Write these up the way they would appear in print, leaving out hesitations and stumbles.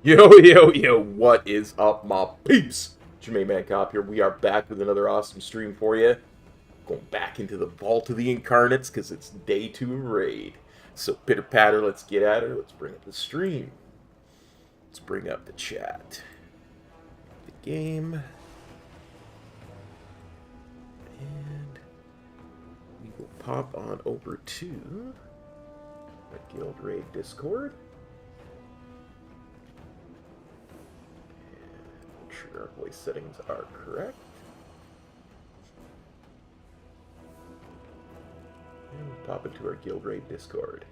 Yo, yo, yo, what is up, my peeps? Jermaine Man Kop here. We are back with another awesome stream for you. Going back into the Vault of the Incarnates because it's day 2 of Raid. So, pitter patter, let's get at her. Let's bring up the stream. Let's bring up the chat. The game. And we will pop on over to the Guild Raid Discord. Sure our voice settings are correct. And we'll pop into our Guild Raid Discord.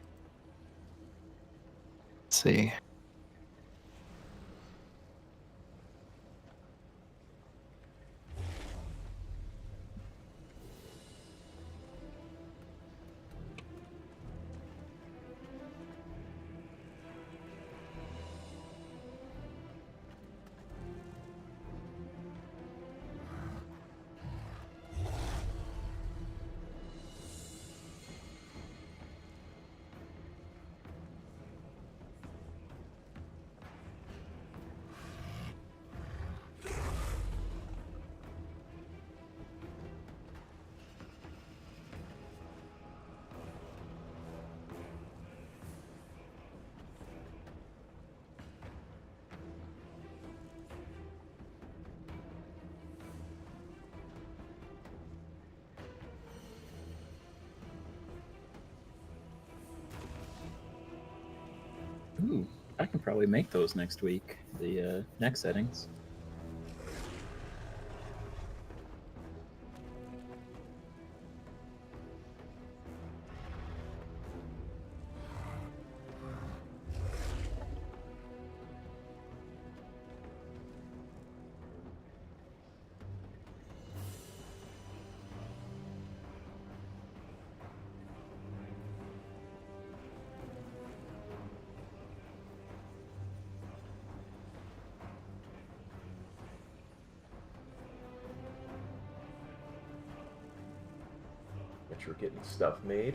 Let's see. Ooh, I can probably make those next week. The neck settings. But you're getting stuff made.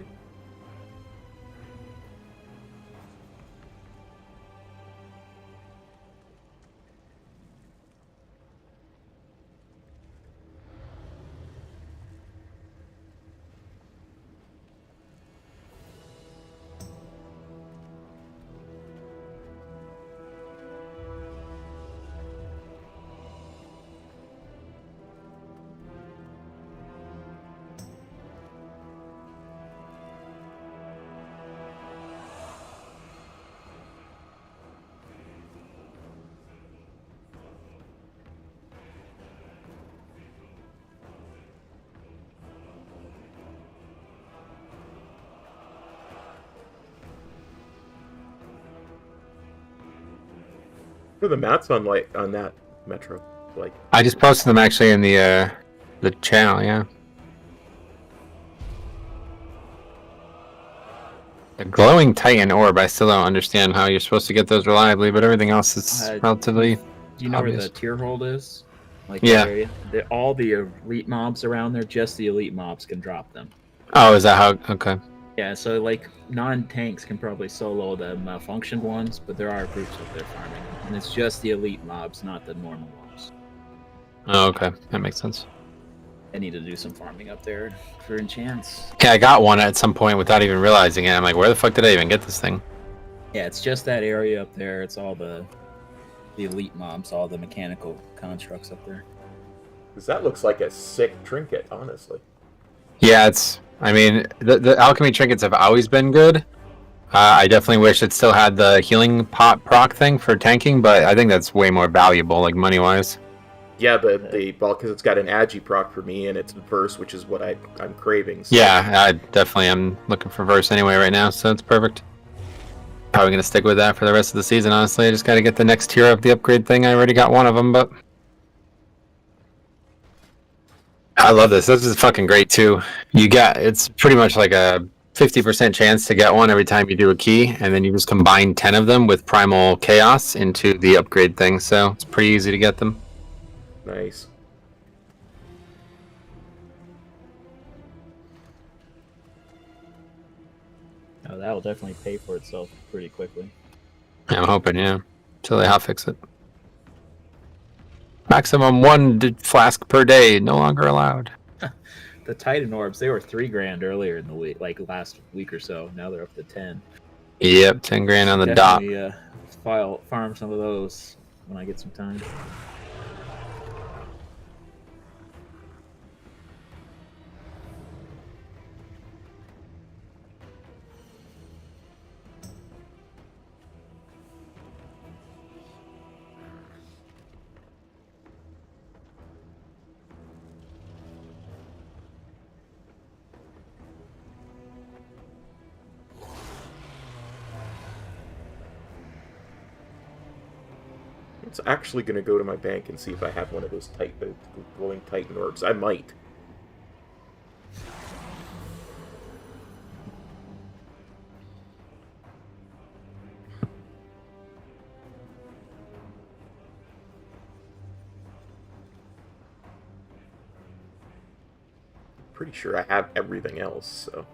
are the mats on that Metro? Like, I just posted them actually in the channel, yeah. The glowing Titan orb, I still don't understand how you're supposed to get those reliably, but everything else is relatively Do you know obvious. where the tier hold is? Like Yeah. that area? All the elite mobs around there, just the elite mobs can drop them. Oh, is that how? Okay. Yeah, so like non-tanks can probably solo the malfunctioned ones, but there are groups up there farming them. And it's just the elite mobs, not the normal mobs. Oh, okay. That makes sense. I need to do some farming up there for enchants. Yeah, I got one at some point without even realizing it. I'm like, where the fuck did I even get this thing? Yeah, it's just that area up there. It's all the elite mobs, all the mechanical constructs up there. because that looks like a sick trinket, honestly. Yeah, I mean, the alchemy trinkets have always been good. I definitely wish it still had the healing pot proc thing for tanking, but I think that's way more valuable, like money-wise. Yeah, because it's got an agi proc for me, and it's verse, which is what I'm craving. So. Yeah, I definitely am looking for verse anyway right now, so it's perfect. Probably going to stick with that for the rest of the season, honestly. I just got to get the next tier of the upgrade thing. I already got one of them, but... I love this. This is fucking great, too. It's pretty much like a 50% chance to get one every time you do a key, and then you just combine 10 of them with Primal Chaos into the upgrade thing, so it's pretty easy to get them. Nice. Oh, that'll definitely pay for itself pretty quickly. I'm hoping, yeah. Until they hotfix it. Maximum 1 flask per day, no longer allowed. The Titan orbs, they were $3,000 earlier in the week, like last week or so. Now they're up to 10. Yep, 10 grand on the dot. Definitely farm some of those when I get some time. It's actually going to go to my bank and see if I have one of those glowing Titan orbs. I might. Pretty sure I have everything else, so...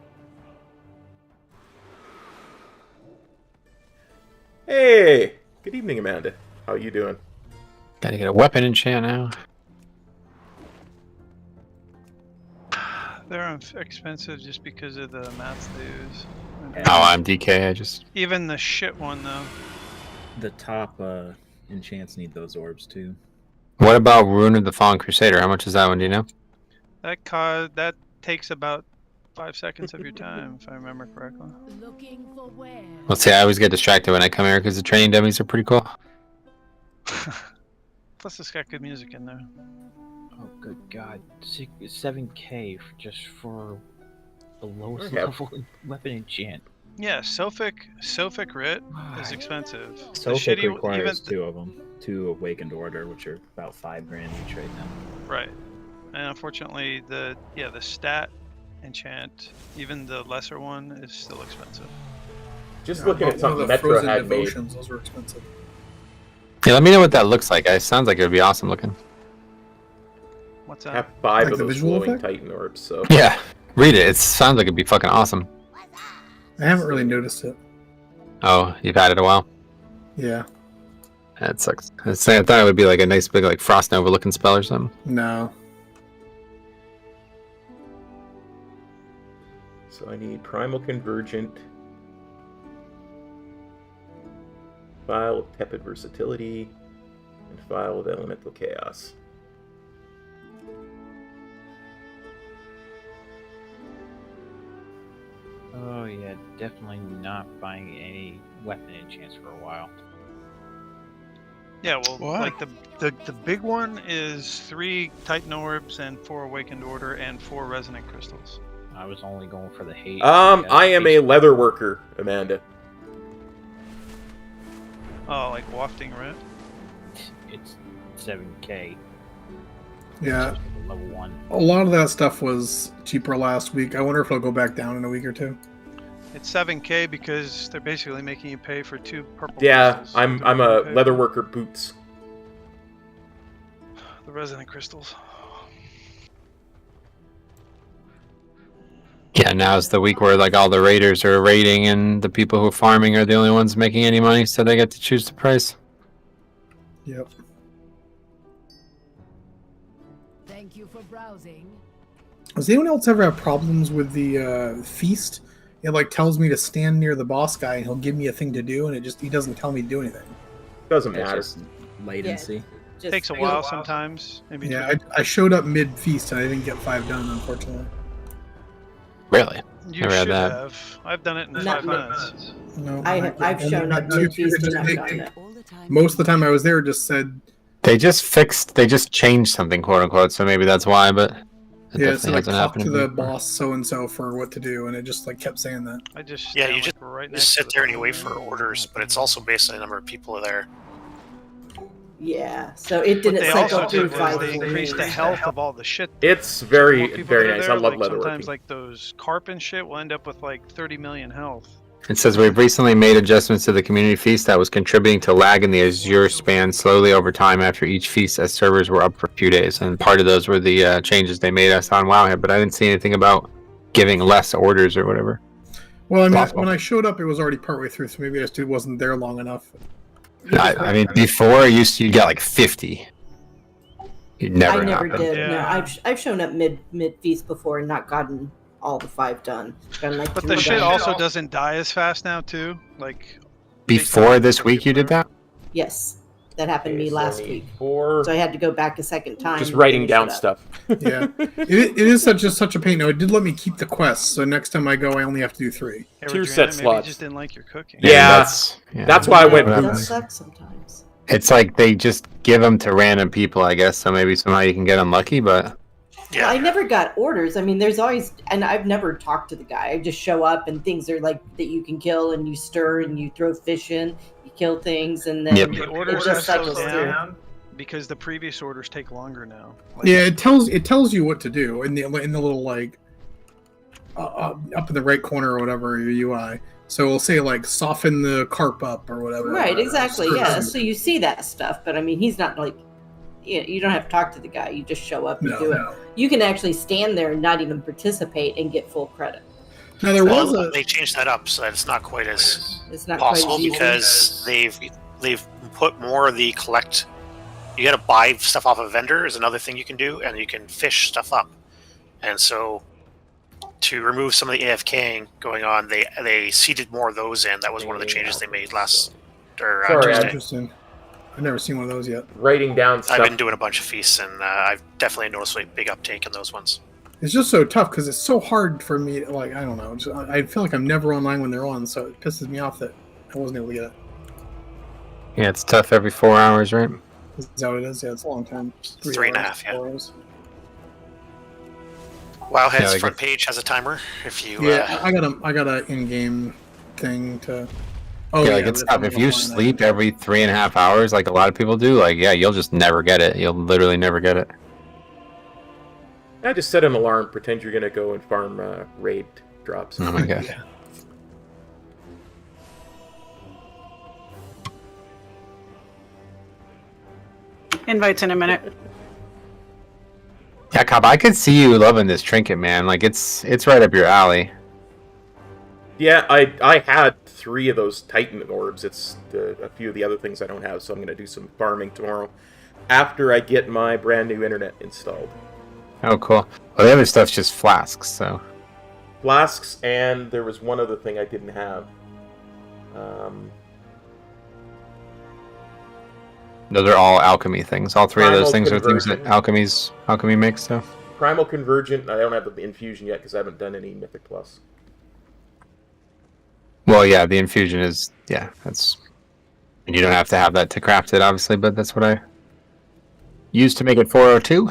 Hey! Good evening, Amanda. How you doing? Gotta get a weapon enchant now. They're expensive just because of the mats they use. Oh, I'm DK, Even the shit one, though. The top enchants need those orbs, too. What about Rune of the Fallen Crusader? How much is that one, do you know? That takes about 5 seconds of your time, if I remember correctly. Looking for where? Let's see, I always get distracted when I come here because the training dummies are pretty cool. Plus, it's got good music in there. Oh, good God. 7K just for the lowest Yeah. level weapon enchant. Yeah, Sophic Writ is expensive. The Sophic shitty- requires even- 2 of them. 2 Awakened Order, which are about $5,000 each right now. Right. And unfortunately, the stat enchant, even the lesser one, is still expensive. Just looking at One something of the Metro frozen had made. devotions, those were expensive. Yeah, let me know what that looks like. It sounds like it would be awesome looking. What's I that? have 5 Like of the those visual glowing effect? Titan orbs, so... Yeah, read it. It sounds like it'd be fucking awesome. I haven't really noticed it. Oh, you've had it a while? Yeah. That sucks. I thought it would be like a nice big like Frost Nova looking spell or something. No. So I need Primal Convergent, Vial of Tepid Versatility, and Vial of Elemental Chaos. Oh, yeah, definitely not buying any weapon enchants for a while. Yeah, well, Why? like the big one is 3 Titan Orbs and 4 Awakened Order and 4 Resonant Crystals. I was only going for the hate. I am a leather worker, Amanda. Oh, like Wafting Writ? it's 7K. Yeah, It's just level 1. a lot of that stuff was cheaper last week. I wonder if it'll go back down in a week or two. It's 7K because they're basically making you pay for 2 purple Yeah, crystals. I'm They're a making you pay leatherworker boots. for the resonant crystals. Yeah, now's the week where like all the raiders are raiding and the people who are farming are the only ones making any money, so they get to choose the price. Yep. Thank you for browsing. Does anyone else ever have problems with the feast? It like tells me to stand near the boss guy and he'll give me a thing to do, and he doesn't tell me to do anything. Doesn't It's matter. just latency. Just Takes a while sometimes. In between. Yeah, I showed up mid feast and I didn't get 5 done, unfortunately. Really? You Never had should that. have. I've done it in Not 5 me. minutes. No, I've shown up two- mid-feast just and I've take- done it. All the time. Most of the time I was there, it just said, They just changed something, quote unquote, so maybe that's why, but it yeah, definitely so like hasn't talk happened to the before. boss so and so for what to do, and it just like kept saying that. I just Yeah, stand, you just, right you next just to sit the there and you phone wait for and- orders, but it's also based on the number of people there. Yeah, so it What didn't they cycle also through did was 5 they for increased me. the health of all the shit. It's More very, people very that are nice. there, I love like, leatherworking. sometimes like those carp and shit will end up with like 30 million health. It says we've recently made adjustments to the community feast that was contributing to lag in the Azure span slowly over time after each feast as servers were up for a few days. And part of those were the changes they made us on Wowhead, but I didn't see anything about giving less orders or whatever. Well, I mean, Possible. when I showed up, it was already partway through, so maybe I just wasn't there long enough. I mean, before you got like 50. It never I never happened. did. Yeah. No, I've shown up mid feast before and not gotten all the 5 done. Gotten like But 3 the shit done. also doesn't die as fast now too. Like Before this week, you did that? Yes, that happened to me last week. 4. So I had to go back a second time. Just and writing finish down it up. stuff. Yeah, it is such a pain. Now it did let me keep the quests, so next time I go, I only have to do 3. hey, Two Adriana, set maybe slots. You just didn't like your cooking. Yeah, that's why I went Yeah, it boots. does suck sometimes. It's like they just give them to random people, I guess. So maybe somehow you can get unlucky, but Well, I never got orders. I mean, there's always, and I've never talked to the guy. I just show up and things are like that you can kill and you stir and you throw fish in, you kill things, and then Yep. The it orders just have cycles slowed through. down because the previous orders take longer now. Like, Yeah, it tells you what to do in the little like up in the right corner or whatever your UI. So it'll say like soften the carp up or whatever. Right, exactly. Stir Yeah, it. so you see that stuff, but I mean, he's not like, you don't have to talk to the guy. You just show up and No, do it. no. You can actually stand there and not even participate and get full credit. Now there was Well, a they changed that up so that it's not quite as It's not possible quite as easy. because they've put more of the collect. You got to buy stuff off a vendor is another thing you can do, and you can fish stuff up. And so, to remove some of the AFKing going on, they seeded more of those in. That was one of the changes they made last Sorry, Tuesday. interesting. I've never seen one of those yet. Writing down I've stuff. been doing a bunch of feasts, and I've definitely noticed a big uptake in those ones. It's just so tough because it's so hard for me. To, like I don't know. I feel like I'm never online when they're on, so it pisses me off that I wasn't able to get it. yeah, it's tough every 4 hours, right? Is that what it is? Yeah, it's a long time. 3.5, hours, yeah. 4 hours. Wowhead's Yeah, I front page has a timer. If you Yeah, I got a in-game thing to. Oh yeah, like it's that's tough. If you offline, sleep every 3.5 hours, like a lot of people do, like, yeah, you'll just never get it. You'll literally never get it. I just set an alarm. Pretend you're gonna go and farm raid drops. Oh my god. Yeah. Invites in a minute. Yeah, Kop, I could see you loving this trinket, man. Like, it's right up your alley. Yeah, I had 3 of those Titan orbs. It's a few of the other things I don't have, so I'm gonna do some farming tomorrow after I get my brand new internet installed. Oh, cool. Well, the other stuff's just flasks, so. Flasks, and there was one other thing I didn't have. Those are all alchemy things. All 3 of those Primal things are things that conversion. alchemy makes, so. Primal Convergent, I don't have the infusion yet because I haven't done any Mythic Plus. Well, yeah, the infusion is, yeah, that's. And you don't have to have that to craft it, obviously, but that's what I used to make it 402.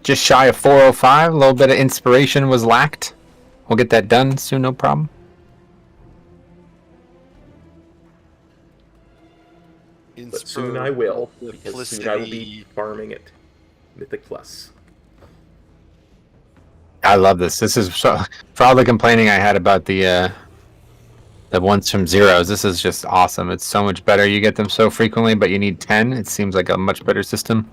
Just shy of 405. A little bit of inspiration was lacked. We'll get that done soon, no problem. But soon for I will, because simplicity. soon I will be farming it. Mythic Plus. I love this. This is so, for all the complaining I had about the ones from Zeros. This is just awesome. It's so much better. You get them so frequently, but you need 10. It seems like a much better system.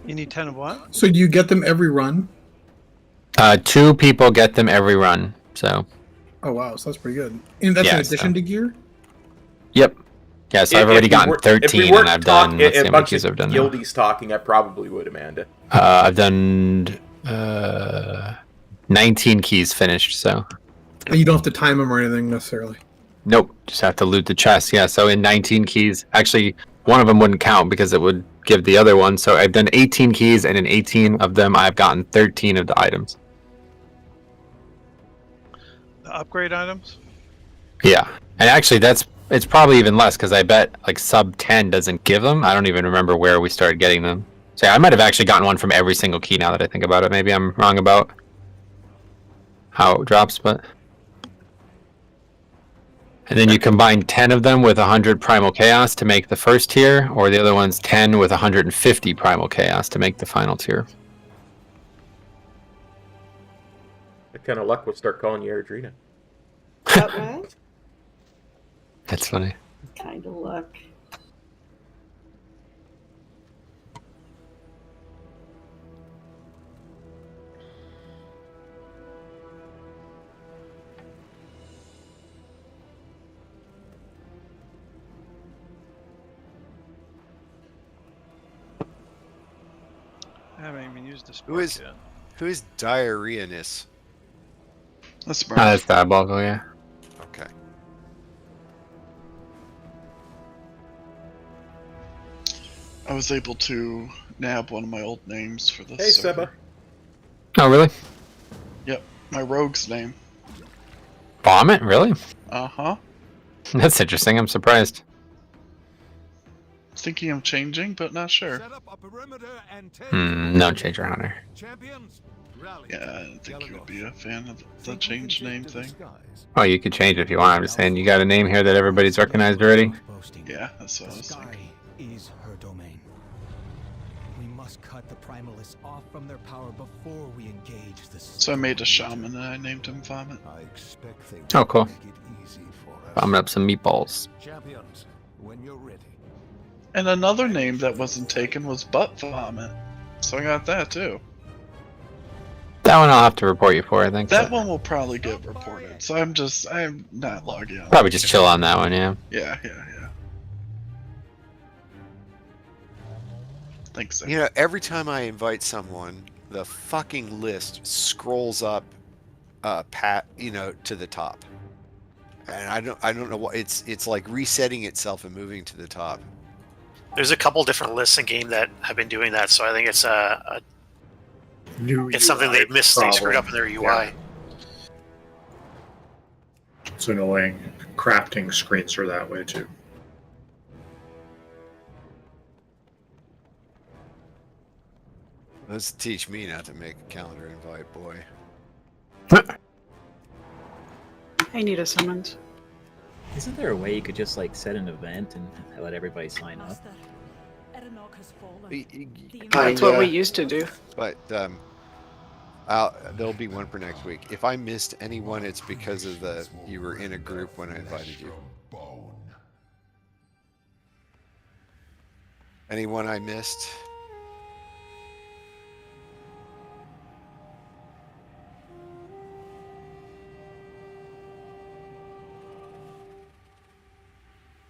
You need 10 of what? So do you get them every run? 2 people get them every run. So. Oh wow, so that's pretty good. And that's in addition to gear? Yep. Yeah, so I've already gotten 13, and I've done. Let's see how many keys I've done now. Guildies talking, I probably would, Amanda. I've done 19 keys finished. So. And you don't have to time them or anything necessarily. Nope, just have to loot the chest. Yeah, so in 19 keys, actually, one of them wouldn't count because it would give the other one. So I've done 18 keys, and in 18 of them, I've gotten 13 of the items. The upgrade items? Yeah, and actually, it's probably even less because I bet like sub 10 doesn't give them. I don't even remember where we started getting them. So yeah, I might have actually gotten one from every single key now that I think about it. Maybe I'm wrong about how it drops, but. And then you combine 10 of them with 100 Primal Chaos to make the first tier, or the other one's 10 with 150 Primal Chaos to make the final tier. That kind of luck will start calling you Erdrina. That right? That's funny. Kind of luck. I haven't even used this. Who is Diarrhea-ness? That's That's Diabolical, yeah. Okay. I was able to nab one of my old names for this. Hey, Seba. Oh, really? Yep, my rogue's name. Vomit? Really? Uh-huh. That's interesting. I'm surprised. Thinking of changing, but not sure. No, change your hunter. Yeah, I didn't think you would be a fan of the change name thing. Oh, you could change it if you want. I'm just saying you got a name here that everybody's recognized already. Yeah, that's what I was thinking. Is her domain. We must cut the primalists off from their power before we engage the. So I made a shaman and I named him Vomit. Oh, cool. Bombing up some meatballs. Champions, when you're ready. And another name that wasn't taken was Butt Vomit. So I got that too. That one I'll have to report you for, I think. That one will probably get reported. So I'm not logging on. Probably just chill on that one, yeah. Yeah. Thanks. You know, every time I invite someone, the fucking list scrolls up, to the top, and I don't know what it's like resetting itself and moving to the top. There's a couple different lists in game that have been doing that, so I think it's it's something they missed. They screwed up in their UI. Yeah. It's annoying. Crafting screens are that way too. Let's teach me not to make a calendar invite, boy. I need a summons. Isn't there a way you could just like set an event and let everybody sign up? That's what we used to do. But there'll be one for next week. If I missed anyone, it's because of you were in a group when I invited you. Anyone I missed?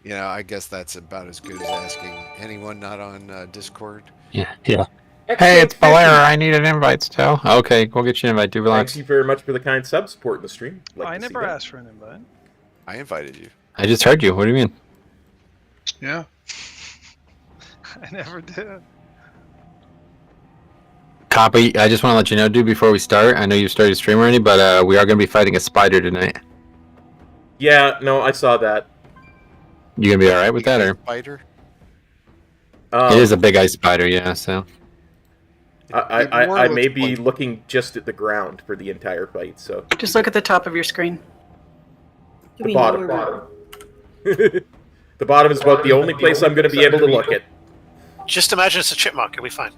You know, I guess that's about as good as asking anyone not on Discord. Yeah. Hey, it's Valera. I need an invite still. Okay, we'll get you an invite. Do relax. Thank you very much for the kind sub support in the stream. I never asked for an invite. I invited you. I just heard you. What do you mean? Yeah. I never did. Copy. I just want to let you know, dude, before we start. I know you started stream already, but we are going to be fighting a spider tonight. Yeah, no, I saw that. You gonna be all right with that, or? Spider? It is a big ice spider, yeah. So. I may be looking just at the ground for the entire fight. So. Just look at the top of your screen. The bottom. The bottom is about the only place I'm going to be able to look at. Just imagine it's a chipmunk. It'll be fine.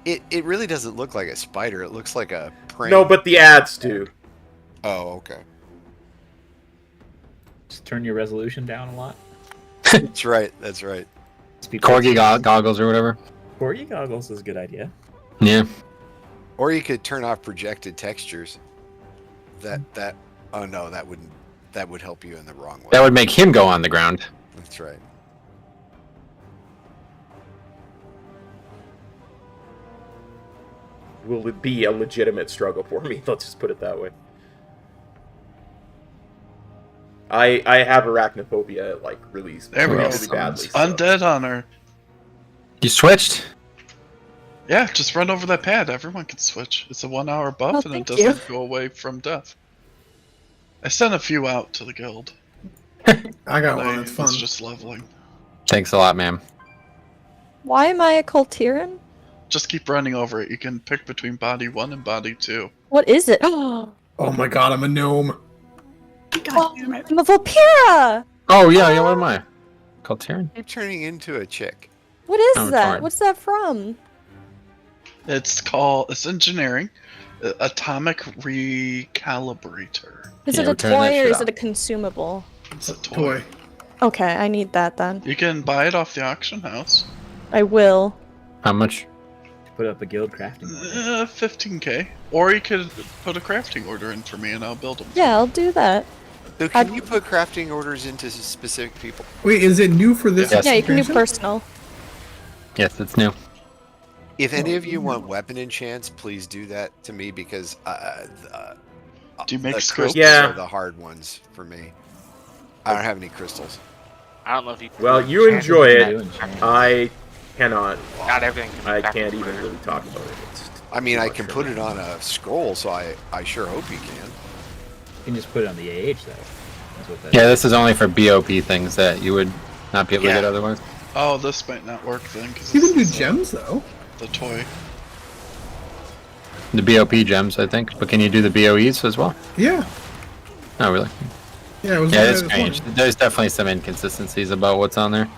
It really doesn't look like a spider. It looks like a praying. No, but the ads do. Oh, okay. Just turn your resolution down a lot. That's right. That's right. Corgi goggles or whatever. Corgi goggles is a good idea. Yeah. Or you could turn off projected textures. Oh no, that would help you in the wrong way. That would make him go on the ground. That's right. Will it be a legitimate struggle for me? Let's just put it that way. I have arachnophobia, like, really, There we go. really badly. So. Undead Hunter. You switched? Yeah, just run over that pad. Everyone can switch. It's a 1 hour buff and it doesn't go away from death. I sent a few out to the guild. I got one. It's fun. It's just leveling. Thanks a lot, ma'am. Why am I a Cultiran? Just keep running over it. You can pick between body 1 and body 2. What is it? Oh, my god, I'm a gnome. God damn it. I'm a Vulpera! Oh, yeah, what am I? Cultiran? You're turning into a chick. What is Oh, that? darn. What's that from? It's engineering. Atomic Recalibrator. Is Yeah, it a we're turning that toy or shit is off. it a consumable? It's a toy. Okay, I need that then. You can buy it off the auction house. I will. How much? Put up a guild crafting order. 15k. Or you could put a crafting order in for me and I'll build them. Yeah, I'll do that. So can you put crafting orders into specific people? Wait, is it new for this? Yes. Yeah, you can do expansion? personal. Yes, it's new. If any of you want weapon enchants, please do that to me because Do you make the scopes? crystals Yeah. are the hard ones for me. I don't have any crystals. I don't know if you. Well, you enjoy it. Enchant. I cannot. Not everything. I can't even really talk about it. It's I mean, too I much can for put me. it on a scroll, so I sure hope you can. You can just put it on the AH though. That's what that Yeah, is. this is only for BOP things that you would not be able to get otherwise. Oh, this might not work then. Cause You can do this is, gems though. The toy. The BOP gems, I think. But can you do the BOEs as well? Yeah. Oh, really? Yeah, it was. Yeah, it it's was strange. fun. There's definitely some inconsistencies about what's on there.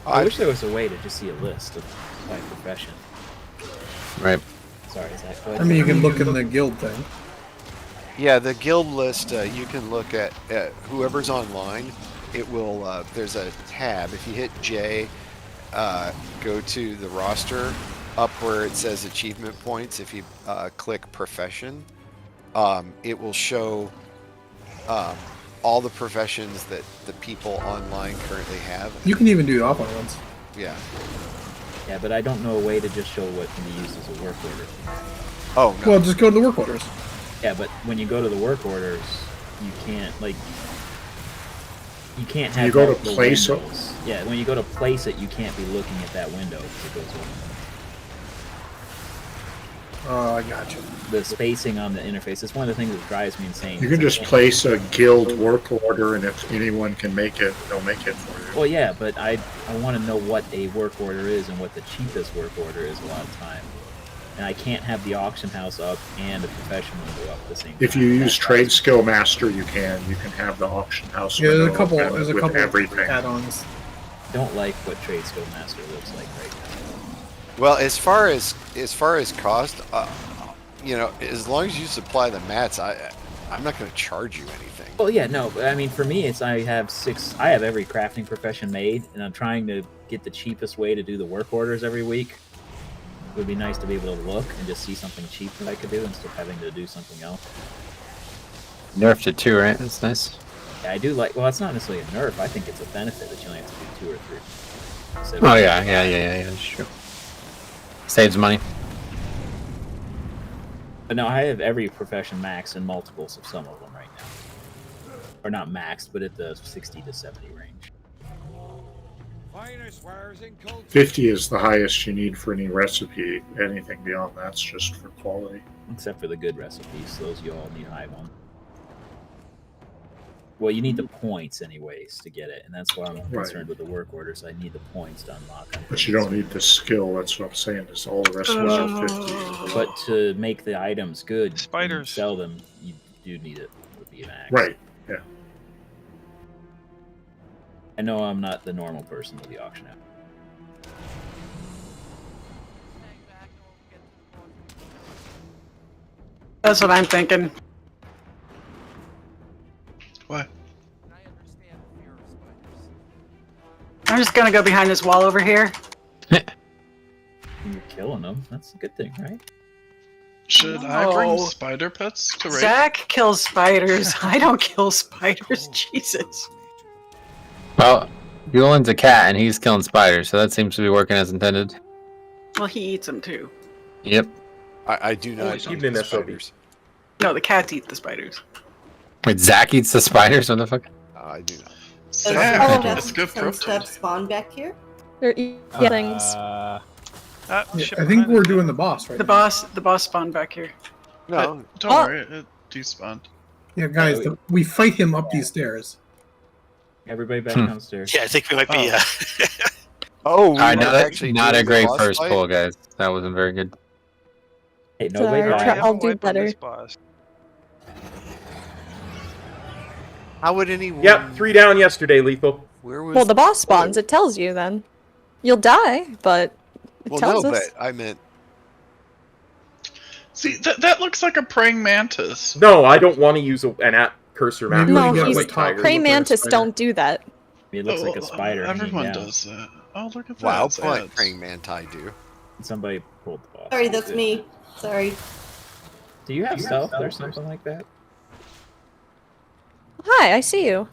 I wish there was a way to just see a list of by profession. Right. Sorry, is that I mean, you can look in the guild thing. Yeah, the guild list, you can look at whoever's online. It will, there's a tab. If you hit J, go to the roster, up where it says achievement points. If you click profession, it will show all the professions that the people online currently have. You can even do offline ones. Yeah. Yeah, but I don't know a way to just show what can be used as a work order. Oh, no. Well, just go to the work orders. Yeah, but when you go to the work orders, you can't you can't have You go to multiple place it? windows. Yeah, when you go to place it, you can't be looking at that window because it goes over. Oh, I got you. The spacing on the interface is one of the things that drives me insane. You can is I just can't- place a guild work order, and if anyone can make it, they'll make it for you. Well, yeah, but I want to know what a work order is and what the cheapest work order is a lot of time. And I can't have the auction house up and the profession window up at the same time. If you use That's- Trade Skill Master, you can. You can have the auction house Yeah, there's window a couple. open There's a with couple everything. add-ons. Don't like what Trade Skill Master looks like right now. Well, as far as cost, you know, as long as you supply the mats, I'm not going to charge you anything. Well, yeah, no, but I mean, for me, it's I have every crafting profession made, and I'm trying to get the cheapest way to do the work orders every week. It would be nice to be able to look and just see something cheap that I could do instead of having to do something else. Nerfed it too, right? That's nice. Yeah, I do like. Well, it's not necessarily a nerf. I think it's a benefit that you only have to do 2 or 3. instead of- Oh, yeah, that's true. Saves money. But no, I have every profession maxed and multiples of some of them right now. Or not maxed, but at the 60 to 70 range. 50 is the highest you need for any recipe. Anything beyond that's just for quality. Except for the good recipes. Those you all need high one. Well, you need the points anyways to get it, and that's why I'm concerned with the work orders. I need the points to unlock them. But you don't need the skill. That's what I'm saying. Is all the rest of us are 50. But to make the items good, Spiders. and sell them, you do need it. Would be max. Right. Yeah. I know I'm not the normal person with the auction app. That's what I'm thinking. What? I'm just gonna go behind this wall over here. You're killing them. That's a good thing, right? Should I bring No. spider pets to raid? Zach kills spiders. I don't kill spiders. Jesus. Well, Yulin's a cat and he's killing spiders, so that seems to be working as intended. Well, he eats them too. Yep. I do not eat Even in the SOB. spiders. No, the cats eat the spiders. Wait, Zach eats the spiders? What the fuck? I do not. Zach, Some it's good protein. stuff spawn back here. They're eating things. I think we're doing the boss right The now. boss spawned back here. No, Don't worry, it despawned. Yeah, guys, we fight him up these stairs. Everybody back downstairs. Yeah, I think we might be. Oh, we Alright, might now that's actually not do a the great boss first fight? pull, guys. That wasn't very good. Hey, Sorry, nobody died. I'll do better. How would anyone? Yep, 3 down yesterday, Lethal. Where was? Well, the boss spawns. It tells you then. You'll die, but it Well, tells no, us. but I meant. See, that looks like a praying mantis. No, I don't want to use an app cursor map. Maybe No, we get he's like tiger. praying look like a mantis spider. don't do that. It looks like a spider. hanging Everyone down. does that. Oh, look at that. Wow, it's what ads. praying manti do? Somebody pulled the boss. Sorry, that's me. Sorry. Do you have stealth or something like that? Hi, I see you.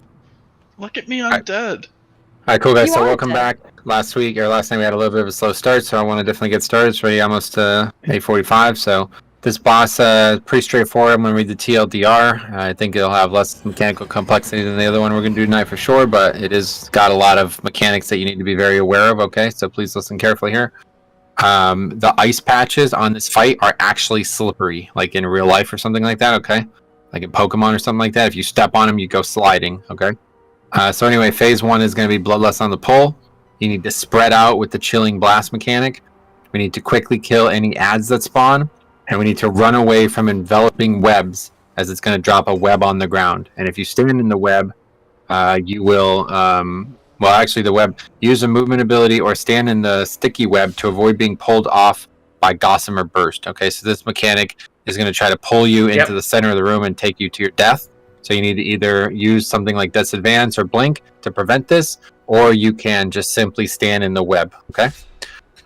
Look at me, I'm dead. Alright, cool guys, You so are welcome dead. back. Last week, or last night, we had a little bit of a slow start, so I want to definitely get started. It's already almost 8:45, so this boss, pretty straightforward. I'm going to read the TLDR. I think it'll have less mechanical complexity than the other one we're going to do tonight for sure, but it is got a lot of mechanics that you need to be very aware of, okay? So please listen carefully here. The ice patches on this fight are actually slippery, like in real life or something like that, okay? Like in Pokemon or something like that. If you step on them, you go sliding, okay? So anyway, phase 1 is going to be Bloodlust on the pull. You need to spread out with the Chilling Blast mechanic. We need to quickly kill any adds that spawn. And we need to run away from enveloping webs, as it's going to drop a web on the ground. And if you stand in the web, you will... well, actually, the web... Use a movement ability or stand in the sticky web to avoid being pulled off by Gossamer Burst. Okay, so this mechanic is going to try to pull you into the center of the room and take you to your death. So you need to either use something like Disadvance or Blink to prevent this, or you can just simply stand in the web, okay?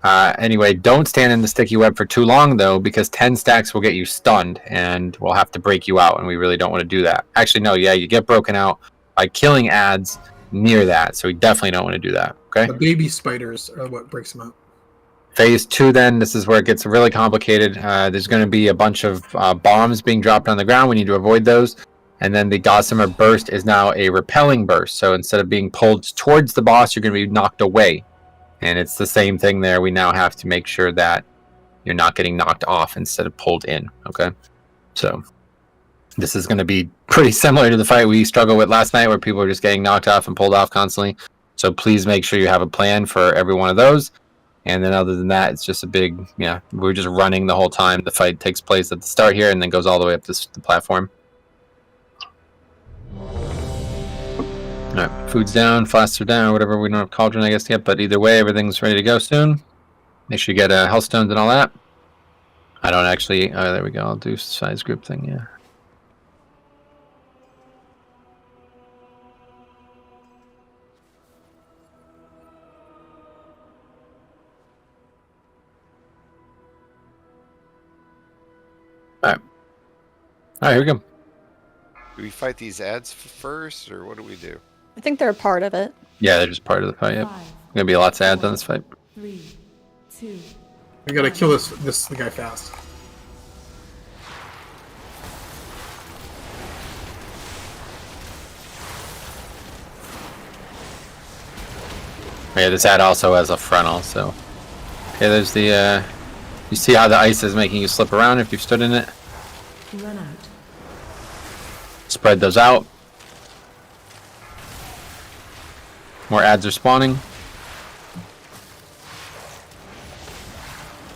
Anyway, don't stand in the sticky web for too long, though, because 10 stacks will get you stunned, and we'll have to break you out, and we really don't want to do that. Actually, no, yeah, you get broken out by killing adds near that, so we definitely don't want to do that, okay? The baby spiders are what breaks them out. Phase 2, then, this is where it gets really complicated. There's going to be a bunch of bombs being dropped on the ground. We need to avoid those. And then the Gossamer Burst is now a repelling burst. So instead of being pulled towards the boss, you're going to be knocked away. And it's the same thing there. We now have to make sure that you're not getting knocked off instead of pulled in. Okay? So this is going to be pretty similar to the fight we struggled with last night, where people are just getting knocked off and pulled off constantly. So please make sure you have a plan for every one of those. And then other than that, it's just a big, we're just running the whole time. The fight takes place at the start here and then goes all the way up the platform. Alright, food's down, flasks are down, or whatever. We don't have cauldron, I guess, yet, but either way, everything's ready to go soon. Make sure you get Hellstones and all that. I don't actually... Oh, there we go. I'll do size group thing, yeah. Alright. Alright, here we go. Do we fight these ads first, or what do we do? I think they're a part of it. Yeah, they're just part of the fight, yep. Gonna be lots of ads on this fight. 3, 2. We gotta kill this guy fast. Yeah, this ad also has a frontal, so... Okay, there's the, You see how the ice is making you slip around if you've stood in it? Run out. Spread those out. More ads are spawning.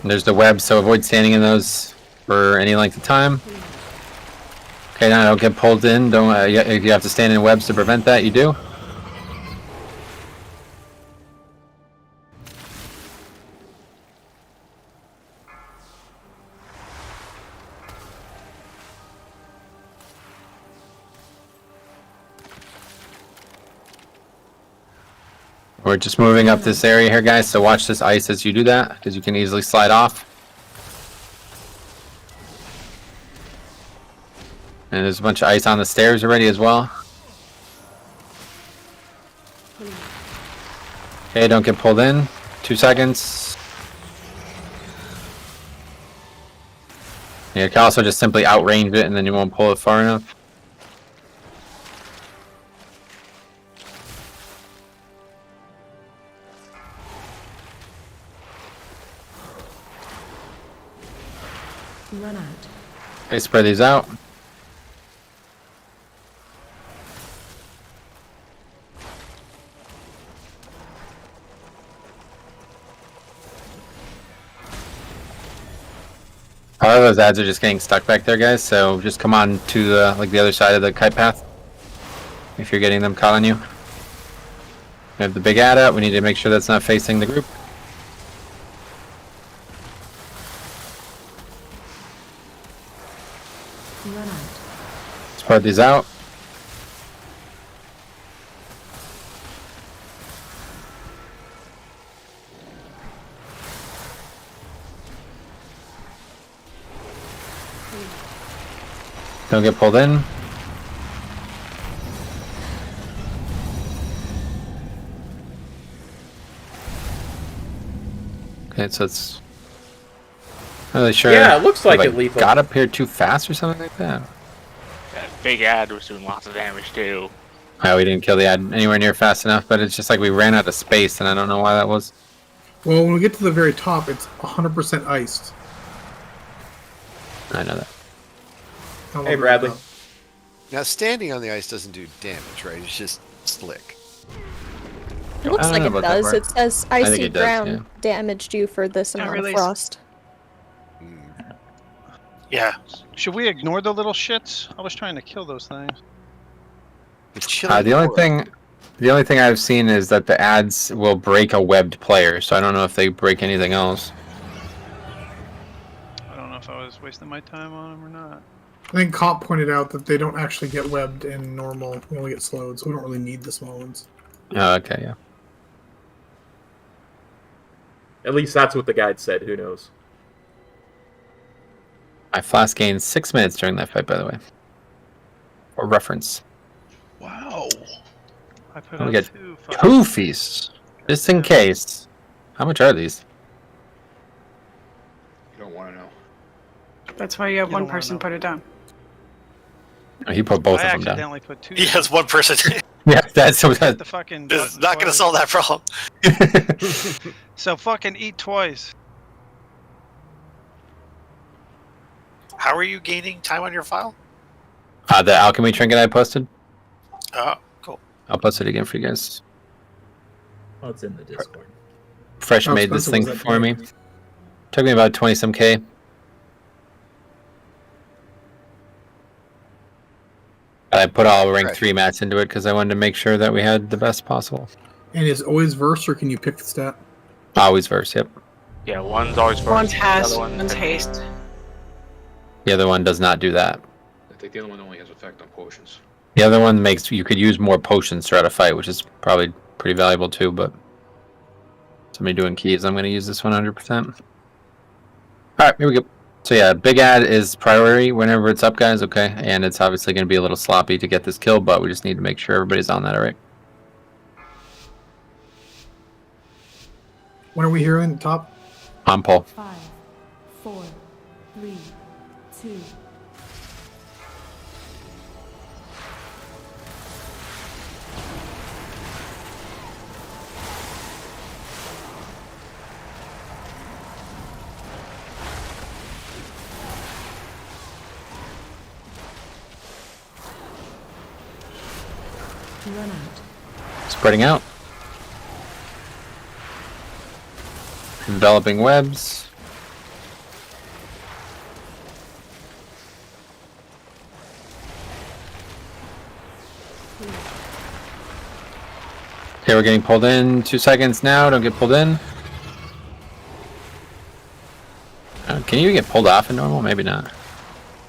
And there's the web, so avoid standing in those for any length of time. Okay, now don't get pulled in. Don't if you have to stand in webs to prevent that, you do. We're just moving up this area here, guys, so watch this ice as you do that, because you can easily slide off. And there's a bunch of ice on the stairs already as well. Okay, don't get pulled in. 2 seconds. You can also just simply outrange it and then you won't pull it far enough. Run out. Okay, spread these out. A lot of those ads are just getting stuck back there, guys, so just come on to the, like, the other side of the kite path if you're getting them caught on you. We have the big ad out. We need to make sure that's not facing the group. Run out. Spread these out. Don't get pulled in. Okay, so it's not really sure. Yeah, it looks like it we lethal. got up here too fast or something like that. That big ad was doing lots of damage too. Oh, we didn't kill the ad anywhere near fast enough, but it's just like we ran out of space, and I don't know why that was. Well, when we get to the very top, it's 100% iced. I know that. Hey, Bradley. Now, standing on the ice doesn't do damage, right? It's just slick. It looks like it does. It says I think icy it does, ground damaged you for this amount of frost. Yeah. Should we ignore the little shits? I was trying to kill those things. The only thing I've seen is that the ads will break a webbed player, so I don't know if they break anything else. I don't know if I was wasting my time on them or not. I think Kop pointed out that they don't actually get webbed in normal. We only get slowed, so we don't really need the small ones. Oh, okay, yeah. At least that's what the guide said. Who knows? My flask gained 6 minutes during that fight, by the way. For reference. Wow. I put We on get two two feasts, just in case. How much are these? You don't want to know. That's why you have one person put it down. Oh, he put both I of them down. accidentally put two. He has one person. Yeah, that's so that. The fucking. It's not going to solve that problem. So fucking eat twice. How are you gaining time on your file? The alchemy trinket I posted. Oh, cool. I'll post it again for you guys. Oh, it's in the Discord. Fresh made this thing for me. Took me about 20 some K. I put all rank 3 mats into it because I wanted to make sure that we had the best possible. And is always verse, or can you pick the stat? Always verse, yep. Yeah, one's always first. One's the has, other one- one's haste. The other one does not do that. I think the other one only has effect on potions. The other one makes you could use more potions throughout a fight, which is probably pretty valuable too, but somebody doing keys, I'm going to use this 100%. Alright, here we go. So yeah, big ad is priority whenever it's up, guys, okay? And it's obviously going to be a little sloppy to get this kill, but we just need to make sure everybody's on that, alright? When are we hearing the top? On Paul. 5, 4, 3, 2. Run out. Spreading out. Enveloping webs. Okay, we're getting pulled in. 2 seconds now. Don't get pulled in. Can you get pulled off in normal? Maybe not.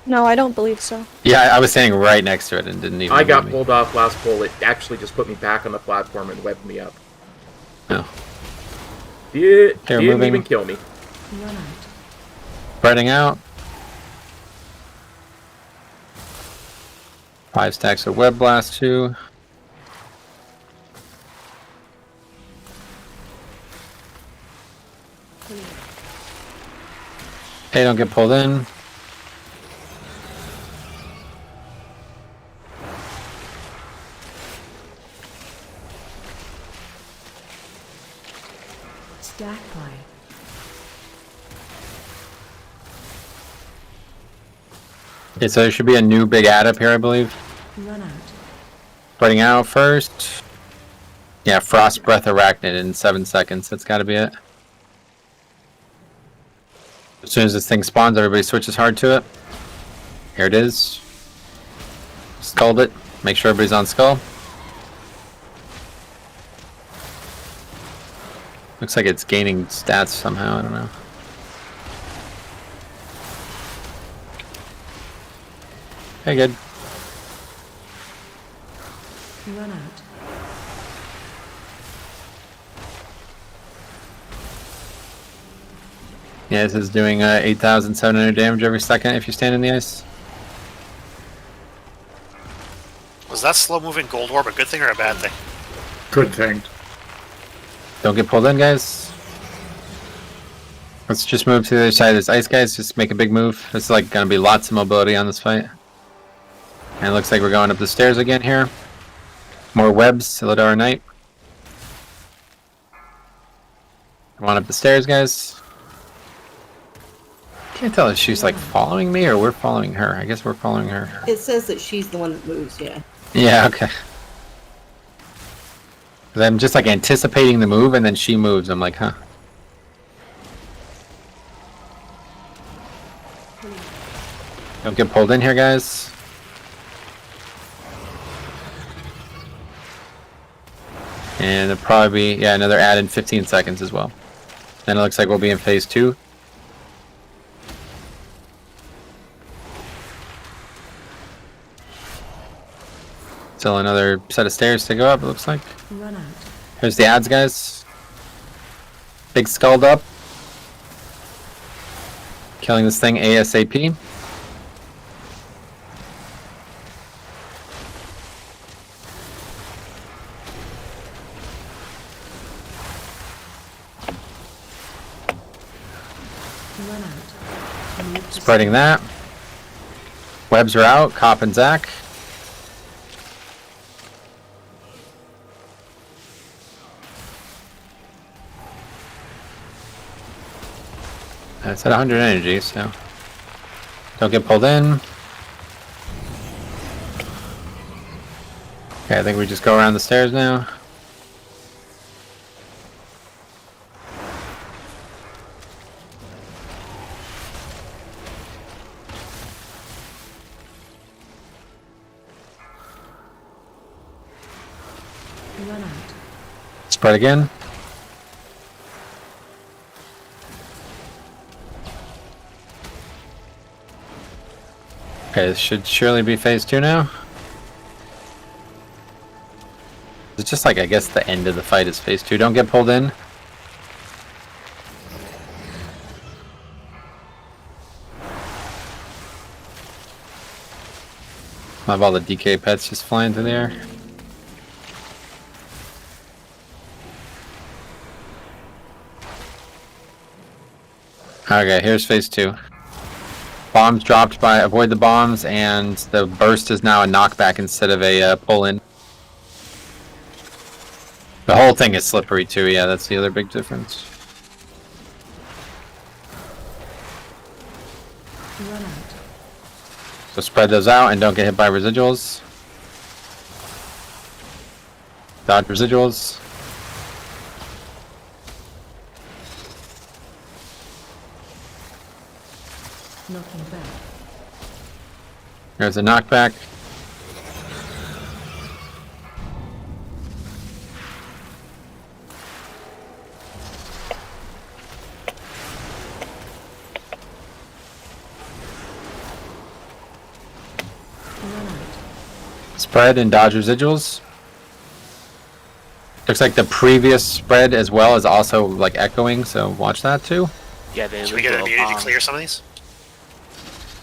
No, I don't believe so. Yeah, I was standing right next to it and didn't even. I got move me. pulled off last pull. It actually just put me back on the platform and webbed me up. No. Didn't moving. even kill me. Run out. Spreading out. 5 stacks of Web Blast 2. Hey, don't get pulled in. Stack by. Okay, so there should be a new big ad up here, I believe. Run out. Spreading out first. Yeah, Frost Breath Arachnid in 7 seconds. That's got to be it. As soon as this thing spawns, everybody switches hard to it. Here it is. Sculled it. Make sure everybody's on Skull. Looks like it's gaining stats somehow. I don't know. Okay, good. Run out. Yeah, this is doing 8,700 damage every second if you stand in the ice. Was that slow-moving gold orb a good thing or a bad thing? Good thing. Don't get pulled in, guys. Let's just move to the other side of this ice, guys. Just make a big move. There's like gonna be lots of mobility on this fight. And it looks like we're going up the stairs again here. More webs, Silidar Knight. Come on up the stairs, guys. Can't tell if she's like following me or we're following her. I guess we're following her. It says that she's the one that moves, yeah. Yeah, okay. 'Cause I'm just like anticipating the move and then she moves. I'm like, huh. Don't get pulled in here, guys. And it'll probably be, yeah, another ad in 15 seconds as well. Then it looks like we'll be in phase 2. Still another set of stairs to go up, it looks like. Run out. Here's the ads, guys. Big skulled up. Killing this thing ASAP. Run out. Move to Spreading that. Webs are out. Kop and Zach. It's at 100 energy, so don't get pulled in. Okay, I think we just go around the stairs now. Run out. Spread again. Okay, this should surely be phase 2 now. It's just like, I guess the end of the fight is phase 2. Don't get pulled in. I have all the DK pets just flying through the air. Okay, here's phase 2. Bombs dropped by avoid the bombs, and the burst is now a knockback instead of a pull-in. The whole thing is slippery too, yeah, that's the other big difference. Run out. So spread those out and don't get hit by residuals. Dodge residuals. Knocking back. There's a knockback. Run out. Spread and dodge residuals. Looks like the previous spread as well is also like echoing, so watch that too. Yeah, they Should we get an immunity to clear some of these?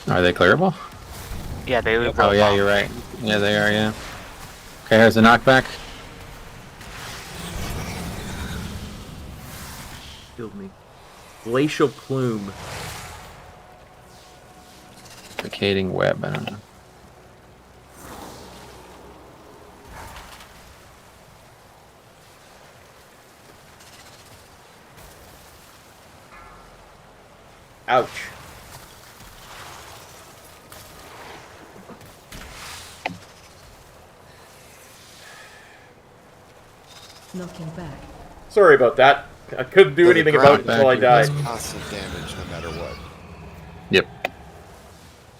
Are they clearable? Yeah, they leave. Oh yeah, you're right. Yeah, they are. Yeah. Okay, here's a knockback. Killed me. Glacial Plume. Vacating web. I don't know. Ouch. Knocking back. Sorry about that. I couldn't do anything about it until I died. Constant damage no matter what. Yep.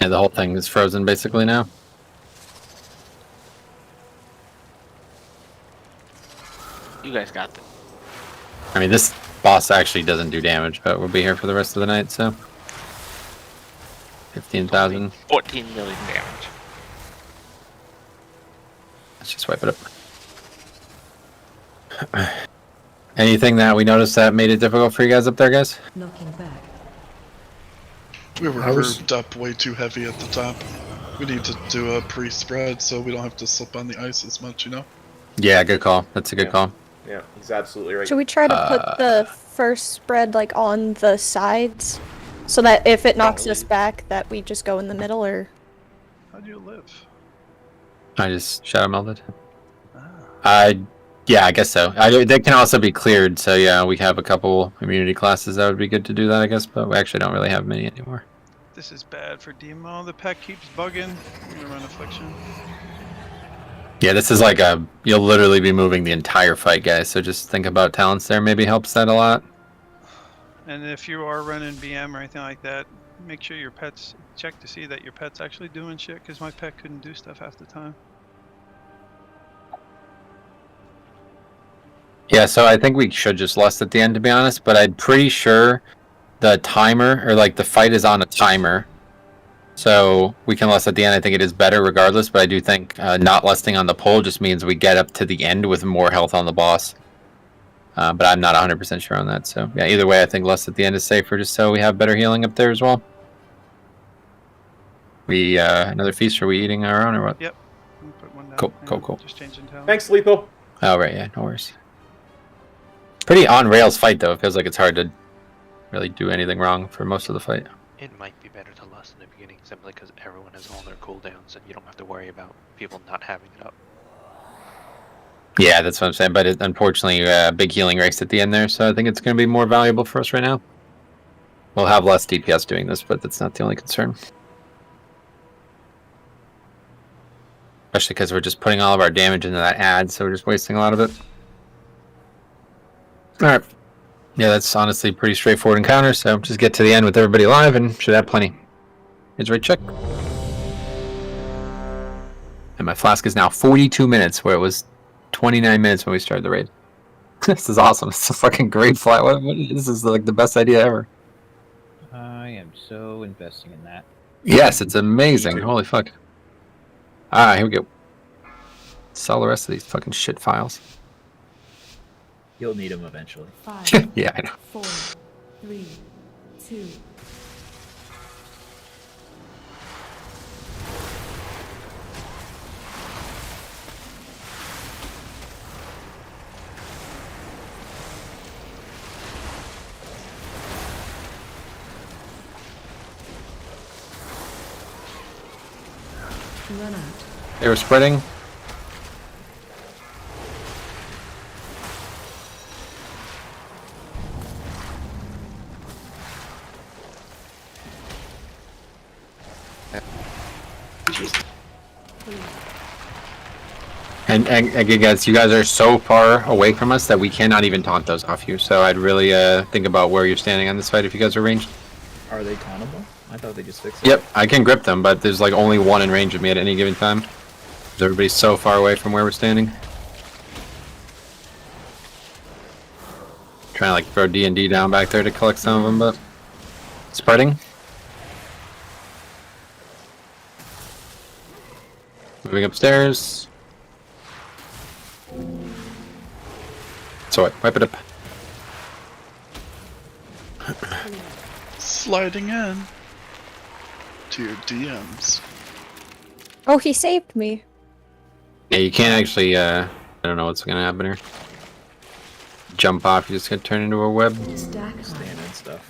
Yeah, the whole thing is frozen basically now. You guys got this. I mean, this boss actually doesn't do damage, but we'll be here for the rest of the night, so. 15,000. 14 million damage. Let's just wipe it up. Anything that we noticed that made it difficult for you guys up there, guys? Knocking back. We were grouped up way too heavy at the top. We need to do a pre-spread so we don't have to slip on the ice as much, you know? Yeah, good call. That's a good call. Yeah, he's absolutely right. Should we try to put the first spread like on the sides, so that if it knocks us back, that we just go in the middle, or? How do you live? I just shadow melded. Yeah, I guess so. They can also be cleared, so yeah, we have a couple immunity classes that would be good to do that, I guess, but we actually don't really have many anymore. This is bad for demo. The pack keeps bugging. I'm gonna run Affliction. Yeah, this is like you'll literally be moving the entire fight, guys, so just think about talents there, maybe helps that a lot. And if you are running BM or anything like that, make sure your pets, check to see that your pet's actually doing shit, because my pet couldn't do stuff half the time. Yeah, so I think we should just lust at the end, to be honest, but I'm pretty sure the timer, or like the fight is on a timer, so we can lust at the end. I think it is better regardless, but I do think not lusting on the pole just means we get up to the end with more health on the boss. But I'm not 100% sure on that, so yeah, either way, I think lust at the end is safer, just so we have better healing up there as well. We, another feast, are we eating our own or what? Yep. Put one down. Cool. Just changing talent. Thanks, Lethal. Oh, right, yeah, no worries. Pretty on-rails fight, though. It feels like it's hard to really do anything wrong for most of the fight. It might be better to lust in the beginning simply because everyone has all their cooldowns and you don't have to worry about people not having it up. Yeah, that's what I'm saying, but unfortunately, big healing race at the end there, so I think it's going to be more valuable for us right now. We'll have less DPS doing this, but that's not the only concern. Especially because we're just putting all of our damage into that ad, so we're just wasting a lot of it. Alright. Yeah, that's honestly pretty straightforward encounter, so just get to the end with everybody alive and should have plenty. Here's a raid check. And my flask is now 42 minutes, where it was 29 minutes when we started the raid. This is awesome. It's a fucking great flight. This is like the best idea ever. I am so investing in that. Yes, it's amazing. Holy fuck. Alright, here we go. Sell the rest of these fucking shit files. You'll need them eventually. 5, Yeah, I know. 4, 3, 2. Run out. They were spreading. And again, guys, you guys are so far away from us that we cannot even taunt those off you. So I'd really think about where you're standing on this fight if you guys are ranged. Are they tauntable? I thought they just fixed it. Yep, I can grip them, but there's like only one in range of me at any given time. Because everybody's so far away from where we're standing. Trying to like throw D&D down back there to collect some of them, but spreading. Moving upstairs. So what? Wipe it up. Sliding in to your DMs. Oh, he saved me. Yeah, you can't actually, I don't know what's gonna happen here. Jump off, you just get turned into a web. Standing stuff.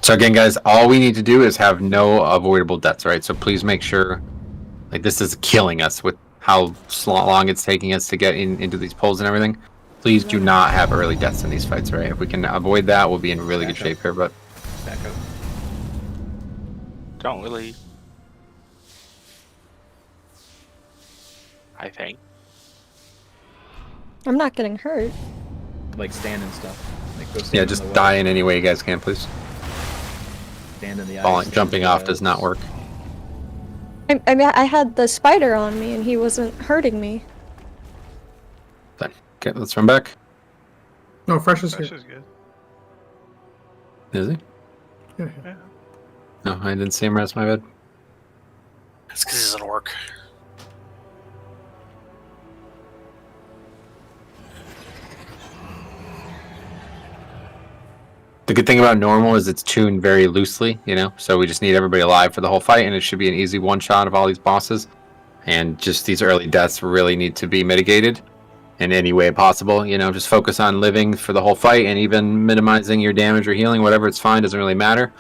So again, guys, all we need to do is have no avoidable deaths, right? So please make sure, like, this is killing us with how long it's taking us to get into these polls and everything. Please do not have early deaths in these fights, right? If we can avoid that, we'll be in really good shape here, but... Back up. Don't really. I think. I'm not getting hurt. Like standing stuff. Like go stand Yeah, in just the die way. in any way you guys can, please. Stand in the Falling, ice. jumping off does not work. I mean, I had the spider on me and he wasn't hurting me. Okay, let's run back. No, Fresh is Fresh here. is good. Is he? Yeah. Yeah. No, I didn't see him rest my bed. That's because he's an orc. The good thing about normal is it's tuned very loosely, you know, so we just need everybody alive for the whole fight, and it should be an easy one-shot of all these bosses. And just these early deaths really need to be mitigated in any way possible, you know, just focus on living for the whole fight, and even minimizing your damage or healing, whatever, it's fine, doesn't really matter.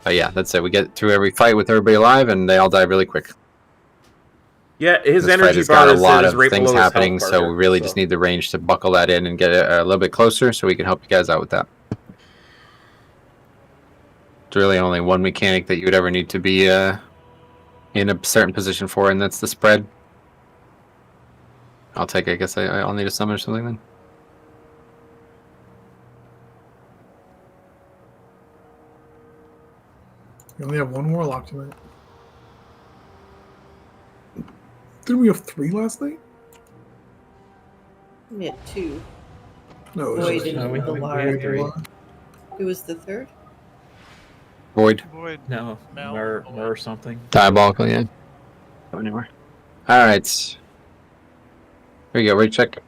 But yeah, that's it. We get through every fight with everybody alive, and they all die really quick. Yeah, his This fight energy has got bar a lot is of right things below his happening, health so bar, we really just need the range to buckle that in and get it a little bit closer, so we can help you guys out with that. It's really only one mechanic that you would ever need to be in a certain position for, and that's the spread. I'll take it. I guess I'll need a summon or something then. We only have one warlock tonight. Didn't we have 3 last night? We had 2. No, it was Void just- and No, we had Dalaran. 3. Who was the third? Void. Void. No, Mer or something. Diabolical, yeah. Go anywhere. Alright. Here you go, recheck.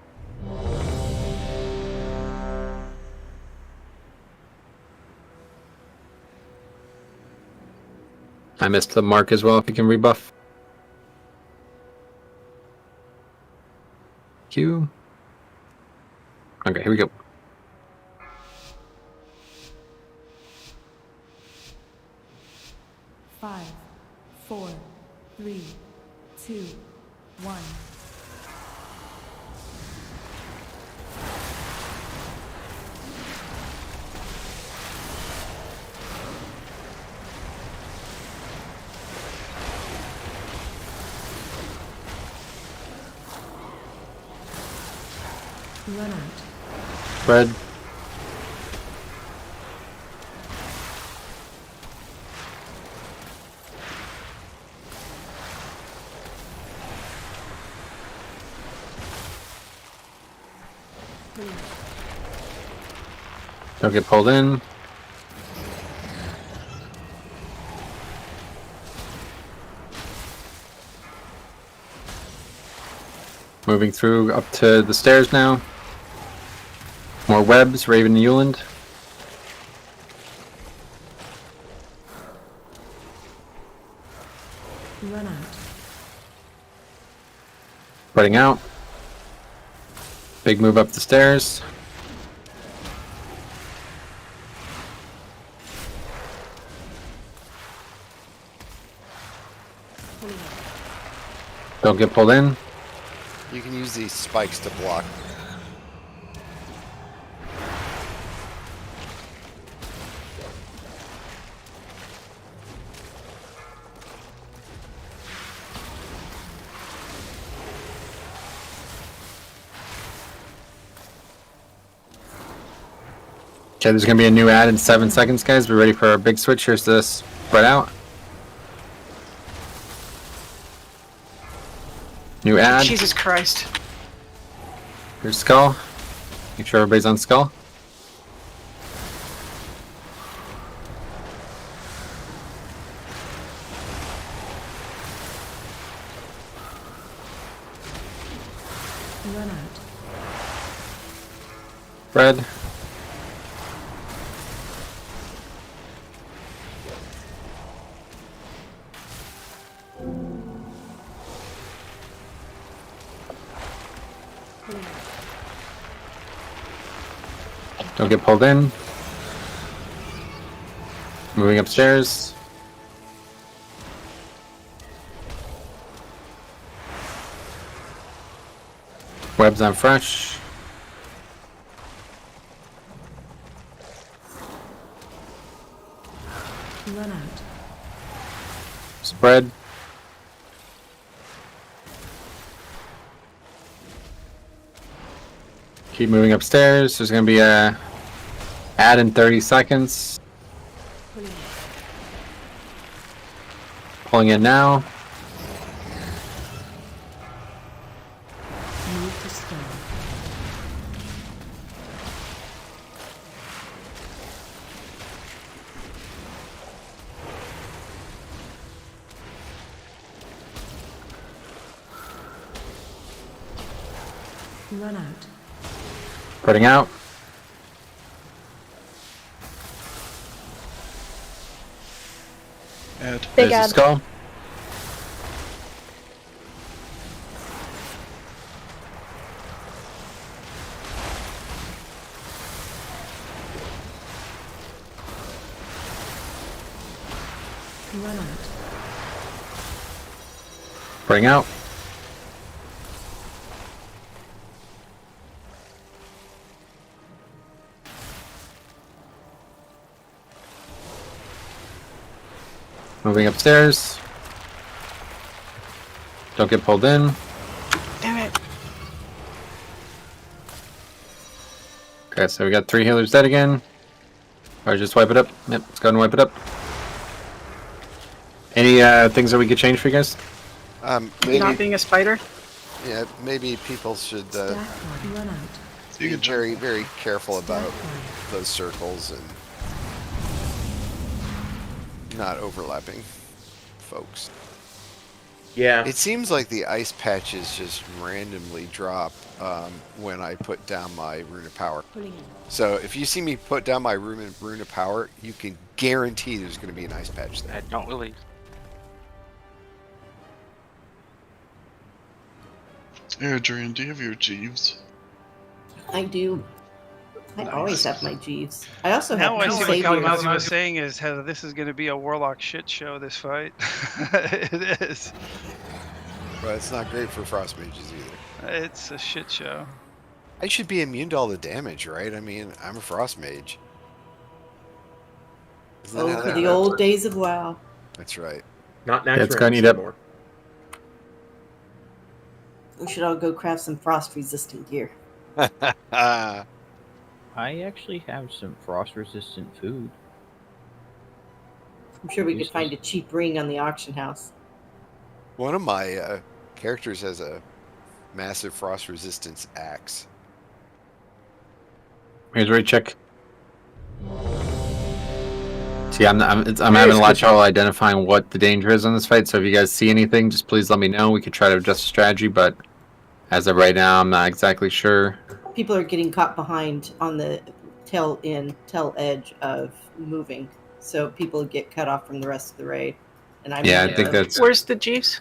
I missed the mark as well, if you can rebuff. Q. Okay, here we go. Five, 4, 3, 2, 1. Run out. Spread. Don't get pulled in. Moving through up to the stairs now. More webs, Raven and Euland. Run out. Spreading out. Big move up the stairs. Don't get pulled in. You can use these spikes to block. Okay, there's gonna be a new ad in 7 seconds, guys. We're ready for our big switch. Here's the spread out. New ad. Jesus Christ. Here's Skull. Make sure everybody's on Skull. Run out. Spread. Don't get pulled in. Moving upstairs. Webs on fresh. Run out. Spread. Keep moving upstairs. There's going to be a ad in 30 seconds. Pulling in now. Move to stone. Run out. Putting out. Add. Big There's ad. the skull. Run out. Bring out. Moving upstairs. Don't get pulled in. Damn it. Okay, so we got 3 healers dead again. Or just wipe it up. Yep, let's go ahead and wipe it up. Any things that we could change for you guys? Maybe, not being a spider? Yeah, maybe people should Run out. be very, very careful about those circles and not overlapping folks. Yeah. It seems like the ice patches just randomly drop when I put down my Rune of Power. So if you see me put down my Rune of Power, you can guarantee there's going to be an ice patch there. Don't really. Adrian, do you have your Jeeves? I do. I always have my Jeeves. I also have Now I two see what saviors. Kazi was saying is how this is going to be a warlock shit show, this fight. It is. But it's not great for frost mages either. It's a shit show. I should be immune to all the damage, right? I mean, I'm a frost mage. Isn't that Oh, how for that the works? old days of WoW. That's right. Not Yeah, natural it's gonna eat up. anymore. We should all go craft some frost-resistant gear. I actually have some frost-resistant food. I'm sure we could find a cheap ring on the auction house. One of my characters has a massive frost resistance axe. Here's where you check. See, I'm having a lot of trouble identifying what the danger is on this fight. So if you guys see anything, just please let me know. We could try to adjust the strategy, but as of right now, I'm not exactly sure. People are getting caught behind on the tail edge of moving, so people get cut off from the rest of the raid. And I think that's. Where's the Jeeves?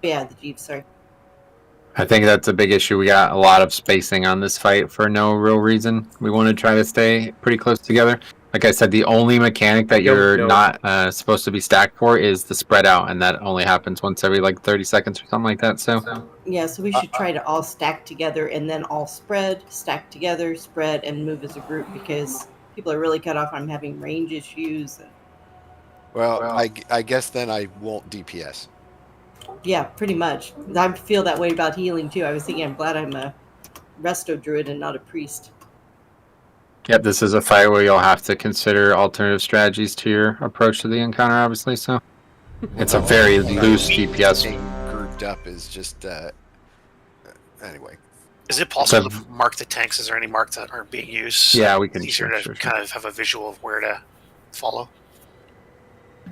Yeah, the Jeeps. Sorry. I think that's a big issue. We got a lot of spacing on this fight for no real reason. We want to try to stay pretty close together. Like I said, the only mechanic that you're not supposed to be stacked for is the spread out, and that only happens once every like 30 seconds or something like that. So Yeah, so we should try to all stack together and then all spread, stack together, spread, and move as a group because people are really cut off. I'm having range issues. And... Well, I guess then I won't DPS. Yeah, pretty much. I feel that way about healing too. I was thinking I'm glad I'm a resto druid and not a priest. yep, this is a fight where you'll have to consider alternative strategies to your approach to the encounter, obviously. So it's a very loose DPS. Being grouped up is just anyway. Is it possible to mark the tanks? Is there any marks that aren't being used? Yeah, we can. It's easier to kind of have a visual of where to follow.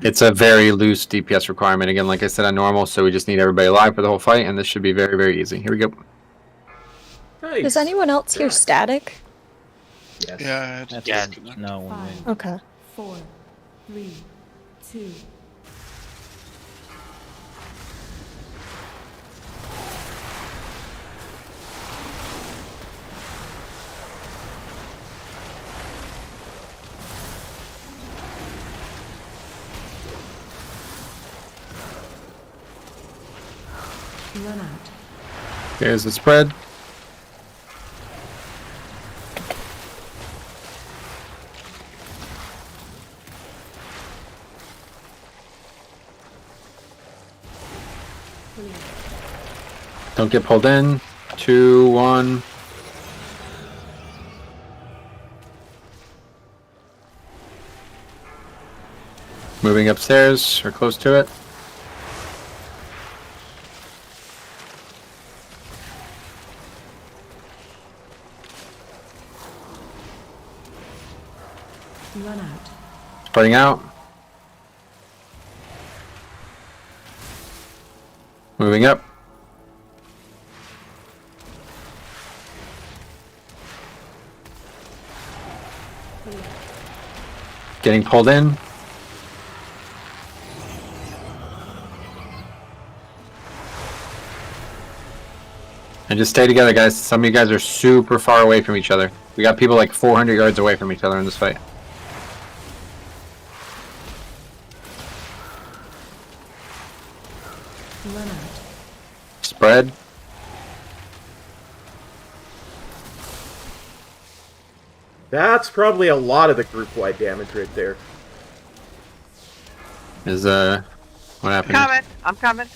It's a very loose DPS requirement. Again, like I said, on normal, so we just need everybody alive for the whole fight, and this should be very, very easy. Here we go. Does anyone else hear static? Yes. Yeah, That's yeah. good. No one wins. 5, Okay. 4, 3, 2. Run out. Here's the spread. Don't get pulled in. 2, 1. Moving upstairs or close to it. Run out. Spreading out. Moving up. Getting pulled in. And just stay together, guys. Some of you guys are super far away from each other. We got people like 400 yards away from each other in this fight. Run out. Spread. That's probably a lot of the group-wide damage right there. Is what happened? I'm coming.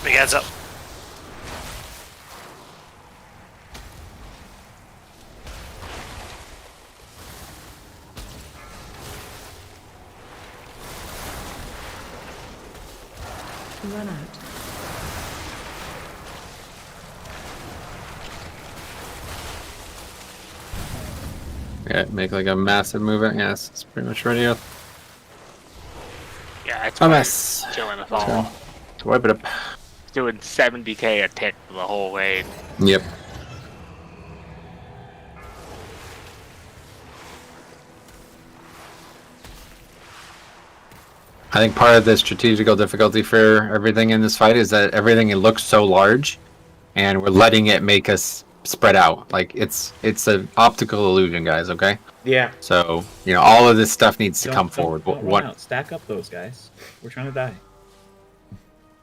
Big heads up. Run out. Yeah, make like a massive movement. Yes, it's pretty much ready up. Yeah, it's A mess. killing us all. To wipe it up. It's doing 70k a tick the whole way. Yep. I think part of the strategical difficulty for everything in this fight is that everything looks so large, and we're letting it make us spread out. Like it's an optical illusion, guys. Okay. Yeah. So all of this stuff needs to come forward. Don't run out. Stack up those guys. We're trying to die.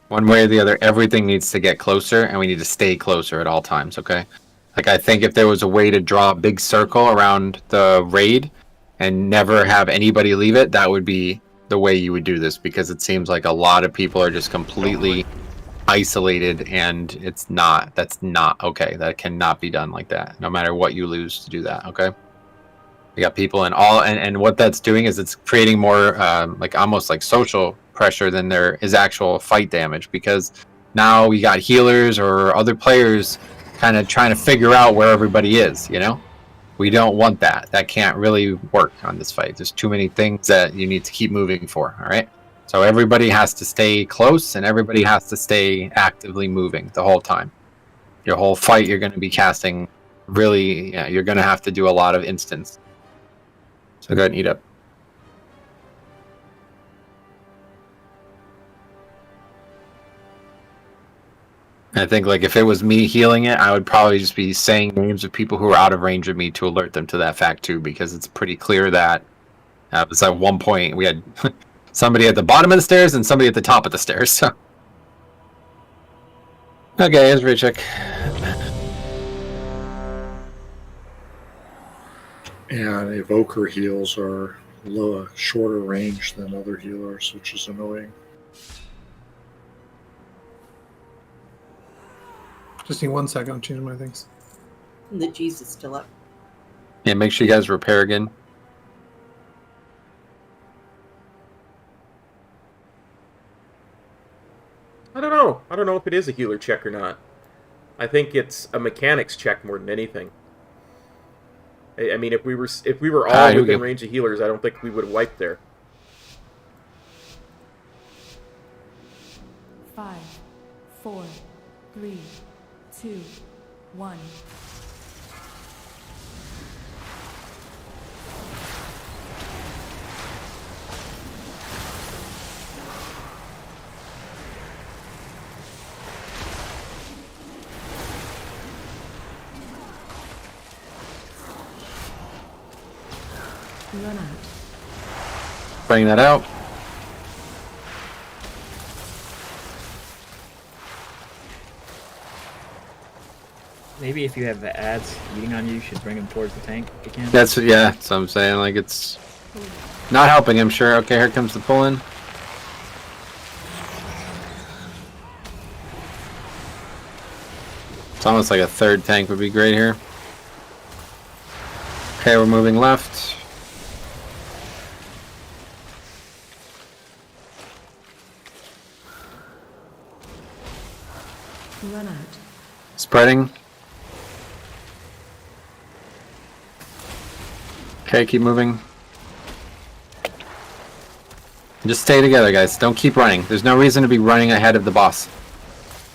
One way or the other, everything needs to get closer, and we need to stay closer at all times. Okay. Like I think if there was a way to draw a big circle around the raid and never have anybody leave it, that would be the way you would do this, because it seems like a lot of people are just completely isolated, and that's not okay. That cannot be done like that, no matter what you lose to do that. Okay. You got people in all, and what that's doing is it's creating more like almost like social pressure than there is actual fight damage, because now we got healers or other players kind of trying to figure out where everybody is. We don't want that. That can't really work on this fight. There's too many things that you need to keep moving for. All right. So everybody has to stay close, and everybody has to stay actively moving the whole time. Your whole fight, you're going to be casting really, you're going to have to do a lot of instants. So go ahead and eat up. I think like if it was me healing it, I would probably just be saying names of people who are out of range of me to alert them to that fact too, because it's pretty clear that it's at one point we had somebody at the bottom of the stairs and somebody at the top of the stairs. So. Okay, here's recheck. And evoker heals are shorter range than other healers, which is annoying. Just need 1 second. I'm changing my things. The G's is still up. Yeah, make sure you guys repair again. I don't know. I don't know if it is a healer check or not. I think it's a mechanics check more than anything. I mean, if we were all within range of healers, I don't think we would have wiped there. 5, 4, 3, 2, 1. Run out. Bring that out. Maybe if you have the ads eating on you, you should bring them towards the tank again. That's what I'm saying. Like, it's not helping him. Sure. Okay, here comes the pull in. It's almost like a third tank would be great here. Okay, we're moving left. Run out. Spreading. Okay, keep moving. Just stay together, guys. Don't keep running. There's no reason to be running ahead of the boss.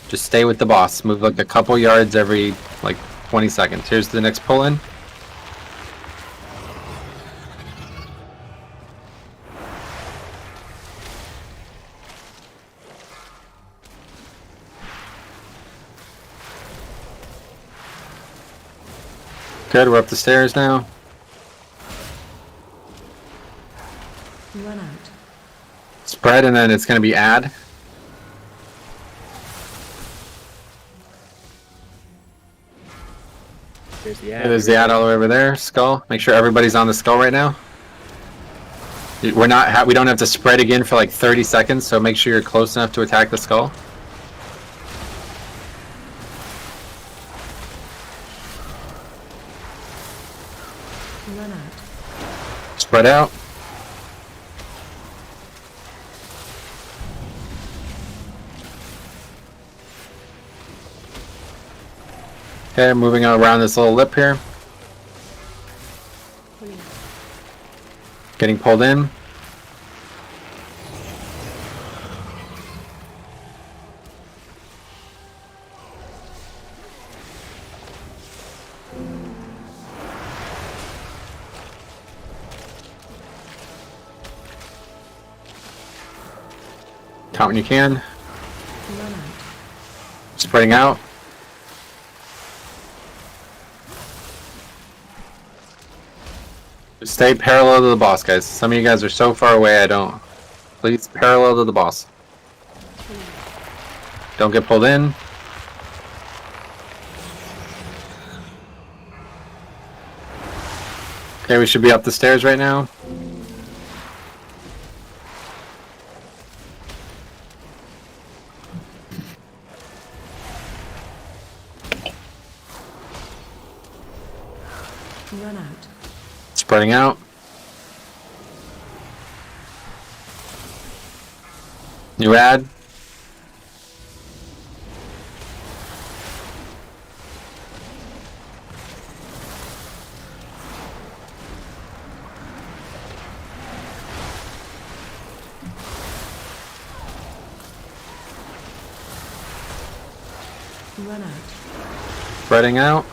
Just stay with the boss. Move like a couple yards every, like, 20 seconds. Here's the next pull-in. Good, we're up the stairs now. Run out. Spread, and then it's going to be add. There's the Yeah, ad. there's the ad all the way over there. Skull. Make sure everybody's on the skull right now. We don't have to spread again for like 30 seconds, so make sure you're close enough to attack the skull. Run out. Spread out. Okay, moving around this little lip here. Getting pulled in. Count when you can. Run out. Spreading out. Stay parallel to the boss, guys. Some of you guys are so far away, I don't. Please, parallel to the boss. Don't get pulled in. Okay, we should be up the stairs right now. Run out. Spreading out. New ad. Run out. Spreading out.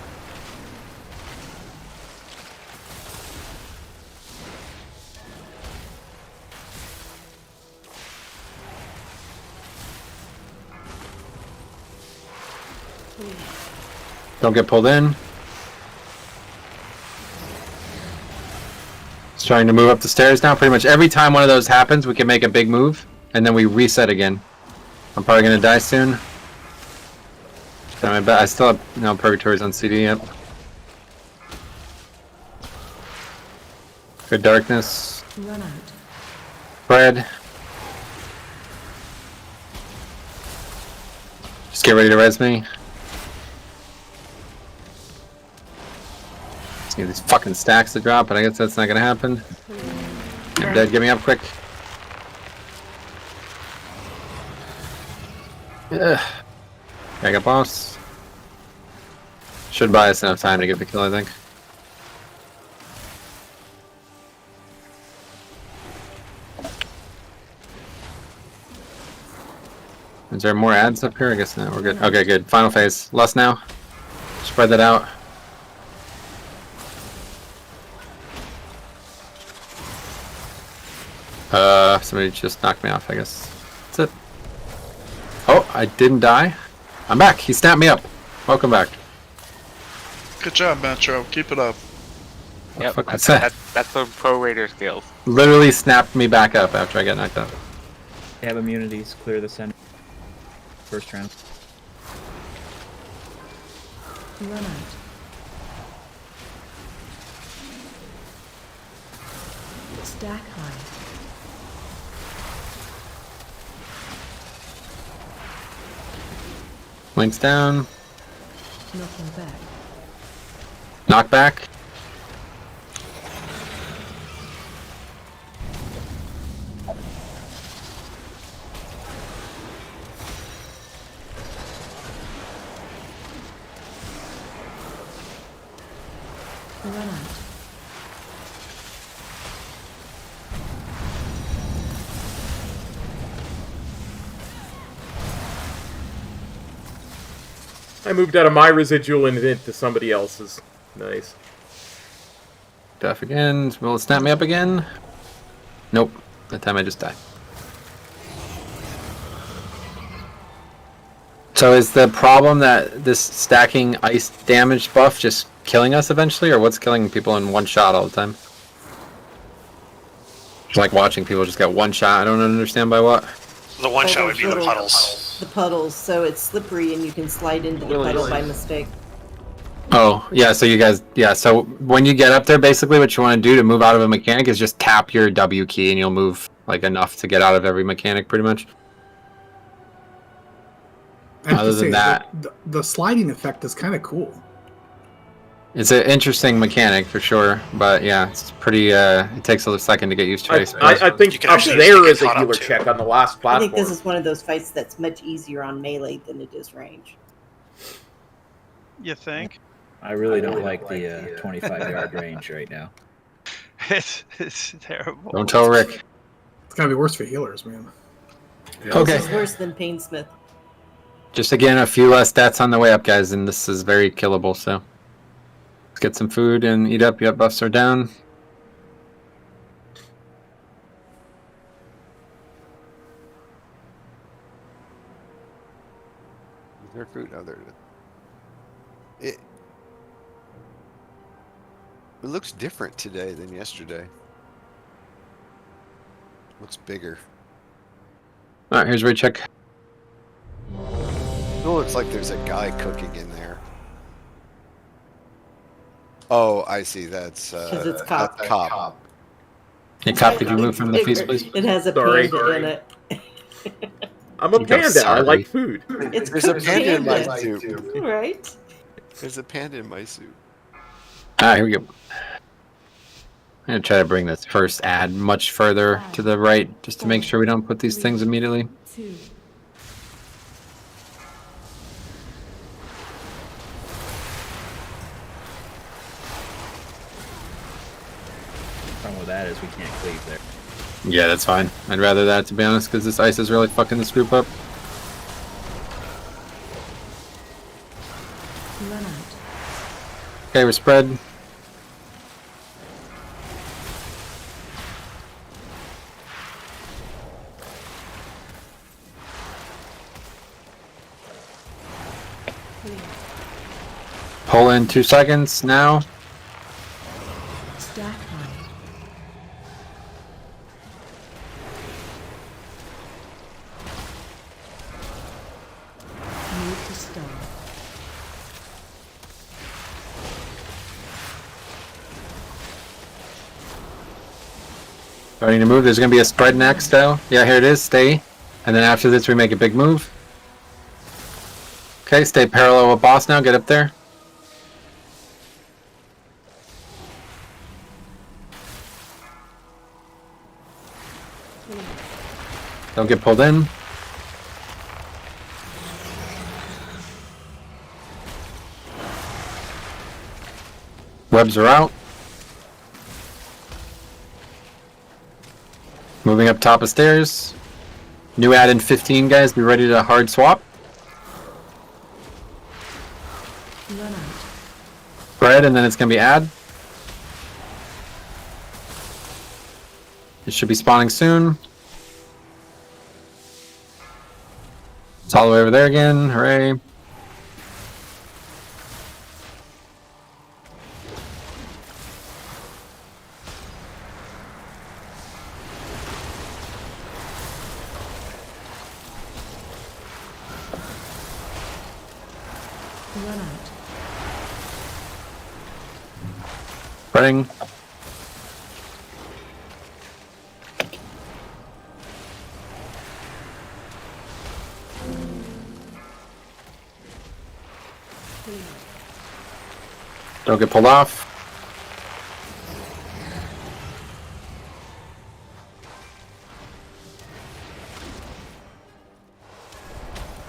Don't get pulled in. It's trying to move up the stairs now. Pretty much every time one of those happens, we can make a big move, and then we reset again. I'm probably gonna die soon. I still have no Purgatories on CD yet. Good darkness. Run out. Spread. Just get ready to res me. Just need these fucking stacks to drop, but I guess that's not gonna happen. You're dead, get me up quick. Ugh. I got boss. Should buy us enough time to get the kill, I think. Is there more ads up here? I guess not. We're good. Okay, good. Final phase. Lust now. Spread that out. Somebody just knocked me off, I guess. That's it. Oh, I didn't die. I'm back. He snapped me up. Welcome back. Good job, Metro. Keep it up. Yep, fuck that's, was that? that's the pro raider skills. Literally snapped me back up after I got knocked out. They have immunities. Clear the center. First round. Run out. Stack high. Links down. Knocking back. Knock back. Run out. I moved out of my residual and into somebody else's. Nice. Death again. Will it snap me up again? Nope. That time I just died. So is the problem that this stacking ice damage buff just killing us eventually, or what's killing people in one shot all the time? It's like watching people just get one shot. I don't understand by what. The one shot would Those be the little- puddles. The puddles, so it's slippery and you can slide into the puddle by mistake. Oh, yeah, so you guys, yeah, so when you get up there, basically what you want to do to move out of a mechanic is just tap your W key and you'll move, like, enough to get out of every mechanic, pretty much. I have Other to say, than that, the sliding effect is kind of cool. it's an interesting mechanic, for sure, but yeah, it's pretty, it takes a second to get used to, I suppose. I think can up actually there get is a caught up healer too. check on the last I platform. think this is one of those fights that's much easier on melee than it is range. You think? I really don't like the 25-yard range right now. It's terrible. Don't tell Rick. It's gotta be worse for healers, man. Okay. This is worse than Painsmith. Just again, a few less stats on the way up, guys, and this is very killable, so. Let's get some food and eat up. Yep, buffs are down. Is there food? No, there. It looks different today than yesterday. Looks bigger. Alright, here's where you check. It looks like there's a guy cooking in there. Oh, I see. That's 'Cause it's Kop. That's Kop. Hey, Kop, could you move from the feast, please? It has a Sorry. panda in it. I'm a You go, panda. I sorry. like food. It's There's a cooked panda in my panda. soup. Right? There's a panda in my soup. Alright, here we go. I'm gonna try to bring this first ad much further to the right, just to make sure we don't put these things immediately. 2. Problem with that is we can't cleave there. Yeah, that's fine. I'd rather that, to be honest, because this ice is really fucking this group up. Run out. Okay, we're spread. Pull in 2 seconds now. Stack high. Move to stone. Starting to move. There's going to be a spread next, though. Yeah, here it is. Stay. And then after this, we make a big move. Okay, stay parallel with boss now. Get up there. Don't get pulled in. Webs are out. Moving up top of stairs. New add in 15, guys. Be ready to hard swap. Run out. Spread, and then it's going to be add. It should be spawning soon. It's all the way over there again. Hooray. Run out. Spreading. Don't get pulled off.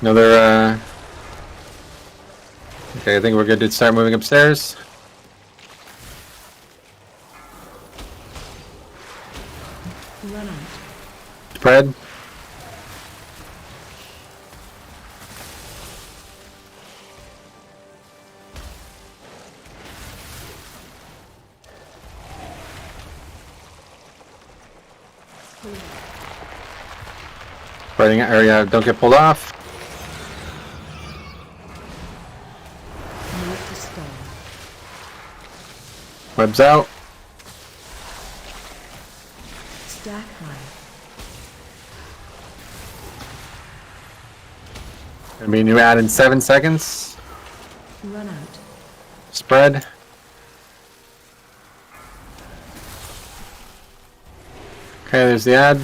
Another, okay, I think we're good to start moving upstairs. Run out. Spread. Spreading area, don't get pulled off. Move to stone. Webs out. Stack high. Gonna be a new ad in 7 seconds. Run out. Spread. Okay, there's the ad.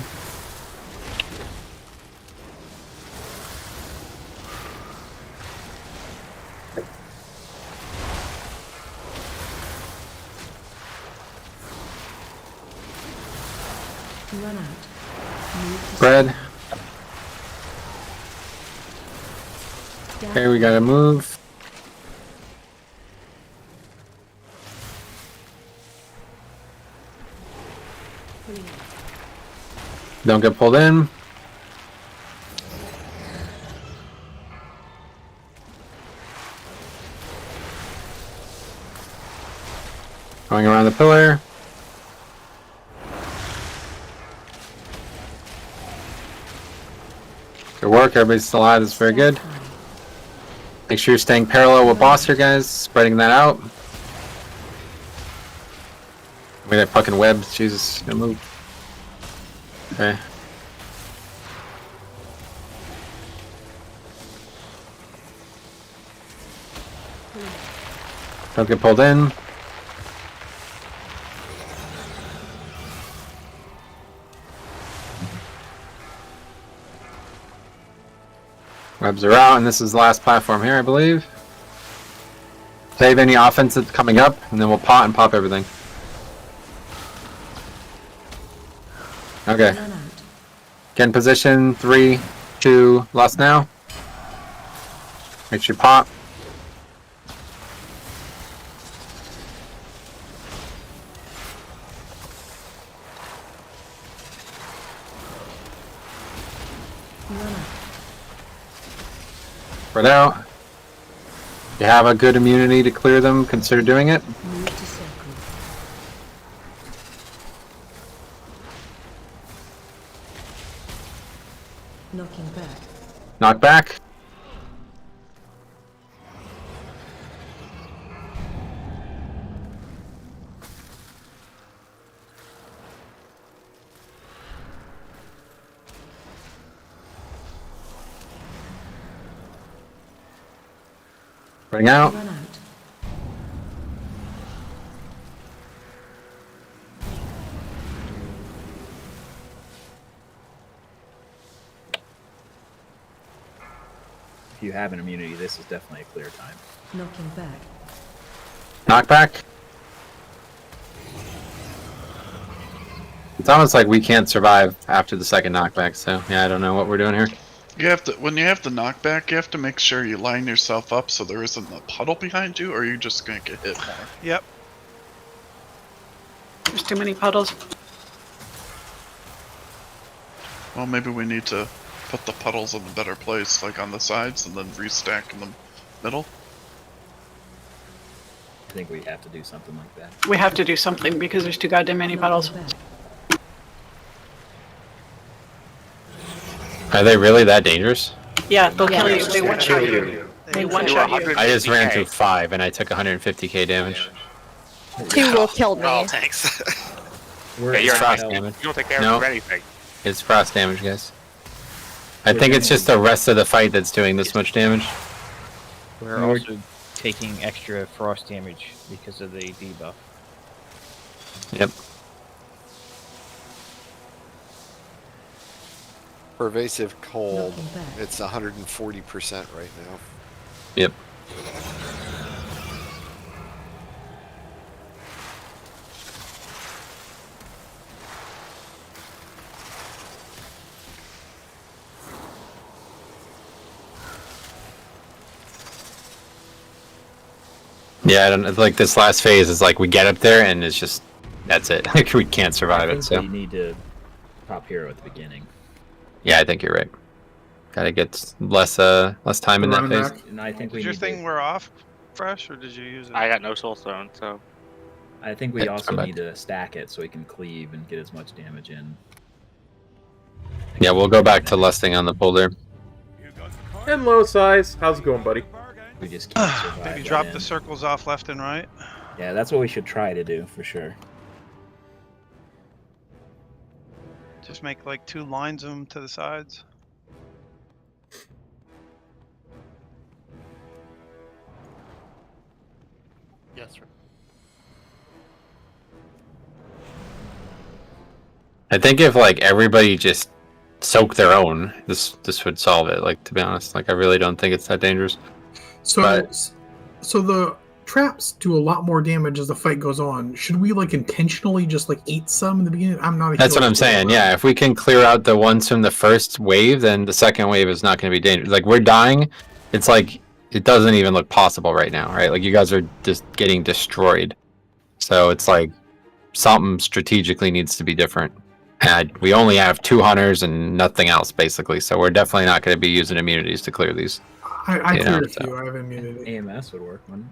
Run out. Move to Spread. stack. Okay, we gotta move. Don't get pulled in. Going around the pillar. Good work, everybody's still alive, that's very good. Make sure you're staying parallel with boss here, guys. Spreading that out. Look at that fucking web, Jesus, don't move. Okay. Don't get pulled in. Webs are out, and this is the last platform here, I believe. Save any offense that's coming up, and then we'll pot and pop everything. Okay. Get in position. 3, 2, lost now. Make sure you pop. Spread out. If you have a good immunity to clear them, consider doing it. Move to circle. Knocking back. Knock back. Bring out. Run out. If you have an immunity, this is definitely a clear time. Knocking back. Knock back. It's almost like we can't survive after the second knockback, so yeah, I don't know what we're doing here. You have to, when you have the knockback, you have to make sure you line yourself up so there isn't a puddle behind you, or you're just gonna get hit more. Yep. There's too many puddles. Well, maybe we need to put the puddles in a better place, like on the sides, and then restack in the middle. I think we have to do something like that. We have to do something because there's too goddamn many puddles. Are they really that dangerous? Yeah, they'll kill you. They one-shot you. They one-shot you. I just ran through 5 and I took 150k damage. 2 will kill me. Oh, thanks. It's frost damage. You don't take damage No, from anything. it's frost damage, guys. I think it's just the rest of the fight that's doing this much damage. We're also taking extra frost damage because of the debuff. Yep. Pervasive cold. Knocking back. It's 140% right now. Yep. Yeah, I don't like this last phase is like we get up there and it's just that's it. Like we can't survive it. So you need to pop hero at the beginning. yeah, I think you're right. Gotta get less time in that phase. And I think we Did your need thing to, wear off fresh, or did you use it? I got no soul stone, so I think we Yeah, also come back. need to stack it so we can cleave and get as much damage in. Yeah, we'll go back to lusting on the pull there. And low size. How's it going, buddy? We just can't survive. Maybe that drop in. the circles off left and right. Yeah, that's what we should try to do for sure. Just make like 2 lines of them to the sides. Yes, sir. I think if like everybody just soak their own, this would solve it. Like to be honest, like I really don't think it's that dangerous. So, But- so the traps do a lot more damage as the fight goes on. Should we like intentionally just like eat some in the beginning? I'm not. That's what I'm saying. Yeah, if we can clear out the ones from the first wave, then the second wave is not going to be dangerous. Like we're dying, it's like it doesn't even look possible right now, right? Like you guys are just getting destroyed. So it's like something strategically needs to be different. And we only have 2 hunters and nothing else basically, so we're definitely not going to be using immunities to clear these. I You know, cleared a so- few. I have immunity. AMS would work, wouldn't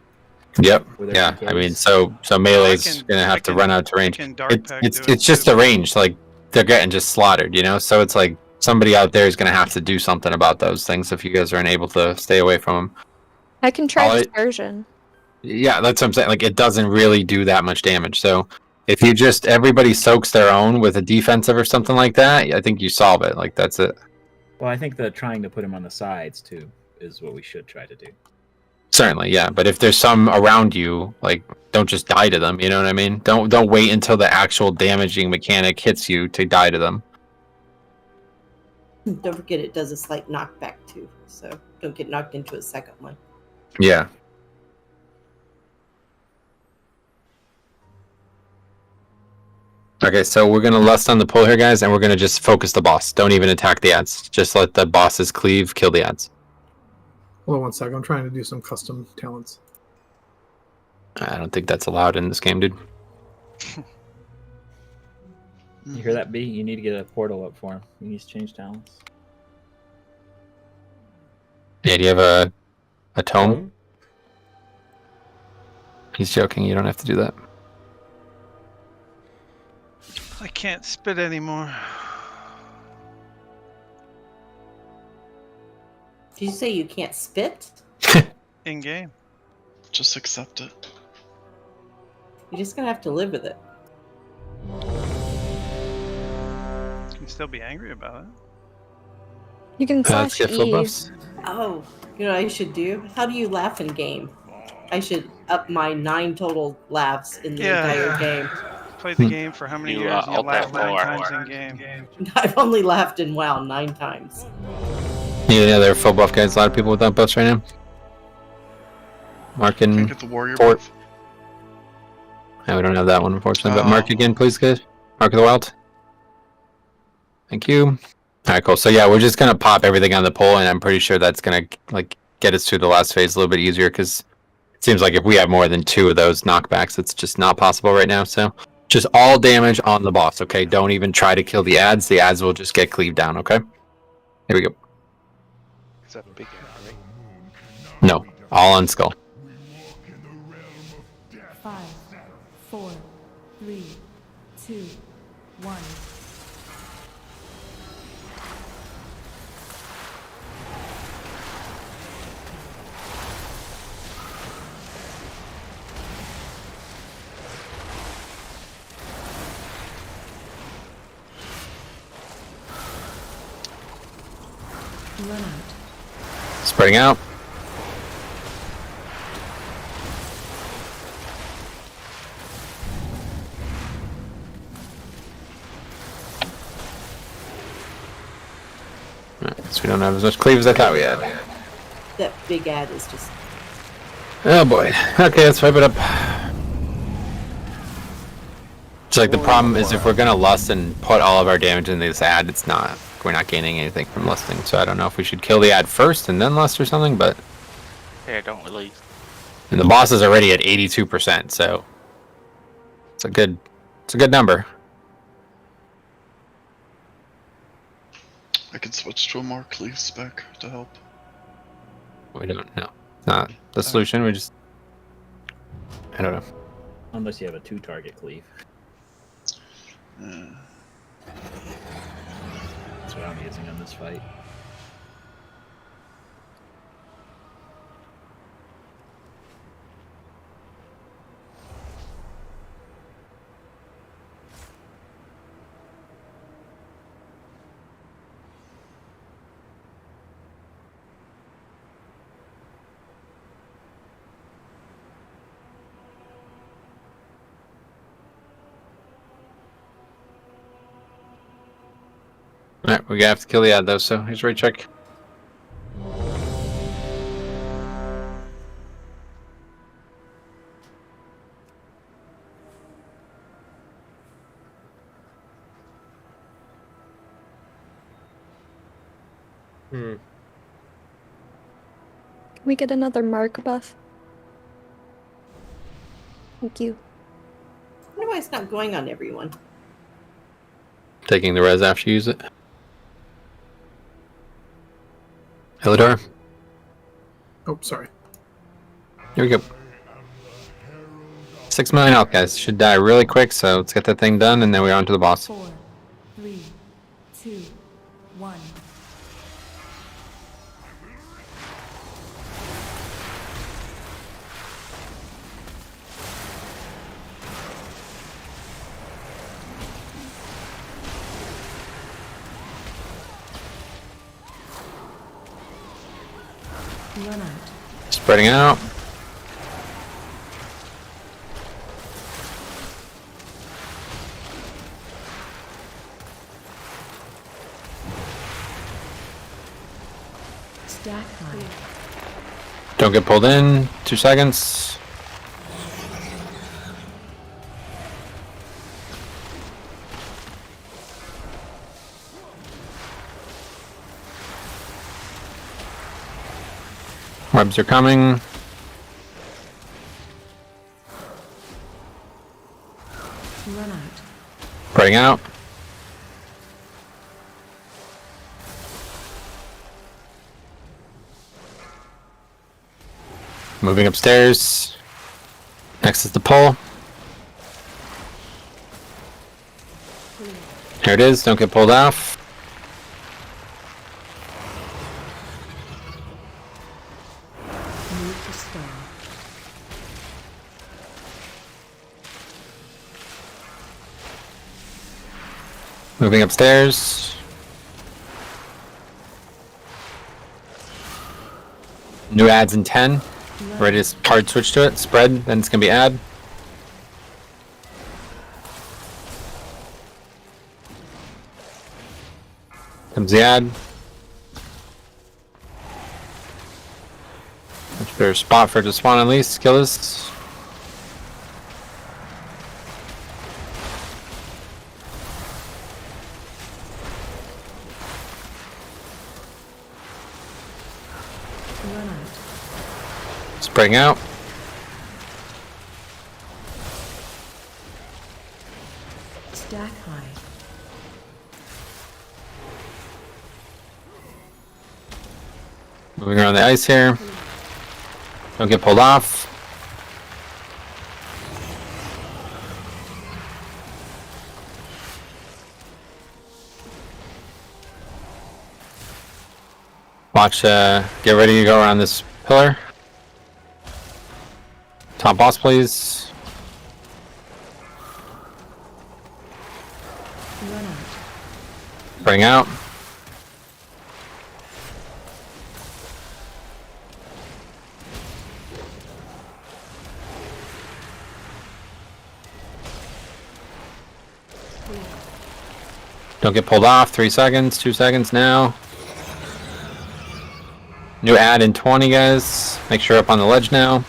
Yep. With Yeah. everything I mean, close. so melee's I can- gonna I have to can- run out to range. I can dark pack do it It's just too. a range. Like they're getting just slaughtered, you know. So it's like somebody out there is gonna have to do something about those things if you guys aren't able to stay away from them. I can try All dispersion. Yeah, that's what I'm saying. Like it doesn't really do that much damage. So if you just everybody soaks their own with a defensive or something like that, I think you solve it. Like that's it. Well, I think that trying to put him on the sides too is what we should try to do. Certainly, yeah. But if there's some around you, like don't just die to them. You know what I mean? Don't wait until the actual damaging mechanic hits you to die to them. Don't forget it does a slight knockback too, so don't get knocked into a second one. Yeah. Okay, so we're gonna lust on the pull here, guys, and we're gonna just focus the boss. Don't even attack the ads. Just let the bosses cleave, kill the ads. Hold on one second. I'm trying to do some custom talents. I don't think that's allowed in this game, dude. You hear that, B? You need to get a portal up for him. He needs to change talents. Yeah, do you have a tome? He's joking. You don't have to do that. I can't spit anymore. Did you say you can't spit? In game. Just accept it. You're just gonna have to live with it. You can still be angry about it. You can Let's slash get full E. buffs. Oh, you know what I should do? How do you laugh in game? I should up my 9 total laughs in the entire game. Played the game for how many You, years? And you alt laughed 9 F4. times in game. I've only laughed in WoW 9 times. Need any other full buff guys? A lot of people without buffs right now. Mark Can't and get the warrior Fort. buff. Yeah, we don't have that one unfortunately. But Oh. Mark again, please, guys. Mark of the Wild. Thank you. All right, cool. So yeah, we're just gonna pop everything on the pole, and I'm pretty sure that's gonna like get us through the last phase a little bit easier because it seems like if we have more than 2 of those knockbacks, it's just not possible right now. So just all damage on the boss. Okay, don't even try to kill the ads. The ads will just get cleaved down. Okay. Here we go. Except big ad, right? No, all on skull. 5, 4, 3, 2, 1. Run out. Spreading out. So we don't have as much cleave as I thought we had. That big ad is just. Oh boy. Okay, let's wipe it up. It's like the problem is if we're gonna lust and put all of our damage in this ad, we're not gaining anything from lusting. So I don't know if we should kill the ad first and then lust or something, but. Yeah, don't really. And the boss is already at 82%, so it's a good number. I could switch to a more cleave spec to help. We don't know. Not the solution. We just. I don't know. Unless you have a 2-target cleave. That's what I'm using on this fight. Alright, we're gonna have to kill the ad though, so here's right check. Can we get another mark buff? Thank you. I wonder why it's not going on everyone. Taking the res after you use it. Elidor? Oh, sorry. Here we go. 6 million health, guys. Should die really quick, so let's get that thing done, and then we're on to the boss. 4, 3, 2, 1. Run out. Spreading out. Stack high. Don't get pulled in. 2 seconds. Webs are coming. Run out. Spreading out. Moving upstairs. Next is the pull. Here it is. Don't get pulled off. Move to stall. Moving upstairs. New ads in 10. Ready to hard switch to it. Spread, then it's going to be add. Comes the ad. Much better spot for it to spawn at least. Kill this. Run out. Spreading out. Stack high. Moving around the ice here. Don't get pulled off. Watch, get ready to go around this pillar. Top boss, please. Run out. Bring out. Don't get pulled off. 3 seconds, 2 seconds now. New ad in 20, guys. Make sure you're up on the ledge now.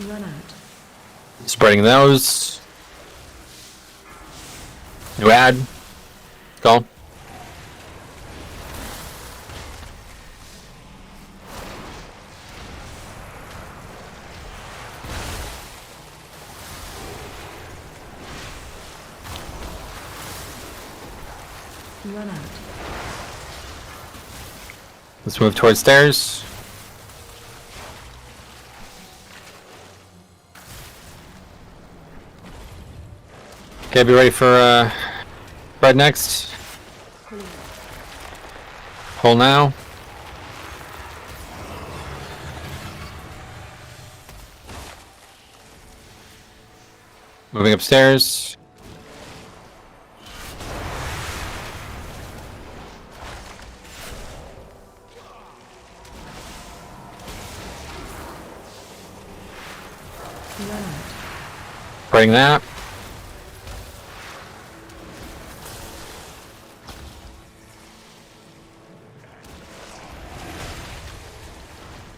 Run out. Spreading those. New ad. Go. Run out. Let's move towards stairs. Okay, be ready for Fred next. Pull now. Moving upstairs. Run out. Spreading that.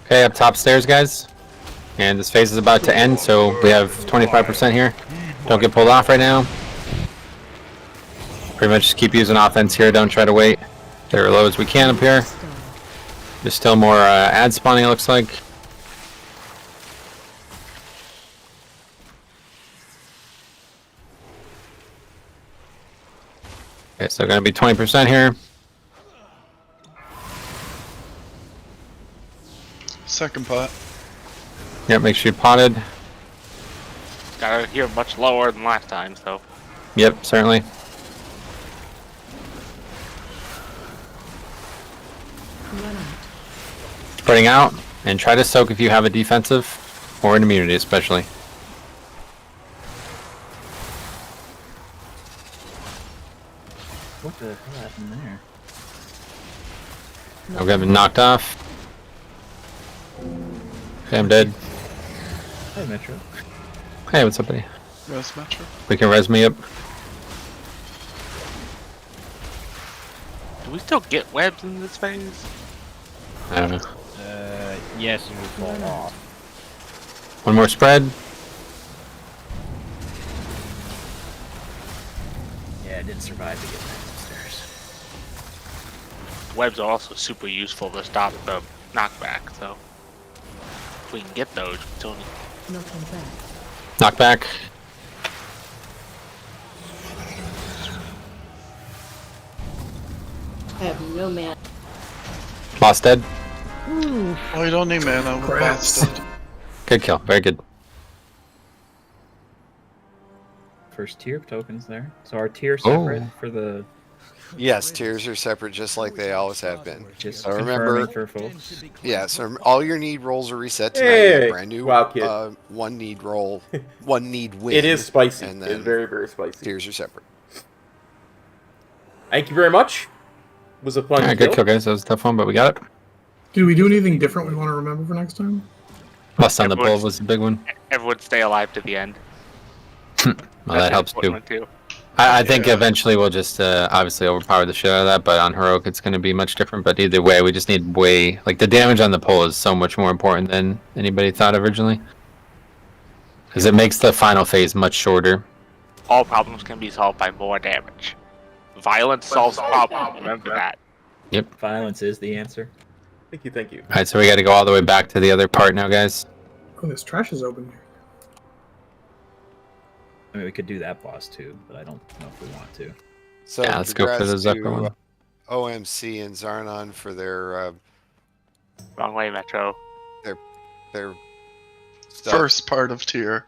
Okay, up top stairs, guys. And this phase is about to end, so we have 25% here. Don't get pulled off right now. Pretty much just keep using offense here. Don't try to wait. Get as low as we can up here. There's still more ad spawning, it looks like. Okay, so gonna be 20% here. Second pot. Yep, make sure you potted. Got it here much lower than last time, so. Yep, certainly. Run out. Spreading out, and try to soak if you have a defensive, or an immunity especially. What the hell happened there? I've got been knocked off. Okay, I'm dead. Hey, Metro. Hey, what's up, buddy? Res Metro. We can res me up. Do we still get webs in this phase? I don't know. Yes, it will fall off. One more spread. Yeah, I didn't survive to get back upstairs. Webs are also super useful to stop the knockback, so. If we can get those, we still need. Knocking back. Knockback. I have no man. Boss dead. Oh, you don't need mana. We're blasted. Good kill. Very good. First tier tokens there. So our tier separate for the. Yes, tiers are separate, just like they always have been. Just So remember, confirming for folks. yeah. So all your need rolls are reset tonight. Hey, You have brand new wow, kid. one need roll, one need win. It is spicy. And It is then very, very spicy. tiers are separate. Thank you very much. It was a fun Alright, good kill, guys. That was a tough one, but we got it. Did we do anything different we want to remember for next time? Bust on the bull was the big one. Everyone stay alive to the end. Well, that helps Important too. one, too. I think eventually we'll just obviously overpower the shit out of that, but on heroic it's going to be much different. But either way, we just need way like the damage on the pull is so much more important than anybody thought originally, because it makes the final phase much shorter. All problems can be solved by more damage. Violence solves problems. Remember that. Yep. Violence is the answer. Thank you, thank you. All right, so we got to go all the way back to the other part now, guys. Oh, this trash is open here. I mean, we could do that boss too, but I don't know if we want to. So Yeah, let's go for congrats the Zephyr to, one. OMC and Zarnon for their Wrong way, Metro. their stuff. First part of tier.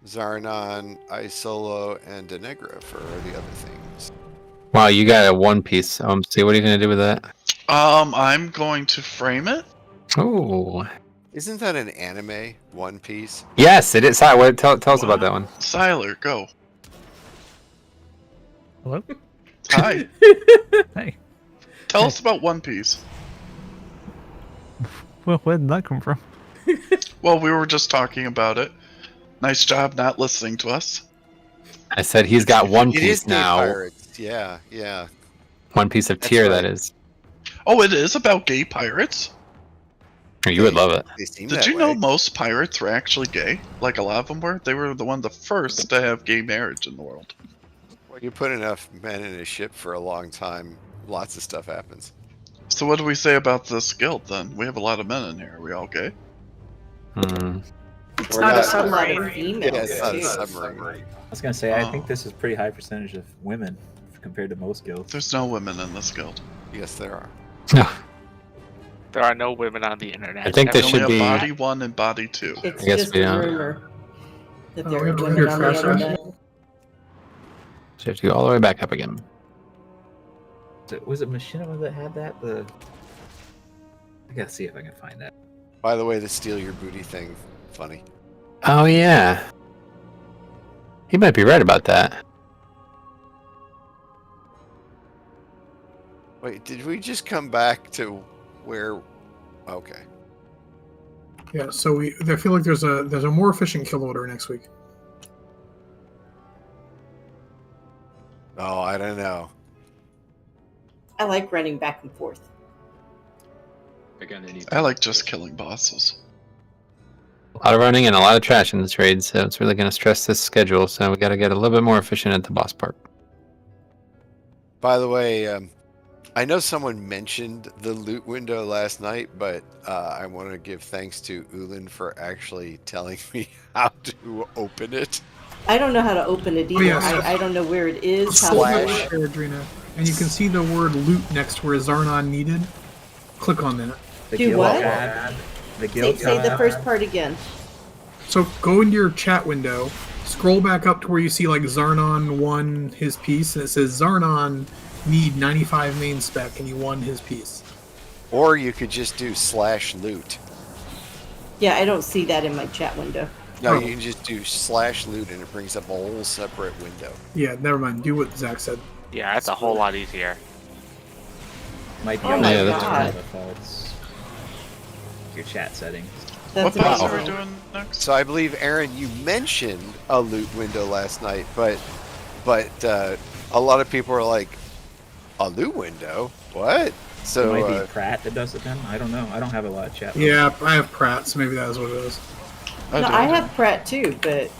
Zarnon, Isolo, and Denegra for the other things. Wow, you got a one piece. See, what are you going to do with that? I'm going to frame it. Oh. Isn't that an anime One Piece? Yes, it is. Sorry, tell us about that one. Siler, go. Hello? Hi. Hey. Tell us about One Piece. Well, where did that come from? Well, we were just talking about it. Nice job not listening to us. I said he's got One It is Piece gay now. pirates. Yeah, yeah. One Piece of That's tier, right. that is. Oh, it is about gay pirates? You would love it. They seem Did that you know way. most pirates were actually gay? Like a lot of them were? They were one of the first to have gay marriage in the world. Well, you put enough men in a ship for a long time, lots of stuff happens. So what do we say about this guild then? We have a lot of men in here. Are we all gay? It's We're not a not- submarine. Yeah, it's not a submarine. I was gonna say, I think this is pretty high percentage of women compared to most guilds. There's no women in this guild. Yes, there are. There are no women on the internet. I think this Only should a be. body 1 and body 2. It's I guess just we a don't. rumor that Oh, there we are have to women do on the fast internet. So you have to go all the way back up again. Was it Machinima that had that? I gotta see if I can find that. By the way, the steal your booty thing, funny. Oh, yeah. He might be right about that. Wait, did we just come back to where? Okay. Yeah, so I feel like there's a more efficient kill order next week. Oh, I don't know. I like running back and forth. Again, they need. I like just killing bosses. A lot of running and a lot of trash in this raid, so it's really going to stress this schedule. So we got to get a little bit more efficient at the boss part. By the way, I know someone mentioned the loot window last night, but I want to give thanks to Ulin for actually telling me how to open it. I don't know how to open it either. yeah, so- I don't know where it is. How Scroll to down do it. there, Adrena, and you can see the word loot next to where Zarnon needed. Click on that. The Do guild what? tab. The Say, guild say the tab. first part again. So go into your chat window, scroll back up to where you see like Zarnon won his piece, and it says Zarnon need 95 main spec, and he won his piece. Or you could just do /loot. Yeah, I don't see that in my chat window. No, Oh. you can just do /loot, and it brings up a whole separate window. Yeah, never mind. Do what Zach said. Yeah, that's a whole lot easier. Might be Oh on my the God. defaults. Your chat settings. That's What boss amazing. are we doing next? So I believe, Aaron, you mentioned a loot window last night, but a lot of people are like, a loot window? What? So it might be Pratt that does it then. I don't know. I don't have a lot of chat. Yeah, I have Pratt, so maybe that is what it is. No, I have Pratt too, but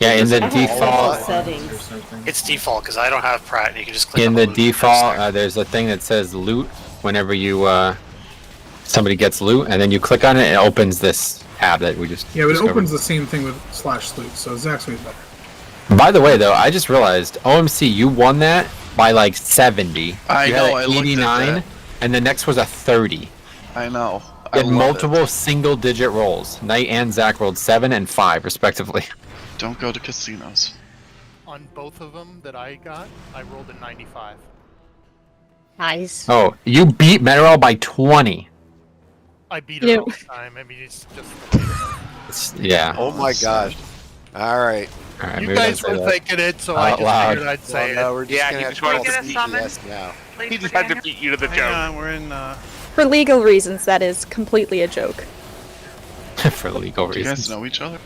Yeah, in the I have default, special settings. It's default because I don't have Pratt, and you can just click in on the loot default, there. there's a thing that says loot. Whenever you somebody gets loot, and then you click on it, it opens this tab that we just. Yeah, but it discovered. opens the same thing with /loot, so Zach's way better. By the way, though, I just realized OMC, you won that by like 70. I you know, had I an looked at 89, that. and the next was a 30. I know. You I had love multiple single-digit rolls. Knight and Zach rolled 7 and 5, respectively. it. Don't go to casinos. On both of them that I got, I rolled a 95. Nice. Oh, you beat Metarel by 20. I beat her all the time. I mean, it's just. Yeah. Oh my gosh. All right. All right, You maybe guys don't say were that. thinking it, so I Out just loud. figured I'd say Well, no, it. we're just Yeah, gonna he have just to call wanted to it get a summon. CPS now. He just had to beat you to the Hang joke. on, we're in. For legal reasons, that is completely a joke. For legal Do you guys reasons. know each other?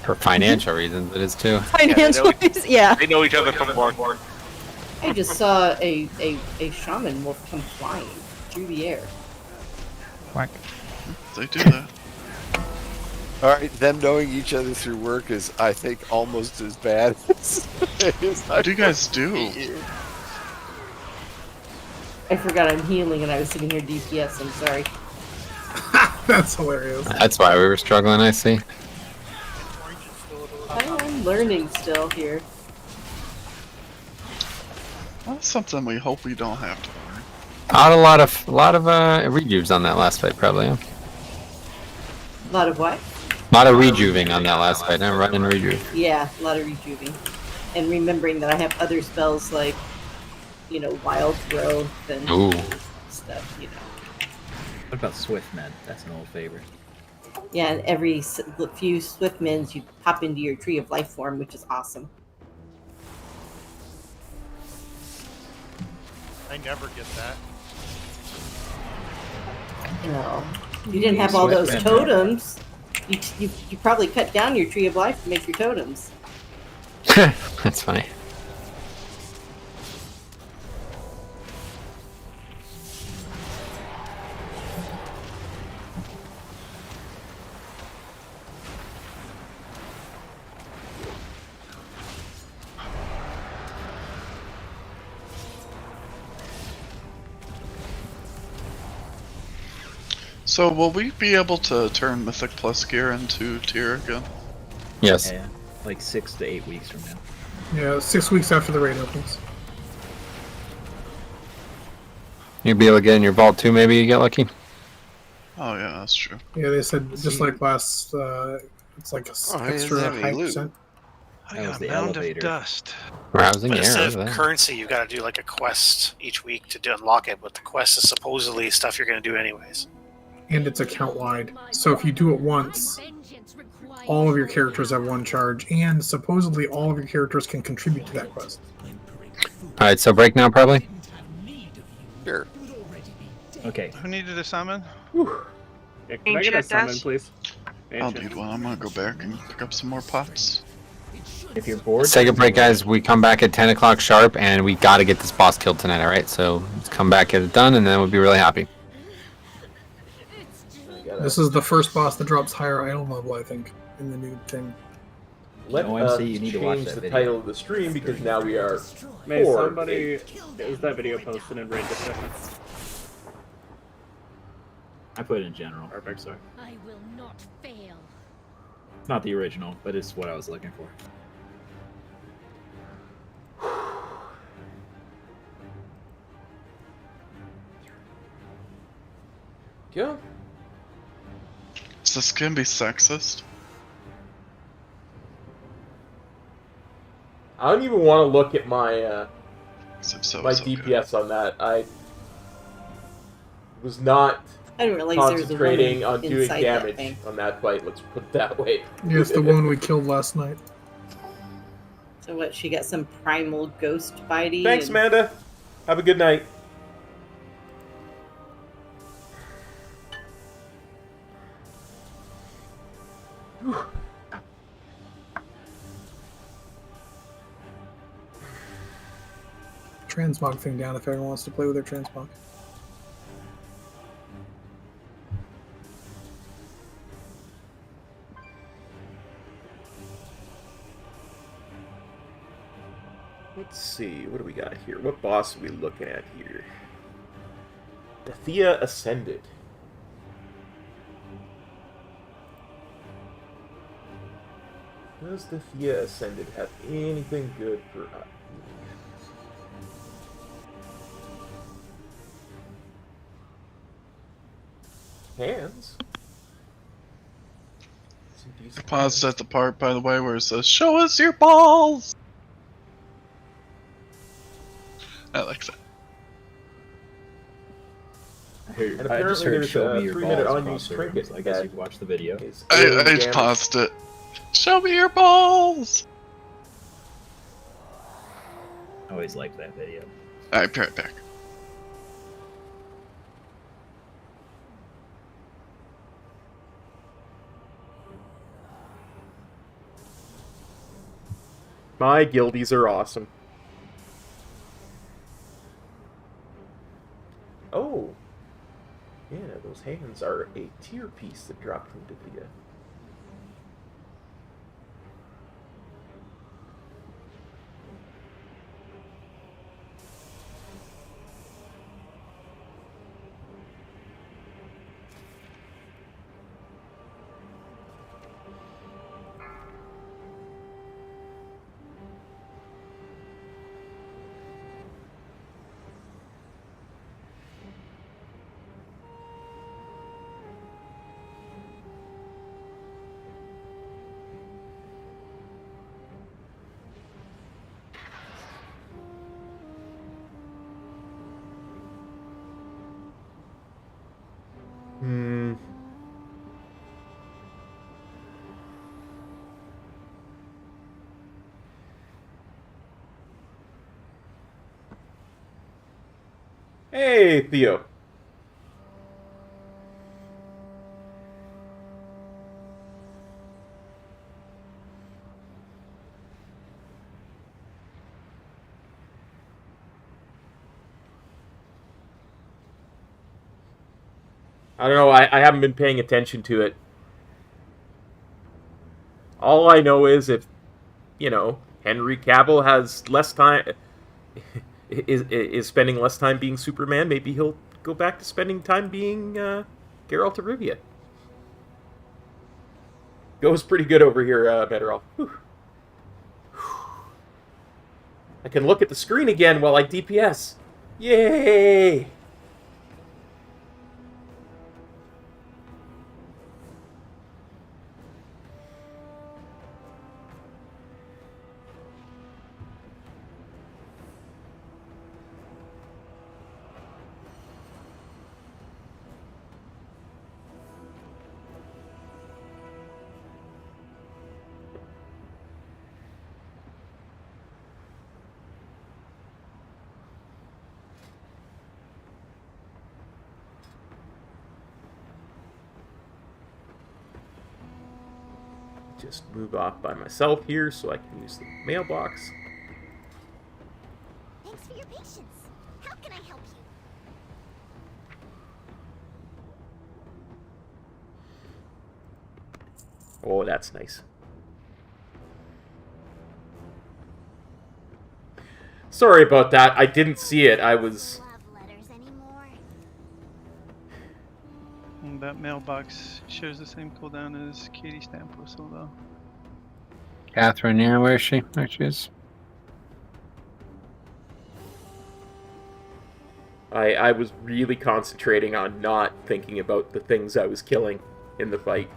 For financial reasons, it is too. Financial reasons, yeah. They know each other from work. I just saw a shaman wolf come flying through the air. Quack. They do that. All right, them knowing each other through work is, I think, almost as bad as What do you guys do? I forgot I'm healing and I was sitting here DPS. I'm sorry. That's hilarious. That's why we were struggling, I see. I'm learning still here. That's something we hope we don't have to learn. A lot of rejuves on that last fight, probably. Yeah. A lot of what? A lot of rejuving on that last fight. I'm running rejuve. Yeah, a lot of rejuving. And remembering that I have other spells like, wild growth and Ooh. stuff, What about Swiftmen? That's an old favorite. Yeah, and every few swift mins you pop into your tree of life form, which is awesome. I never get that. You know, if you didn't have all those totems, you probably cut down your tree of life to make your totems. That's funny. So will we be able to turn Mythic Plus gear into tier again? Yes. Yeah, like 6 to 8 weeks from now. Yeah, 6 weeks after the raid opens. You'll be able to get in your vault too, maybe you get lucky. Oh yeah, that's true. Yeah, they said just like last, it's like extra high percent. I got a mound of dust. Rousing But air. instead Look of at that. currency, you got to do like a quest each week to unlock it. But the quest is supposedly stuff you're going to do anyways. And it's account wide. So if you do it once, all of your characters have one charge, and supposedly all of your characters can contribute to that quest. Alright, so break now probably? Sure. Okay. Who needed a summon? Yeah, can I get a summon, please? I'll need one. I'm gonna go back and pick up some more pots. If you're bored, Second break, guys. We come back at 10 o'clock sharp, and we got to get this boss killed tonight, alright? So let's come back, get it done, and then we'll be really happy. This is the first boss that drops higher item level, I think, in the new thing. Let us you need to watch change that the video. title of the stream because now we are May four. somebody... Is that video posted in raid discussion? I put it in general. Perfect, sorry. I will not fail. It's not the original, but it's what I was looking for. Yeah. Is this gonna be sexist? I don't even want to look at my So my it's okay. DPS on that. I was not I didn't realize there was a concentrating woman on doing inside that damage thing. on that fight. Let's put it that way. Yeah, it's the one we killed last night. So what? She got some primal ghost bitey. Thanks, and... Amanda. Have a good night. Transmog thing down if everyone wants to play with their transmog. Let's see, what do we got here? What boss are we looking at here? The Thea Ascended. Does the Thea Ascended have anything good for us? Hands? I paused at the part, by the way, where it says, "Show us your balls." I like that. And I just heard there's show a me your 3-minute balls unused across the room, trinket so I guess that you've watched the video. I paused it. Show me your balls. I always liked that video. Alright, be right back. My guildies are awesome. Oh. Yeah, those hands are a tier piece that dropped from Divya. Hey, Theo. I don't know. I haven't been paying attention to it. All I know is if, Henry Cavill has less time, is spending less time being Superman, maybe he'll go back to spending time being Geralt of Rivia. Goes pretty good over here, Meteorol. I can look at the screen again while I DPS. Yay! Just move off by myself here so I can use the mailbox. Thanks for your patience. How can I help you? Oh, that's nice. Sorry about that. I didn't see it. I was... That mailbox shows the same cooldown as Katie's stamp whistle, though. Catherine, yeah, where is she? There she is. I was really concentrating on not thinking about the things I was killing in the fight.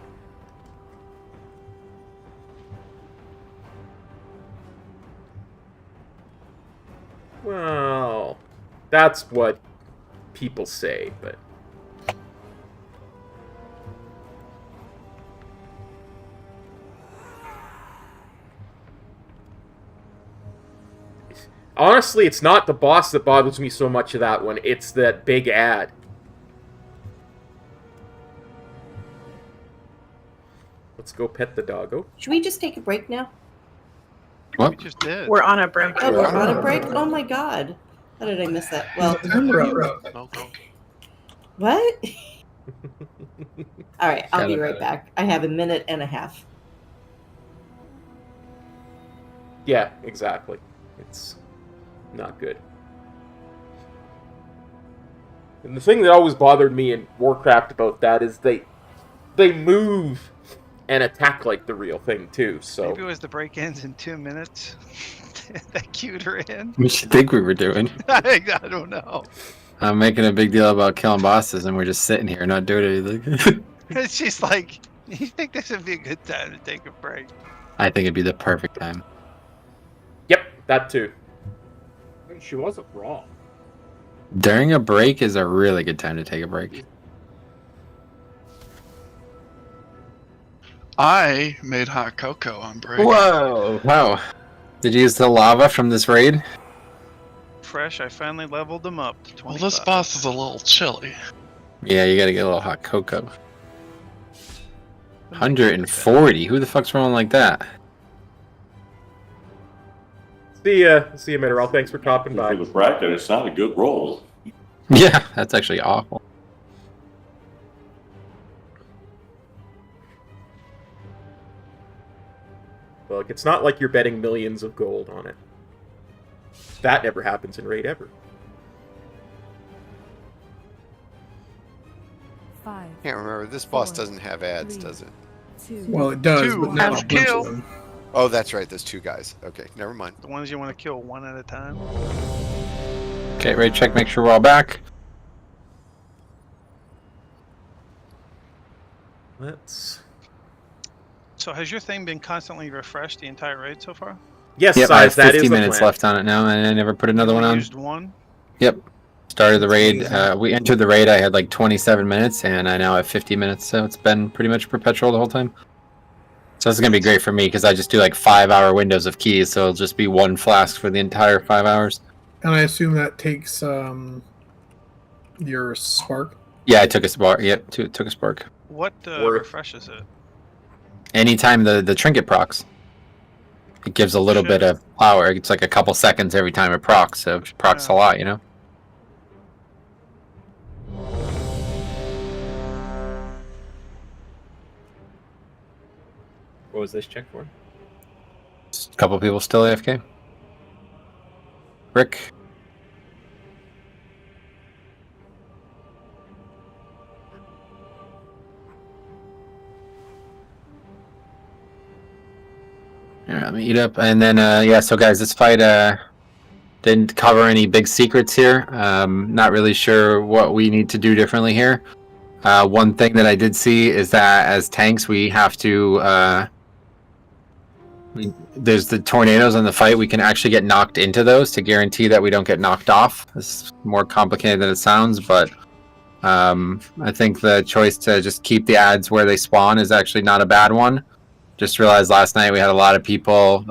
Well, that's what people say, but... Honestly, it's not the boss that bothers me so much of that one. It's that big ad. Let's go pet the doggo. Should we just take a break now? What? We just did. We're on a break. Oh, we're on a break? Oh my god. How did I miss that? Well, what? Alright, I'll be right back. I have a minute and a half. Yeah, exactly. It's not good. And the thing that always bothered me in Warcraft about that is they move and attack like the real thing too. So maybe it was the break ends in 2 minutes. That cued her in. We should think we were doing. I don't know. I'm making a big deal about killing bosses, and we're just sitting here not doing anything. She's like, you think this would be a good time to take a break? I think it'd be the perfect time. Yep, that too. She wasn't wrong. During a break is a really good time to take a break. I made hot cocoa on break. Whoa! Wow. Did you use the lava from this raid? Fresh, I finally leveled them up to 25. Well, this boss is a little chilly. Yeah, you gotta get a little hot cocoa. 140? Who the fuck's rolling like that? See ya, Meteorol. Thanks for stopping by. For the bracket, it's not a good roll. Yeah, that's actually awful. Look, it's not like you're betting millions of gold on it. That never happens in Raid ever. Can't remember. This boss doesn't have ads, does it? Well, it does, but not a bunch of them. Oh, that's right. There's 2 guys. Okay, never mind. The ones you want to kill one at a time. Okay, raid check, make sure we're all back. Let's... So has your thing been constantly refreshed the entire raid so far? Yes, yep, I have that 50 is minutes plan. left on it now, and I never put another one on. Used one? Yep. Started the raid. We entered the raid, I had like 27 minutes, and I now have 50 minutes, so it's been pretty much perpetual the whole time. So this is going to be great for me, because I just do like 5-hour windows of keys, so it'll just be 1 flask for the entire 5 hours. And I assume that takes your spark? Yeah, I took a spark. Yep, took a spark. What refreshes it? Anytime the trinket procs. It gives a little bit of power. It's like a couple seconds every time it procs, so it procs a lot, you know? What was this check for? A couple people still AFK. Rick. Alright, let me eat up. And then, yeah, so guys, this fight didn't cover any big secrets here. Not really sure what we need to do differently here. One thing that I did see is that as tanks, we have to... there's the tornadoes in the fight. We can actually get knocked into those to guarantee that we don't get knocked off. It's more complicated than it sounds, but I think the choice to just keep the ads where they spawn is actually not a bad one. Just realized last night we had a lot of people.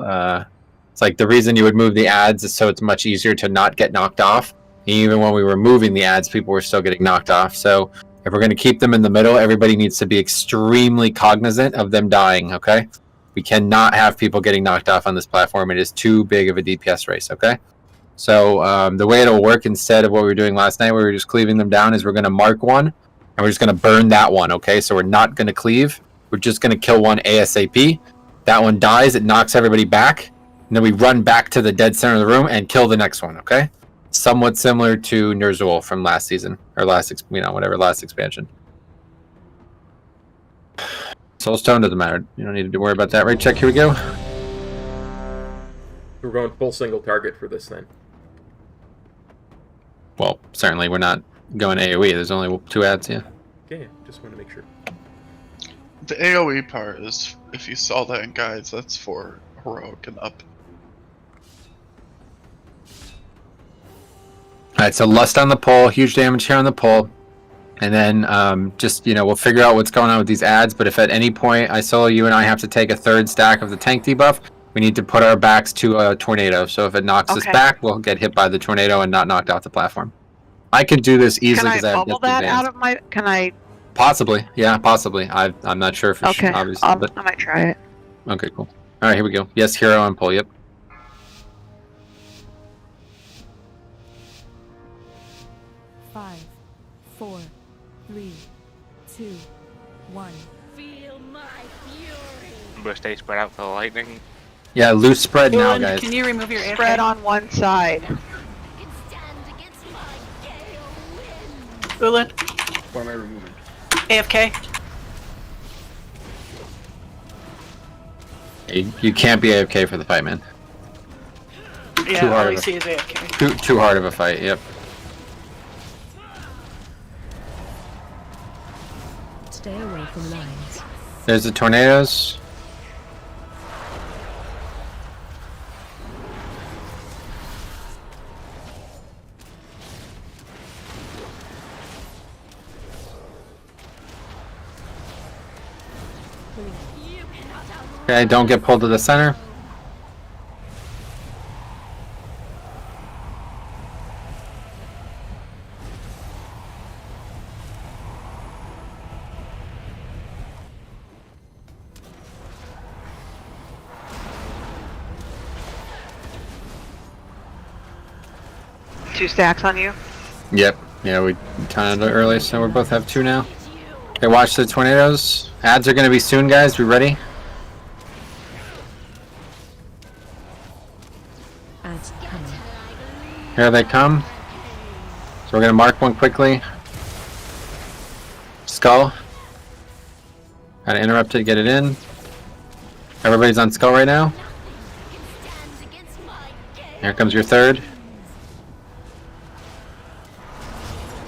It's like the reason you would move the ads is so it's much easier to not get knocked off. And even when we were moving the ads, people were still getting knocked off. So if we're going to keep them in the middle, everybody needs to be extremely cognizant of them dying, okay? We cannot have people getting knocked off on this platform. It is too big of a DPS race, okay? So the way it'll work instead of what we were doing last night, where we were just cleaving them down, is we're going to mark one, and we're just going to burn that one, okay? So we're not going to cleave. We're just going to kill one ASAP. That one dies. It knocks everybody back. And then we run back to the dead center of the room and kill the next one, okay? Somewhat similar to Ner'zhul from last season. Or last expansion. Soulstone doesn't matter. You don't need to worry about that. Right, check. Here we go. We're going full single target for this then. Well, certainly we're not going AoE. There's only 2 ads, yeah. Okay, just want to make sure. The AoE part is, if you saw that in guides, that's for heroic and up. Alright, so Lust on the pole, huge damage here on the pole. And then just, we'll figure out what's going on with these ads, but if at any point Isolo, you and I have to take a 3rd stack of the tank debuff, we need to put our backs to a tornado. So if it knocks us back, we'll get hit by the tornado and not knocked off the platform. I could do this easily because I have bubble that out of my... Can I... Possibly, yeah, possibly. I'm not sure if it's obviously, but I might try it. Okay, cool. All right, here we go. Yes, hero and pull. Yep. Five, 4, 3, 2, 1. Feel my fury. I'm gonna stay spread out for the lightning. Yeah, loose spread now, guys. Can you remove your spread on one side? Ulin. What am I removing? AFK. You can't be AFK for the fight, man. Yeah, all you see is AFK. Too hard of a fight, yep. Stay away from lines. There's the tornadoes. Okay, don't get pulled to the center. Two stacks on you. Yep. Yeah, we counted it early, so we both have 2 now. Okay, watch the tornadoes. Ads are going to be soon, guys. We ready? Ads coming. Here they come. So we're going to mark one quickly. Skull. Gotta interrupt it, get it in. Everybody's on Skull right now. Here comes your 3rd.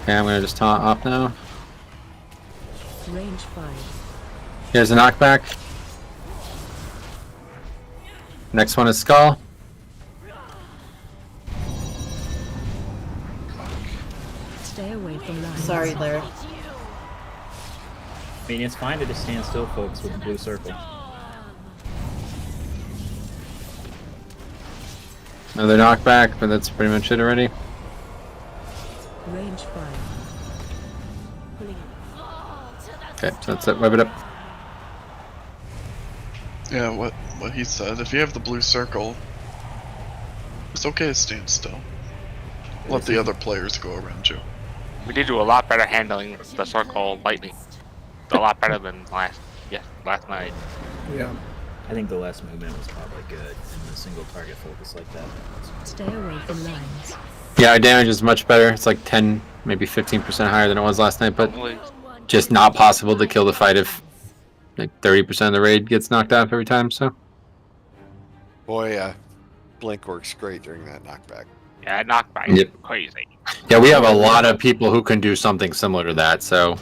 Okay, I'm gonna just taunt off now. Range 5. Here's a knockback. Next one is Skull. Stay away from lines. Sorry, Larry. I mean, it's fine to just stand still, folks, with the blue circle. Another knockback, but that's pretty much it already. Range 5. Okay, so that's it. Whip it up. Yeah, what he said. If you have the blue circle, it's okay to stand still. Let the other players go around you. We did do a lot better handling the circle lightning. A lot better than last night. Yeah. I think the less movement was probably good in the single target focus like that. Stay away from lines. Yeah, our damage is much better. It's like 10, maybe 15% higher than it was last night, but just not possible to kill the fight if like 30% of the raid gets knocked off every time, so. Boy, Blink works great during that knockback. Yeah, knockback Yep. is crazy. Yeah, we have a lot of people who can do something similar to that, so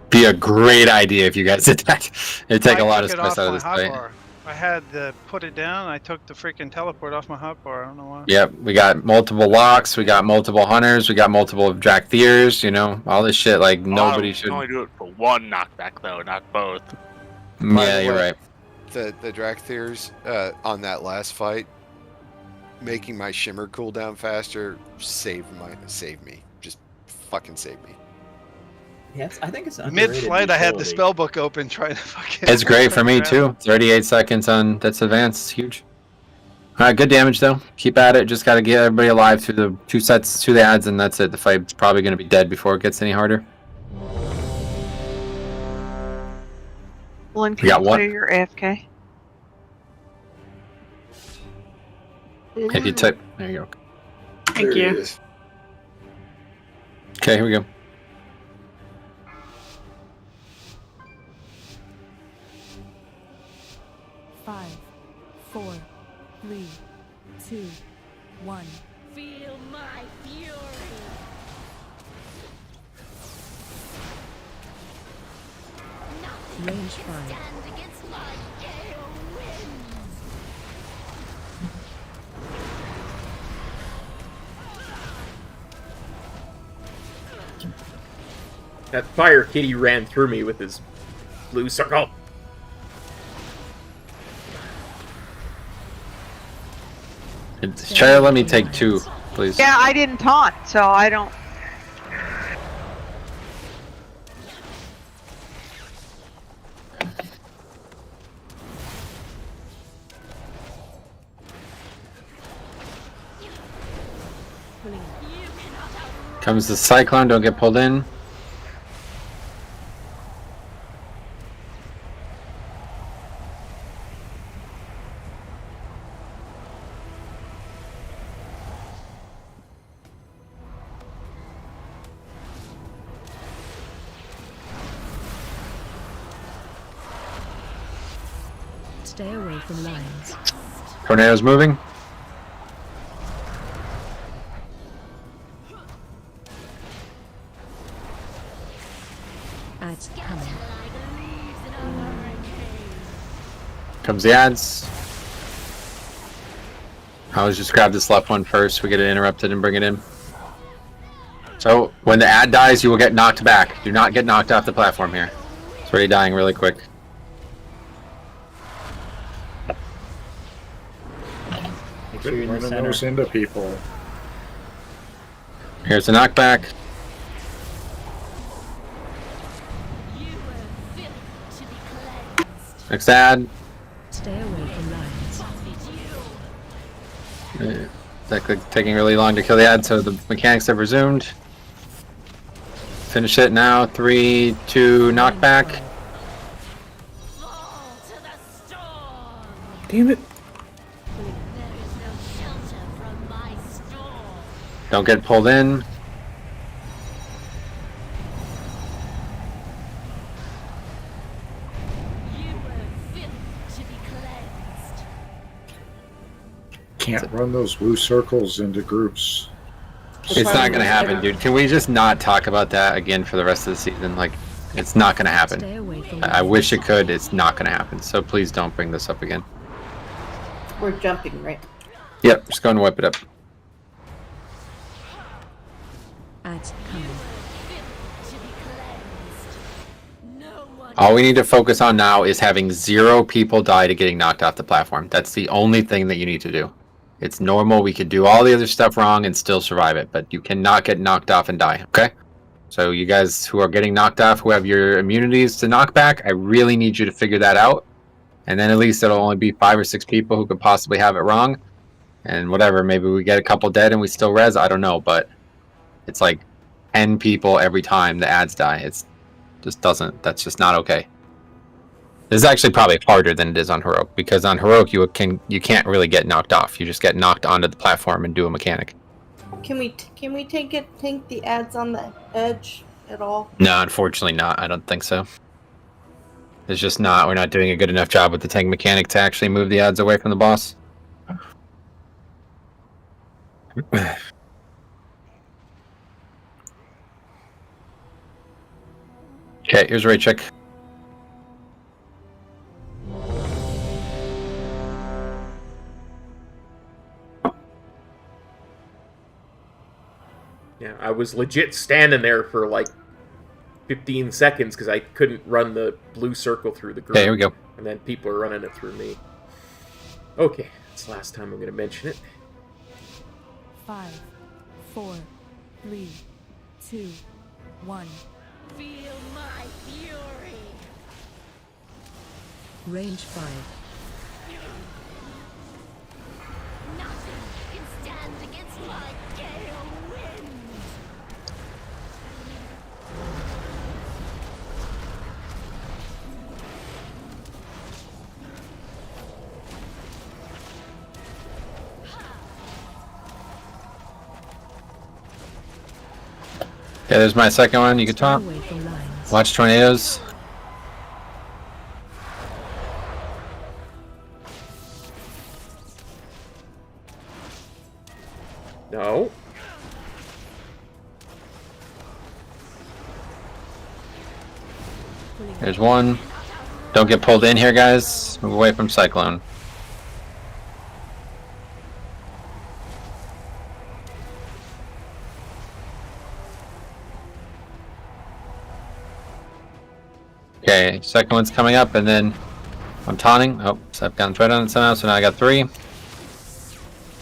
be a great idea if you guys did that. It'd take a lot of took it stress off out of my this fight. hotbar. I had to put it down. I took the freaking teleport off my hotbar. I don't know why. Yep, we got multiple locks, we got multiple hunters, we got multiple Draktheers, you know, all this shit, like, nobody You should... can only do it for one knockback, though, not both. Yeah, you're right. The Draktheers on that last fight, making my shimmer cool down faster, save me. Just fucking save me. Yes, I think it's underrated. Mid-flight, I had the utility. spell book open trying to fucking... It's great for me, too. 38 seconds on that's advanced, it's huge. Alright, good damage, though. Keep at it, just gotta get everybody alive through the 2 sets, to the ads, and that's it. The fight's probably gonna be dead before it gets any harder. Lynn, We got can you one. clear your AFK? If you type... There you go. Thank you. Okay, here we go. Five, 4, 3, 2, 1. Feel my fury. Nothing Range can 5. stand against my gale winds. That fire kitty ran through me with his blue circle. Try to let me take 2, please. Yeah, I didn't taunt, so I don't. Comes the Cyclone, don't get pulled in. Stay away from lines. Tornado's moving. Ads coming. Comes the ads. I always just grab this left one first. We get it interrupted and bring it in. So when the ad dies, you will get knocked back. Do not get knocked off the platform here. It's already dying really quick. Make sure you're in the Running center. those into people. Here's the knockback. Next ad. Stay away from lines. It's taking really long to kill the ad, so the mechanics have resumed. Finish it now. 3, 2, knockback. Damn it. Don't get pulled in. Can't run those blue circles into groups. It's not gonna happen, dude. Can we just not talk about that again for the rest of the season? Like, it's not gonna happen. I wish it could. It's not gonna happen. So please don't bring this up again. We're jumping, right? Yep, just go and wipe it up. Ads coming. All we need to focus on now is having 0 people die to getting knocked off the platform. That's the only thing that you need to do. It's normal. We could do all the other stuff wrong and still survive it, but you cannot get knocked off and die, okay? So you guys who are getting knocked off, who have your immunities to knockback, I really need you to figure that out. And then at least it'll only be 5 or 6 people who could possibly have it wrong. And whatever, maybe we get a couple dead and we still res, I don't know, but it's like 10 people every time the ads die. It's just doesn't, that's just not okay. This is actually probably harder than it is on Heroic, because on Heroic you can't really get knocked off. You just get knocked onto the platform and do a mechanic. Can we tank the ads on the edge at all? No, unfortunately not. I don't think so. It's just not. We're not doing a good enough job with the tank mechanic to actually move the ads away from the boss. Okay, here's a raid check. Yeah, I was legit standing there for like 15 seconds because I couldn't run the blue circle through the group. Okay, here we go. And then people are running it through me. Okay, that's the last time I'm going to mention it. 5, 4, 3, 2, 1. Feel my fury. Range 5. Nothing can stand against my gale wind. Okay, there's my second one. You can talk. Watch tornadoes. No. There's one. Don't get pulled in here, guys. Move away from Cyclone. Okay, second one's coming up, and then I'm taunting. Oh, so I've gotten threat on it somehow, so now I got 3.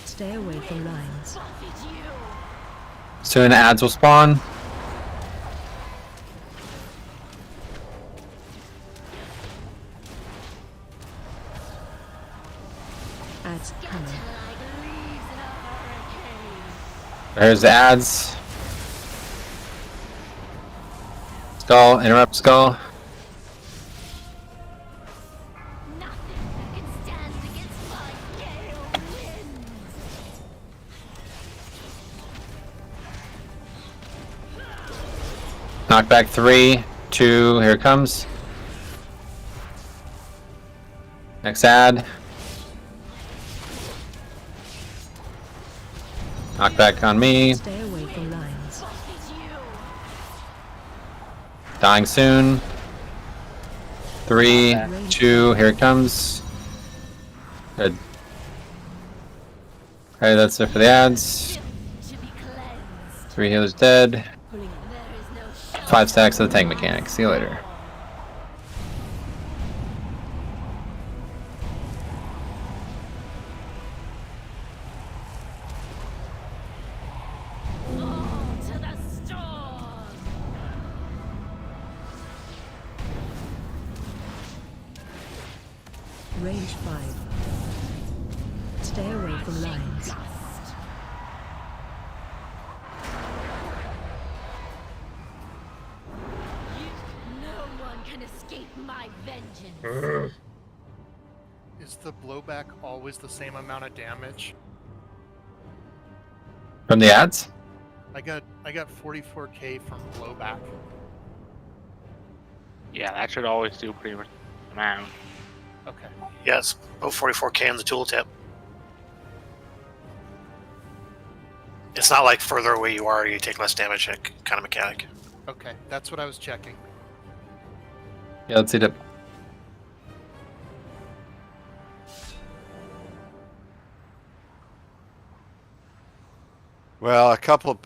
Stay away from lines. Soon the ads will spawn. Ads coming. There's the ads. Skull, interrupt skull. Knockback 3, 2, here it comes. Next ad. Knockback on me. Stay away from lines. Dying soon. 3, 2, here it comes. Good. Okay, that's it for the ads. 3 healers dead. 5 stacks of the tank mechanic. See you later. Range 5. Stay away from lines. No one can escape my vengeance. Is the blowback always the same amount of damage? From the ads? I got 44k from blowback. Yeah, that should always do pretty much the amount. Okay. Yes, both 44k in the tooltip. It's not like further away you are, you take less damage kind of mechanic. Okay, that's what I was checking. Yeah, let's hit it. Well,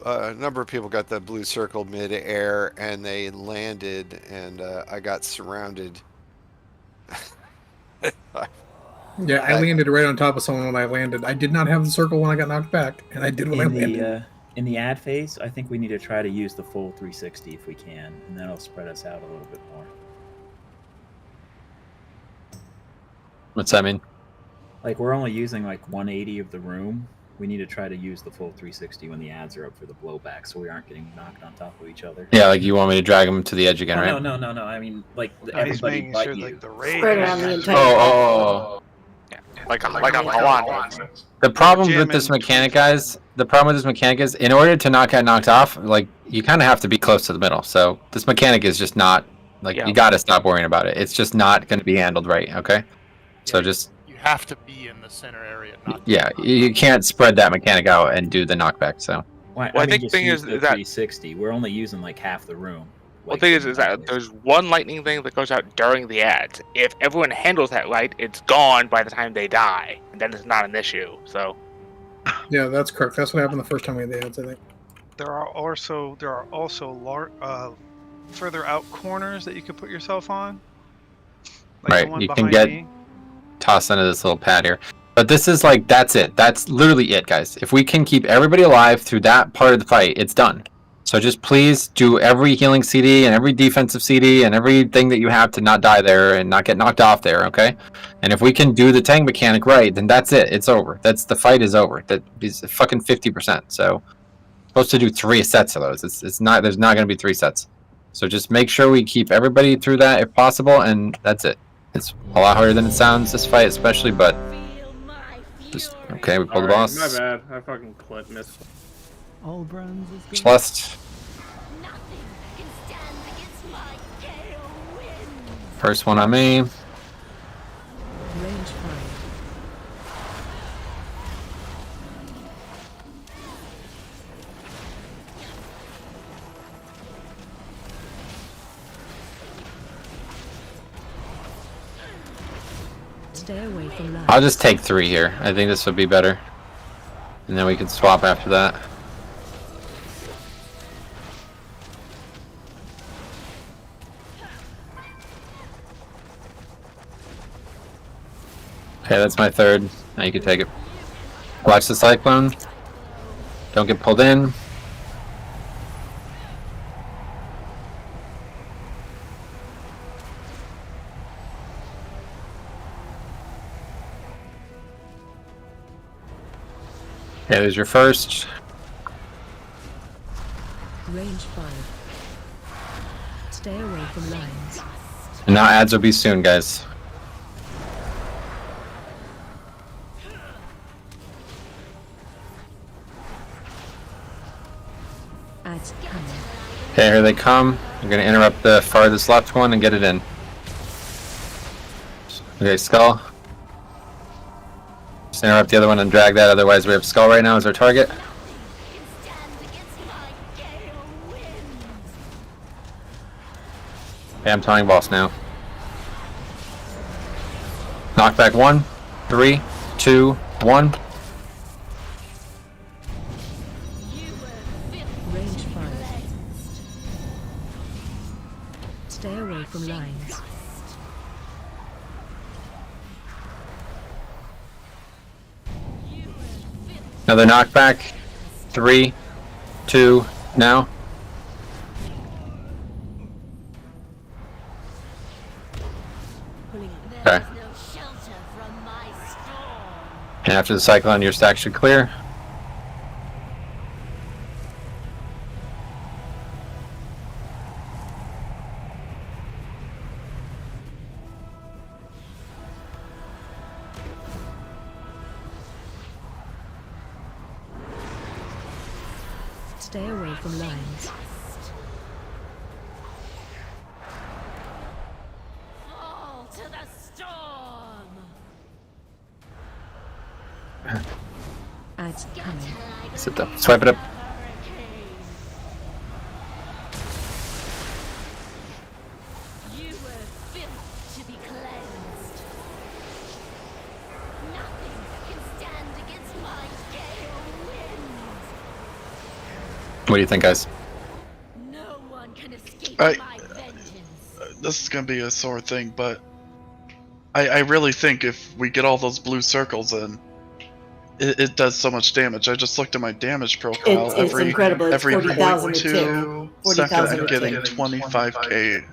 a number of people got that blue circle mid-air, and they landed, and I got surrounded. Yeah, I landed right on top of someone when I landed. I did not have the circle when I got knocked back, and I did when I landed. In the ad phase, I think we need to try to use the full 360 if we can, and that'll spread us out a little bit more. What's that mean? Like, we're only using like 180 of the room, We need to try to use the full 360 when the ads are up for the blowback, so we aren't getting knocked on top of each other. Yeah, like you want me to drag them to the edge again, right? No. I mean, like he's everybody making but sure, you. like, the raid Spread around the entire Oh. Like on Hawan. The problem with this mechanic, guys, is in order to not get knocked off, like, you kind of have to be close to the middle. So this mechanic is just not, like, you got to stop worrying about it. It's just not going to be handled right, okay? So just... You have to be in the center area. Yeah, you can't spread that mechanic out and do the knockback, so... Well, I think the thing is the that 360. We're only using like half the room. Well, the thing is that there's one lightning thing that goes out during the ads. If everyone handles that right, it's gone by the time they die, and then it's not an issue. So. Yeah, that's correct. That's what happened the first time we had the ads, I think. There are also further out corners that you could put yourself on. Like the Right, one you can behind get me. tossed into this little pad here. But this is like, that's it. That's literally it, guys. If we can keep everybody alive through that part of the fight, it's done. So just please do every healing CD and every defensive CD and everything that you have to not die there and not get knocked off there, okay? And if we can do the tank mechanic right, then that's it. It's over. The fight is over. That is fucking 50%. So supposed to do 3 sets of those. It's not. There's not going to be 3 sets. So just make sure we keep everybody through that if possible, and that's it. It's a lot harder than it sounds, this fight especially, but just okay. We pulled the boss. My bad. I fucking missed. All bronze is good. Celeste. First one on me. Range 5. Stay away from lines. I'll just take 3 here. I think this would be better. And then we can swap after that. Okay, that's my 3rd. Now you can take it. Watch the cyclone. Don't get pulled in. Okay, there's your first. Range 5. Stay away from lines. And now ads will be soon, guys. Ads coming. Okay, here they come. I'm gonna interrupt the farthest left one and get it in. Okay, Skull. Just interrupt the other one and drag that, otherwise we have Skull right now as our target. Okay, I'm taunting boss now. Knockback 1, 3, 2, 1. Range 5. Stay away from lines. Another knockback. 3, 2, now. Okay. And after the cyclone, your stack should clear. Stay away from lines. Fall to the storm. Ads coming. Sit down. Swipe it up. You were built to be cleansed. Nothing can stand against my gale winds. What do you think, guys? No one can escape I- my vengeance. This is gonna be a sore thing, but I really think if we get all those blue circles in, it does so much damage. I just looked at my damage profile. It's incredible. It's every 40,000 a tick. 0.2 second, 40,000 I'm a getting tick. 25k.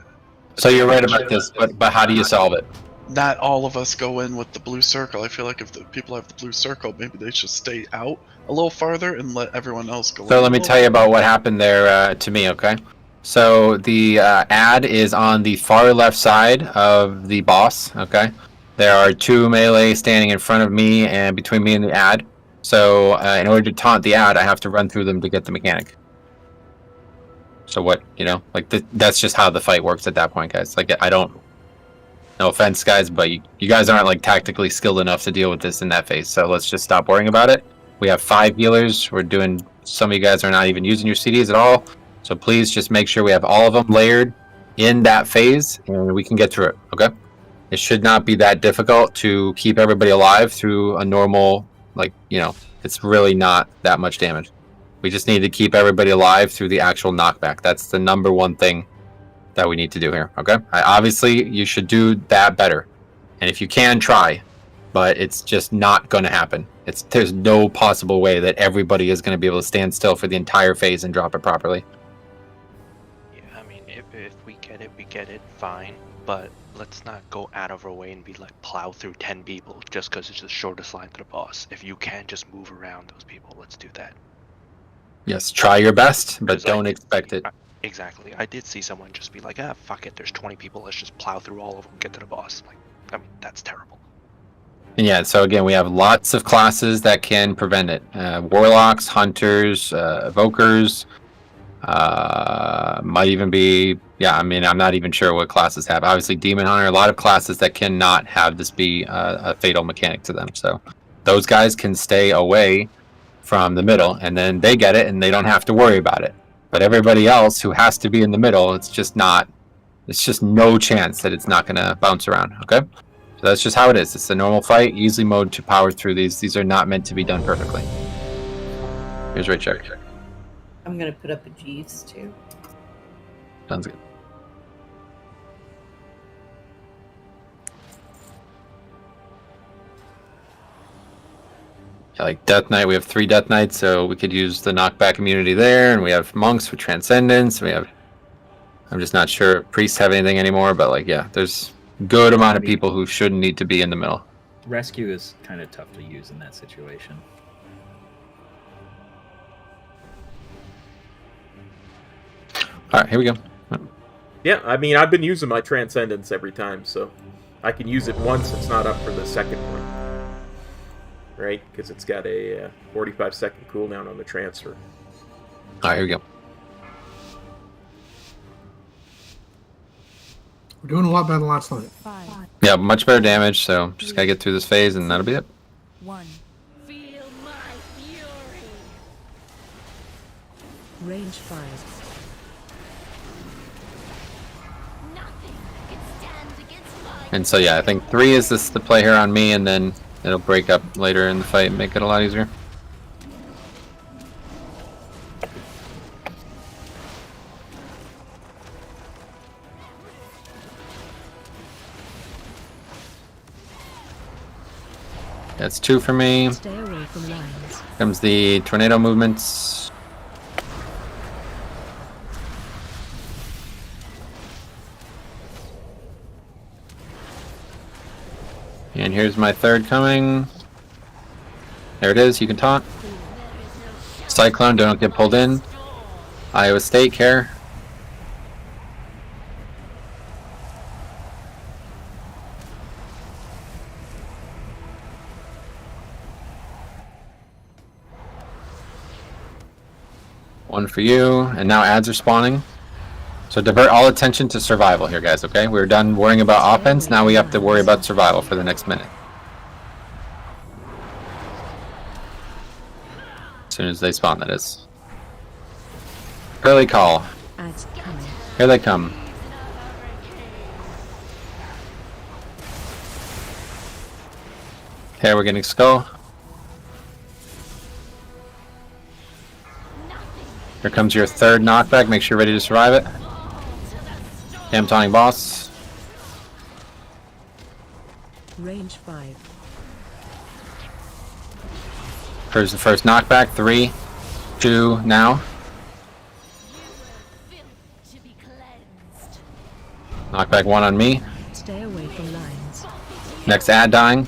So you're right about this, but how do you solve it? not all of us go in with the blue circle. I feel like if the people have the blue circle, maybe they should stay out a little farther and let everyone else go in. So let me tell you about what happened there to me, okay? So the ad is on the far left side of the boss, okay? There are 2 melee standing in front of me and between me and the ad. So in order to taunt the ad, I have to run through them to get the mechanic. So what, you know, like that's just how the fight works at that point, guys. Like I don't, no offense, guys, but you guys aren't like tactically skilled enough to deal with this in that phase. So let's just stop worrying about it. We have 5 healers. We're doing, some of you guys are not even using your CDs at all. So please just make sure we have all of them layered in that phase and we can get through it, okay? It should not be that difficult to keep everybody alive through a normal, like, you know, it's really not that much damage. We just need to keep everybody alive through the actual knockback. That's the number one thing that we need to do here, okay? Obviously, you should do that better. And if you can, try. But it's just not going to happen. There's no possible way that everybody is going to be able to stand still for the entire phase and drop it properly. Yeah, I mean, if we get it, fine. But let's not go out of our way and be like plow through 10 people just because it's the shortest line to the boss. If you can just move around those people, let's do that. Yes, try your best, but don't expect it. Exactly. I did see someone just be like, ah, fuck it, there's 20 people, let's just plow through all of them, get to the boss. Like, I mean, that's terrible. And yeah, so again, we have lots of classes that can prevent it. Warlocks, Hunters, Evokers, might even be, yeah, I mean, I'm not even sure what classes have. Obviously, Demon Hunter, a lot of classes that cannot have this be a fatal mechanic to them. So those guys can stay away from the middle, and then they get it, and they don't have to worry about it. But everybody else who has to be in the middle, it's just no chance that it's not going to bounce around, okay? So that's just how it is. It's a normal fight, easy mode to power through these. These are not meant to be done perfectly. Here's right check. I'm gonna put up a Jeeves too. Sounds good. Yeah, like Death Knight, we have 3 Death Knights, so we could use the knockback immunity there, and we have Monks with Transcendence. We have, I'm just not sure if Priests have anything anymore, but like, yeah, there's good amount of people who shouldn't need to be in the middle. Rescue is kind of tough to use in that situation. Alright, here we go. Yeah, I mean, I've been using my Transcendence every time, so I can use it once. It's not up for the second one. Right? Because it's got a 45-second cooldown on the transfer. Alright, here we go. We're doing a lot better than last night. Yeah, much better damage, so just gotta get through this phase and that'll be it. 1. Feel my fury. Range 5. Nothing can stand against my And so yeah, I think 3 is the play here on me, and then it'll break up later in the fight and make it a lot easier. That's 2 for me. Stay away from lines. Comes the tornado movements. And here's my 3rd coming. There it is, you can taunt. Cyclone, don't get pulled in. Iowa State, care. One for you, and now ads are spawning. So divert all attention to survival here, guys, okay? We're done worrying about offense, now we have to worry about survival for the next minute. As soon as they spawn, that is. Early call. Ads coming. Here they come. Okay, we're getting skull. Here comes your 3rd knockback. Make sure you're ready to survive it. Okay, I'm taunting boss. Range 5. Here's the first knockback. 3, 2, now. Knockback 1 on me. Stay away from lines. Next ad dying.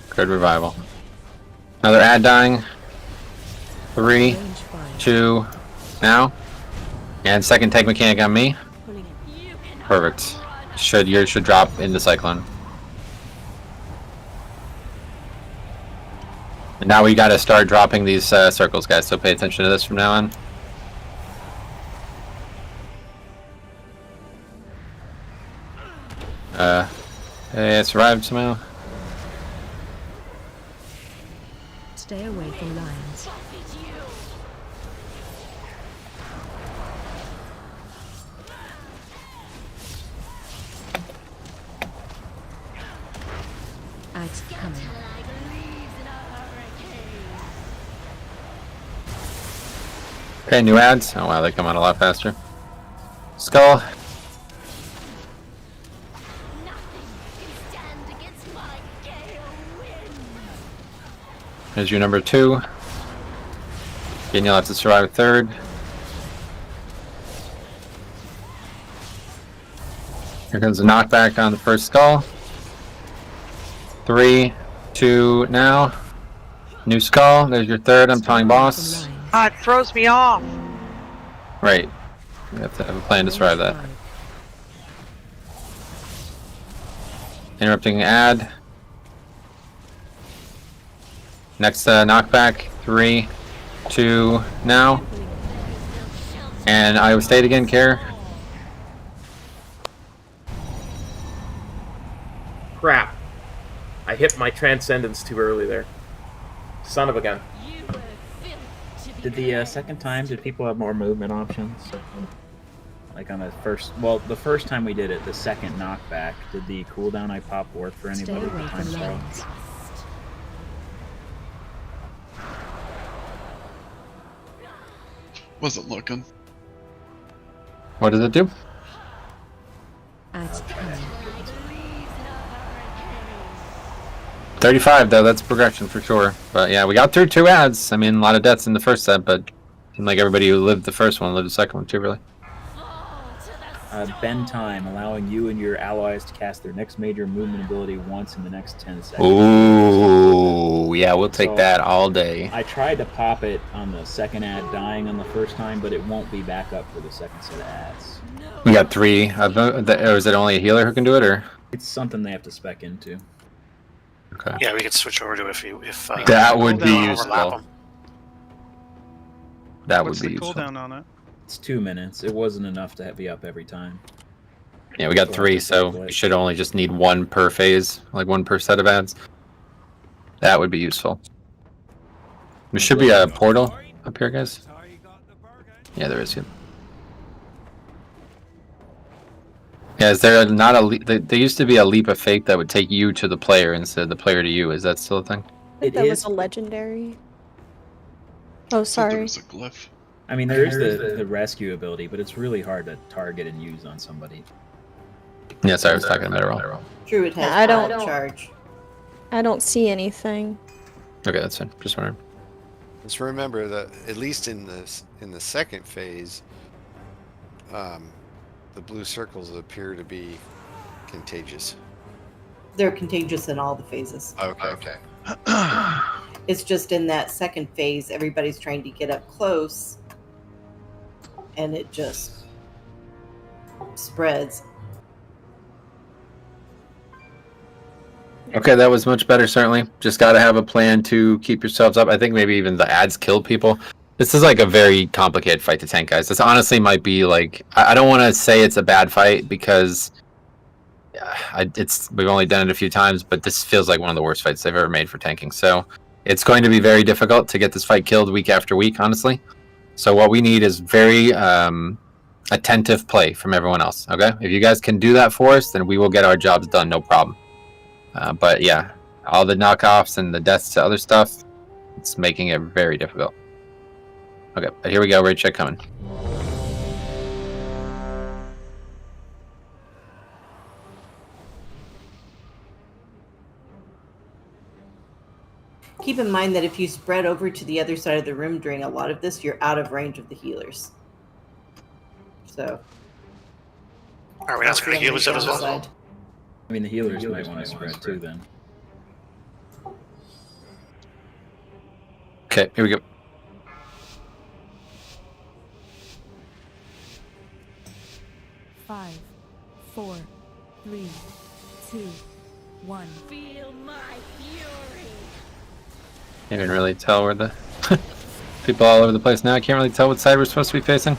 Good revival. Another ad dying. 3, 2, now. And second tank mechanic on me. Perfect. Yours should drop into Cyclone. And now we gotta start dropping these circles, guys, so pay attention to this from now on. Hey, I survived somehow. Stay away from lions. Ads coming. Okay, new ads. Oh wow, they come out a lot faster. Skull. Here's your number 2. Again, you'll have to survive a third. Here comes the knockback on the first skull. 3, 2, now. New skull. There's your third. I'm telling boss. It throws me off. Right. You have to have a plan to survive that. Interrupting ad. Next knockback. 3, 2, now. And I will stay again, Care. Crap. I hit my transcendence too early there. Son of a gun. Did the second time, did people have more movement options? Like on the first, well, the first time we did it, the second knockback, did the cooldown I popped work for anybody? Stay away from lions. Wasn't looking. What does it do? Ads coming. 35 though, that's progression for sure. But yeah, we got through 2 ads. I mean, a lot of deaths in the first set, but it seemed like everybody who lived the first one lived the second one too, really. Bend time, allowing you and your allies to cast their next major movement ability once in the next 10 seconds. Ooh, yeah, we'll take that all day. I tried to pop it on the second ad dying on the first time, but it won't be back up for the second set of ads. We got 3. Or is it only a healer who can do it, or? It's something they have to spec into. Okay. Yeah, we could switch over to if that would be overlap useful. 'em. That What's would be the useful. cooldown on it? It's 2 minutes. It wasn't enough to be up every time. Yeah, we got 3, so we should only just need 1 per phase, like 1 per set of ads. That would be useful. There should be a portal up here, guys. Yeah, there is. Yeah, is there not a? There used to be a leap of faith that would take you to the player instead of the player to you. Is that still a thing? I think that was a legendary. Oh, sorry. There was a glyph. I mean, there is the rescue ability, but it's really hard to target and use on somebody. Yeah, sorry, I was talking about it wrong. Druid has I don't charge. I don't see anything. Okay, that's fine. Just wondering. Just remember that at least in the second phase, the blue circles appear to be contagious. They're contagious in all the phases. Okay. It's just in that second phase, everybody's trying to get up close, and it just spreads. Okay, that was much better, certainly. Just got to have a plan to keep yourselves up. I think maybe even the ads killed people. This is like a very complicated fight to tank, guys. This honestly might be like... I don't want to say it's a bad fight because we've only done it a few times, but this feels like one of the worst fights they've ever made for tanking. So it's going to be very difficult to get this fight killed week after week, honestly. So what we need is very attentive play from everyone else, okay? If you guys can do that for us, then we will get our jobs done, no problem. But yeah, all the knockoffs and the deaths to other stuff, it's making it very difficult. Okay, but here we go, raid check coming. Keep in mind that if you spread over to the other side of the room during a lot of this, you're out of range of the healers. So Are we not spreading healers out as well? Side. I mean, the healers might want to spread too then. Okay, here we go. Five, 4, 3, 2, 1. Feel my fury. Can't even really tell where the people all over the place now. I can't really tell what side we're supposed to be facing.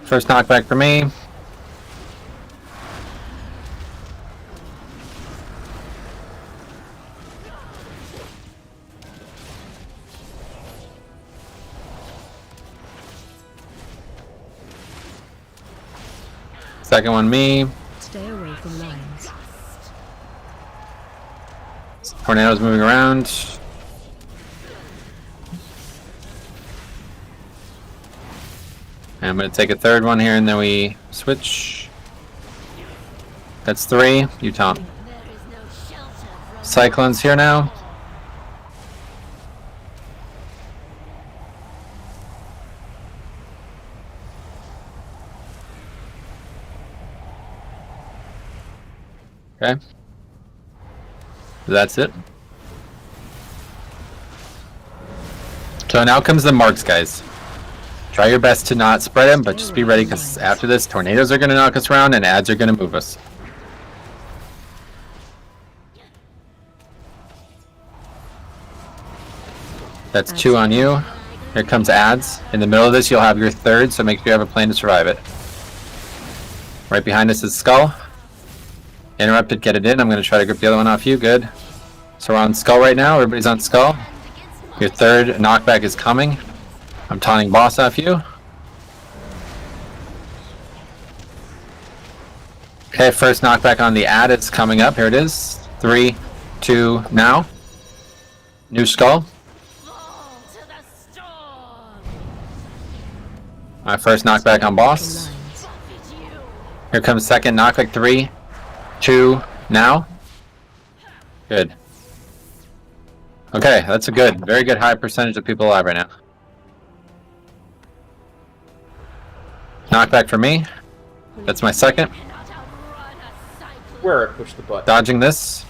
First knockback for me. Second one, me. Stay away from lions. Tornado's moving around. And I'm going to take a third one here, and then we switch. That's 3. You, Tom. Cyclone's here now. Okay. That's it. So now comes the marks, guys. Try your best to not spread them, but just be ready, because after this, tornadoes are going to knock us around and ads are going to move us. That's 2 on you. Here comes ads. In the middle of this, you'll have your third, so make sure you have a plan to survive it. Right behind us is Skull. Interrupted, get it in. I'm going to try to grip the other one off you. Good. So we're on Skull right now. Everybody's on Skull. Your third knockback is coming. I'm taunting boss off you. Okay, first knockback on the ad. It's coming up. Here it is. 3, 2, now. New Skull. My first knockback on boss. Here comes second knockback. 3, 2, now. Good. Okay, that's a good, very good high percentage of people alive right now. Knockback for me. That's my second. Where I pushed the button. Dodging this.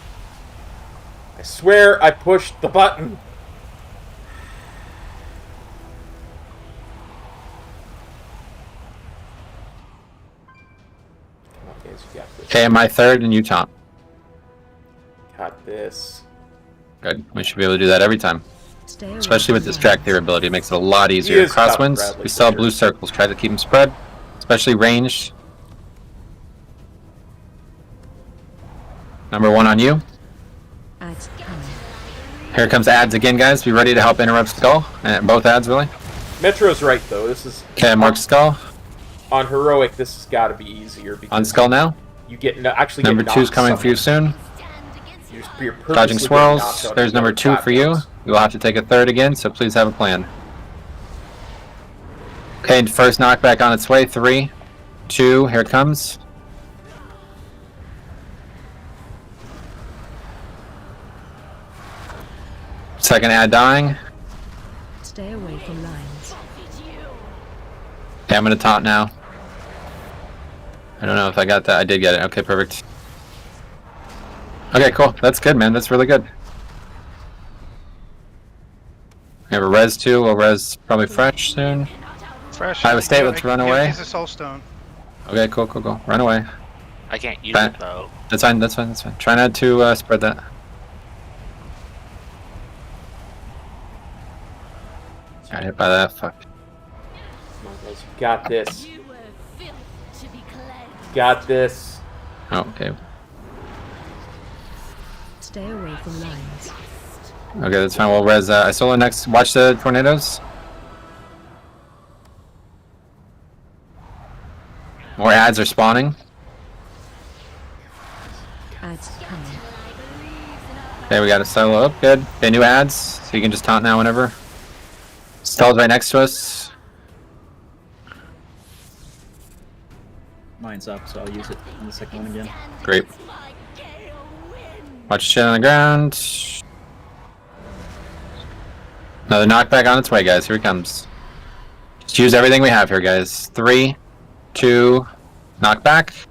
I swear I pushed the button. Come on, guys, you got this. Okay, my third and you, Tom. Got this. Good. We should be able to do that every time. Especially with distract their ability. It makes it a lot easier. Crosswinds, we still have blue circles. Try to keep them spread. Especially ranged. Number 1 on you. Here comes ads again, guys. Be ready to help interrupt Skull. And both ads, really. Metro's right, though. This is... Okay, mark Skull. On Heroic, this has got to be easier. Because on Skull now. You get actually Number 2's coming for you soon. You're Dodging swirls. There's number 2 for you. You will have to take a third again, so please have a plan. Okay, first knockback on its way. 3, 2, here it comes. Second ad dying. Stay away from lions. Okay, I'm gonna taunt now. I don't know if I got that. I did get it. Okay, perfect. Okay, cool. That's good, man. That's really good. We have a res too. We'll res probably fresh soon. Fresh. Iowa State, let's run away. Use a soul stone. Okay, cool. Run away. I can't use it though. That's fine. Try not to spread that. Got hit by that. Fuck. Come on, guys. You got this. Got this. Oh, okay. Stay away from lions. Okay, that's fine. We'll res solo next. Watch the tornadoes. More ads are spawning. Ads coming. Okay, we got a solo up. Good. Okay, new ads. So you can just taunt now whenever. Skull's right next to us. Mine's up, so I'll use it on the second one again. Great. Watch shit on the ground. Another knockback on its way, guys. Here it comes. Just use everything we have here, guys. 3, 2, knockback.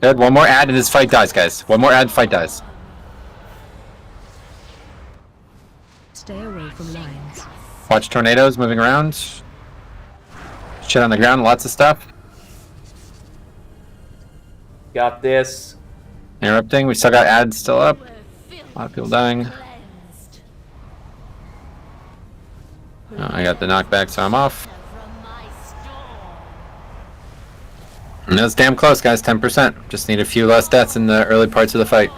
Good. One more ad and this fight dies, guys. One more ad, fight dies. Stay away from lines. Watch tornadoes moving around. Shit on the ground, lots of stuff. Got this. Interrupting. We still got ads still up. A lot of people dying. Oh, I got the knockback, so I'm off. And that's damn close, guys. 10%. Just need a few less deaths in the early parts of the fight.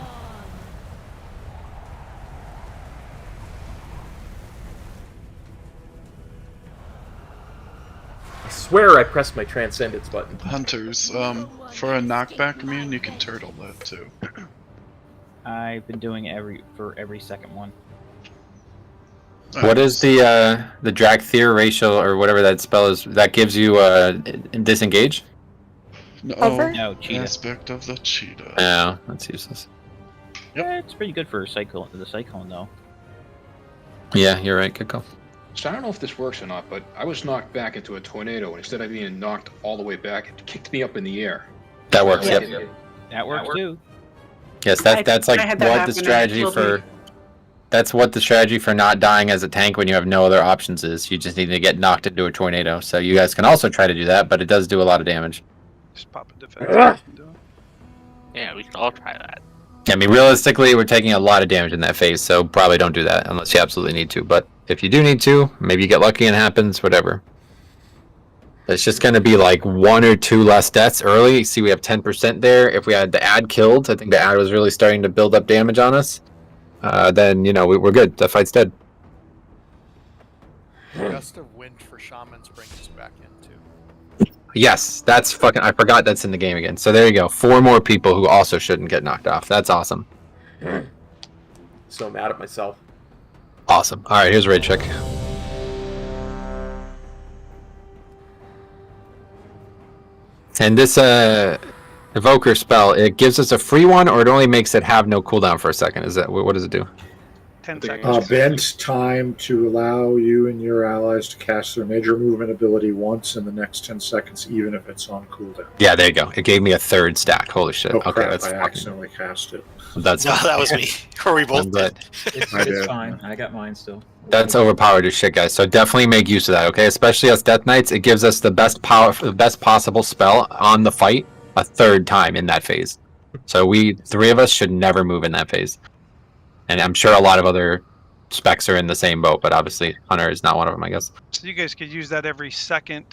I swear I pressed my Transcendence button. Hunters, for a knockback immune, you can turtle that too. I've been doing for every second one. What is the drag theory racial or whatever that spell is? That gives you disengage? No, aspect of the cheetah. Yeah, that's useless. Yeah, it's pretty good for the cyclone though. Yeah, you're right. Good call. So I don't know if this works or not, but I was knocked back into a tornado, and instead of being knocked all the way back, it kicked me up in the air. That works. Yeah. Yep. That works too. Yes, that's like had that what happen the and strategy killed for. me. That's what the strategy for not dying as a tank when you have no other options is. You just need to get knocked into a tornado. So you guys can also try to do that, but it does do a lot of damage. Just pop a defense. Yeah, we can all try that. I mean, realistically, we're taking a lot of damage in that phase, so probably don't do that unless you absolutely need to. But if you do need to, maybe you get lucky and it happens, whatever. It's just going to be like 1 or 2 less deaths early. See, we have 10% there. If we had the ad killed, I think the ad was really starting to build up damage on us. Then, you know, we're good. The fight's dead. Gust of wind for shamans brings us back into. Yes, that's fucking... I forgot that's in the game again. So there you go. 4 more people who also shouldn't get knocked off. That's awesome. So mad at myself. Awesome. All right, here's a raid check. And this evoker spell, it gives us a free one, or it only makes it have no cooldown for a second. Is that what does it do? 10 seconds. Bend time to allow you and your allies to cast their major movement ability once in the next 10 seconds, even if it's on cooldown. Yeah, there you go. It gave me a 3rd stack. Holy shit. Oh, Okay, crap, that's I fucking... accidentally cast it. That's No, that was me. Or we both did. It's fine. I got mine still. That's overpowered as shit, guys. So definitely make use of that, okay? Especially as Death Knights, it gives us the best possible spell on the fight a 3rd time in that phase. So we 3 of us should never move in that phase. And I'm sure a lot of other specs are in the same boat, but obviously Hunter is not one of them, I guess. So you guys could use that every second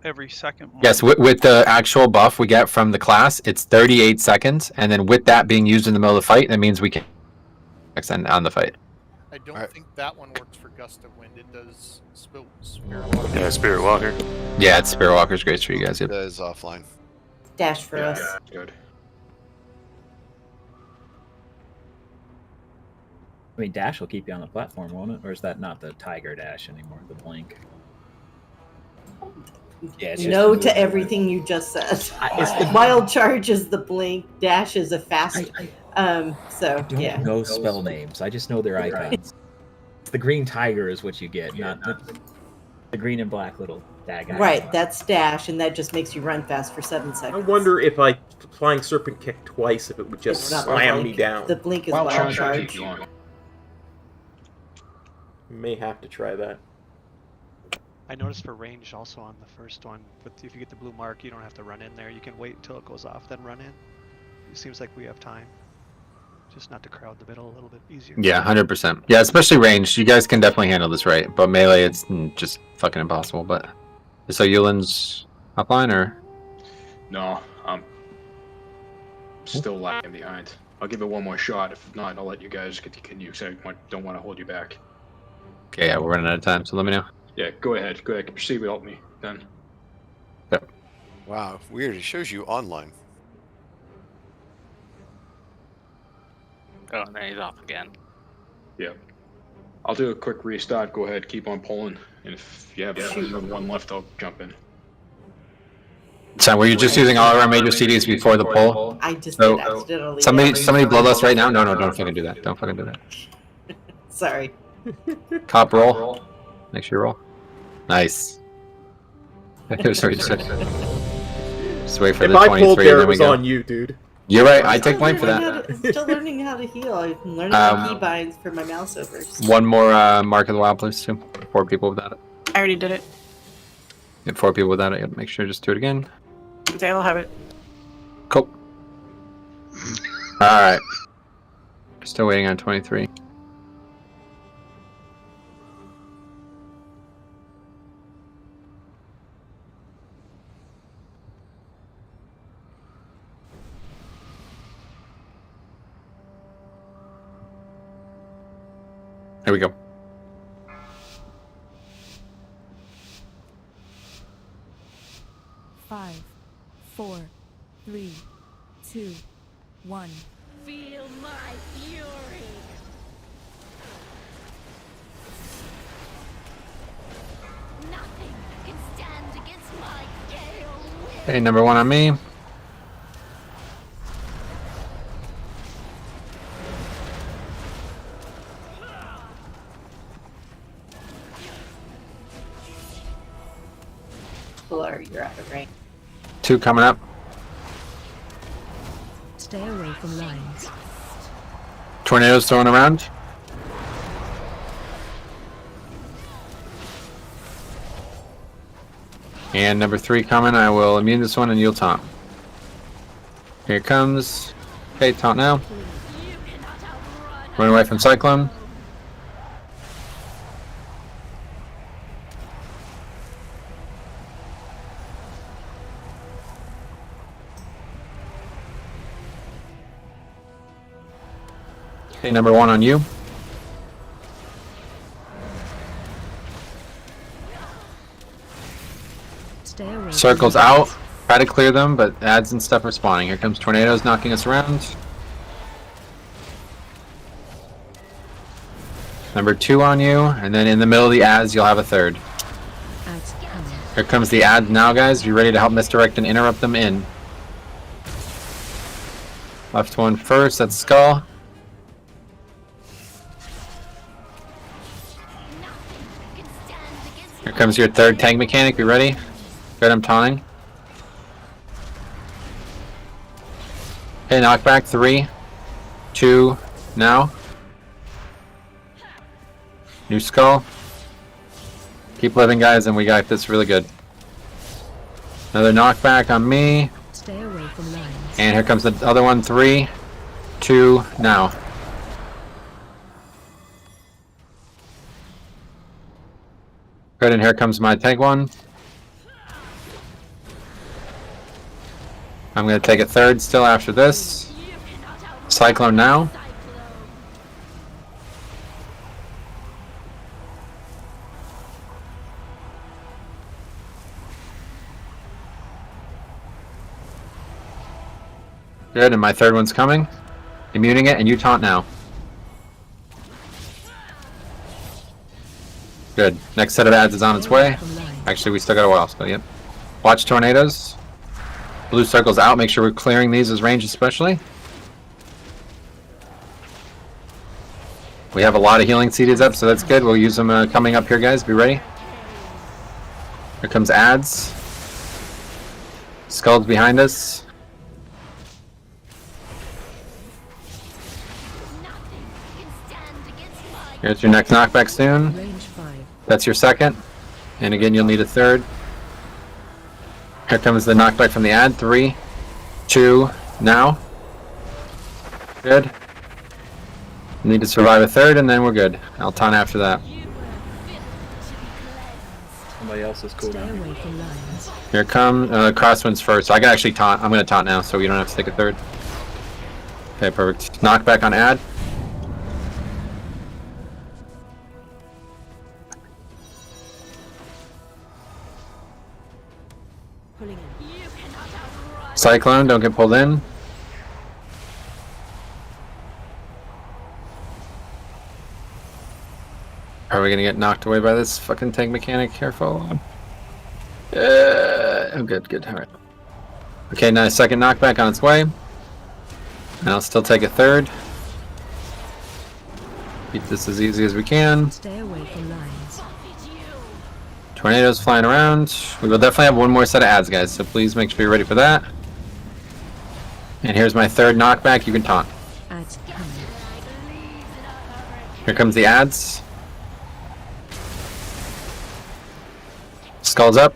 one. Yes, with the actual buff we get from the class, it's 38 seconds, and then with that being used in the middle of the fight, that means we can extend on the fight. I don't think that one works for Gust of Wind. It does Spirit Walker. Yeah, Spirit Walker. Yeah, it's Spirit Walker's great for you guys. Yep. That is offline. Dash for us. Good. I mean, dash will keep you on the platform, won't it? Or is that not the tiger dash anymore? The blink. Yeah, it's just No the to everything you just said. It's the- Wild charge is the blink. Dash is a fast. I don't Yeah. know spell names. I just know their icons. The green tiger is what you get, not the green and black little dag. Right, that's dash, and that just makes you run fast for 7 I seconds. wonder if I Flying Serpent kick twice, if it would just It's not slam the me blink. down. The blink is wild charge. May have to try that. I noticed for range also on the first one, but if you get the blue mark, you don't have to run in there. You can wait until it goes off, then run in. It seems like we have time. Just not to crowd the middle a little bit easier. Yeah, 100%. Yeah, especially range. You guys can definitely handle this right, but melee, it's just fucking impossible. But so Yulin's offline, or? No, I'm still lagging behind. I'll give it one more shot. If not, I'll let you guys continue. So I don't want to hold you back. Okay, yeah, we're running out of time, so let me know. Yeah, go ahead. Go ahead. Proceed without me then. Yep. Wow, weird. It shows you online. Oh, and then he's off again. Yeah. I'll do a quick restart. Go ahead. Keep on pulling. And if you have another one left, I'll jump in. So were you just using all of our major CDs before the poll? I just So, did accidentally. Somebody bloodlust right now? No, don't fucking do that. Don't fucking do that. Sorry. Cop roll. Make sure you roll. Nice. Sorry, just wait for If the I 23, pulled there, then it we was go. on you, dude. You're right, I take blame for that. Still learning how to heal. I'm learning my keybinds for my mouse overs. One more Mark of the Wild, please, too. 4 people without it. I already did it. Get 4 people without it. You gotta make sure just do it again. Okay, I'll have it. Cool. Alright. Still waiting on 23. Here we go. Five, 4, 3, 2, 1. Feel my fury. Nothing can stand against my gale wind. Okay, number 1 on me. Blur, you're out of range. 2 coming up. Stay away from lines. Tornadoes throwing around. And number 3 coming. I will immune this one and you'll taunt. Here it comes. Okay, taunt now. Run away from Cyclone. Okay, number 1 on you. Stay away. Circles out. Try to clear them, but ads and stuff are spawning. Here comes tornadoes knocking us around. Number 2 on you, and then in the middle of the ads, you'll have a 3rd. Ads coming. Here comes the ads now, guys. Be ready to help misdirect and interrupt them in. Left one first, that's Skull. Here comes your 3rd tank mechanic. Be ready? Good, I'm taunting. Okay, knockback. 3, 2, now. New Skull. Keep living, guys, and we got this really good. Another knockback on me. Stay away from lines. And here comes the other one. 3, 2, now. Good, and here comes my tank one. I'm going to take a 3rd still after this. Cyclone now. Good, and my 3rd one's coming. Immuning it, and you taunt now. Good. Next set of ads is on its way. Actually, we still got a while, so yep. Watch tornadoes. Blue circles out. Make sure we're clearing these as range, especially. We have a lot of healing CDs up, so that's good. We'll use them coming up here, guys. Be ready. Here comes ads. Skulls behind us. Here's your next knockback soon. Range 5. That's your 2nd. And again, you'll need a 3rd. Here comes the knockback from the ad. 3, 2, now. Good. Need to survive a 3rd, and then we're good. I'll taunt after that. Somebody else is cool down. Stay away from lines. Here come crosswinds first. So I can actually taunt. I'm going to taunt now, so we don't have to take a 3rd. Okay, perfect. Knockback on ad. Pulling in. Cyclone, don't get pulled in. Are we gonna get knocked away by this fucking tank mechanic? Careful. Oh, good, good. Alright. Okay, now 2nd knockback on its way. And I'll still take a 3rd. Keep this as easy as we can. Stay away from lines. Tornadoes flying around. We will definitely have one more set of ads, guys, so please make sure you're ready for that. And here's my third knockback. You can taunt. Ads coming. Here comes the ads. Skulls up.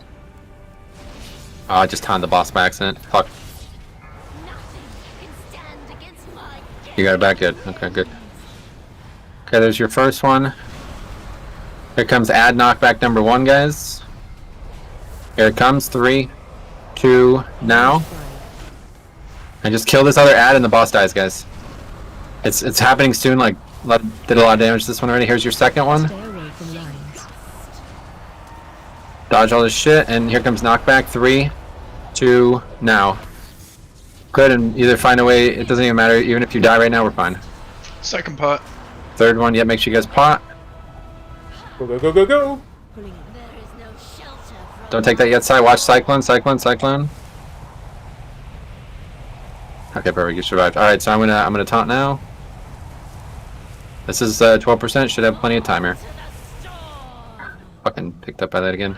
Oh, I just taunted the boss by accident. Fuck. You got it back good. Okay, good. Okay, there's your first one. Here comes ad knockback number 1, guys. Here it comes. 3, 2, now. And just kill this other ad and the boss dies, guys. It's happening soon. Like, did a lot of damage to this one already. Here's your second one. Stay away from lines. Dodge all this shit, and here comes knockback. 3, 2, now. Good, and either find a way. It doesn't even matter. Even if you die right now, we're fine. Second pot. Third one. Yep, make sure you guys pot. Go, go, go, go, go! Don't take that yet, side. Watch Cyclone, Cyclone, Cyclone. Okay, perfect. You survived. All right, so I'm gonna taunt now. This is 12%. Should have plenty of time here. Fucking picked up by that again.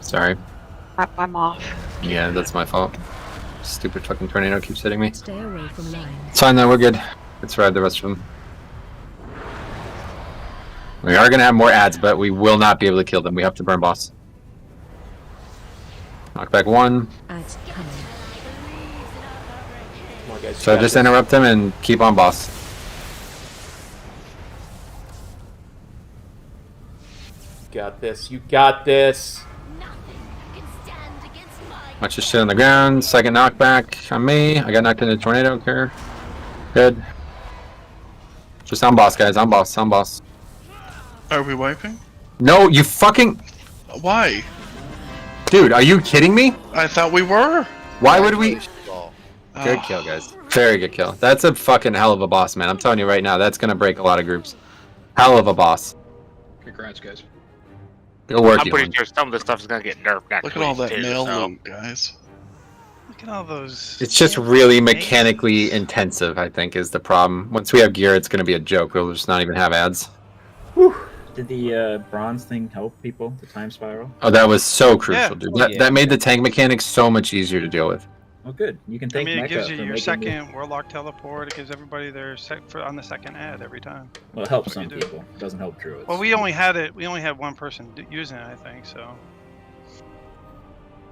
Sorry. I'm off. Yeah, that's my fault. Stupid fucking tornado keeps hitting me. Stay away from lines. It's fine though. We're good. Let's ride the rest of them. We are gonna have more ads, but we will not be able to kill them. We have to burn boss. Knockback 1. Ads coming. Come on, guys. So just interrupt them and keep on boss. You got this. You got this. Watch this shit on the ground. Second knockback on me. I got knocked into a tornado here. Good. Just on boss, guys. On boss. On boss. Are we wiping? No, you fucking... Why? Dude, are you kidding me? I thought we were. Why would we... Good kill, guys. Very good kill. That's a fucking hell of a boss, man. I'm telling you right now, that's gonna break a lot of groups. Hell of a boss. Congrats, guys. Good work, I'm pretty Ewan. sure some of the stuff is gonna get nerfed next Look at all week, that too, mail so- loot, guys. Look at all those. It's just really mechanically intensive, I think, is the problem. Once we have gear, it's gonna be a joke. We'll just not even have ads. Did the bronze thing help people? The time spiral? Oh, that was so crucial, Yeah. dude. That made the tank mechanics so much easier to deal with. Oh, good. You can I thank mean, it Mecca gives you for your making second Warlock teleport. It gives everybody their on the second ad every time. Well, it helps That's some what you do. people. It doesn't help druids. Well, we only had it. We only had one person using it, I think. So.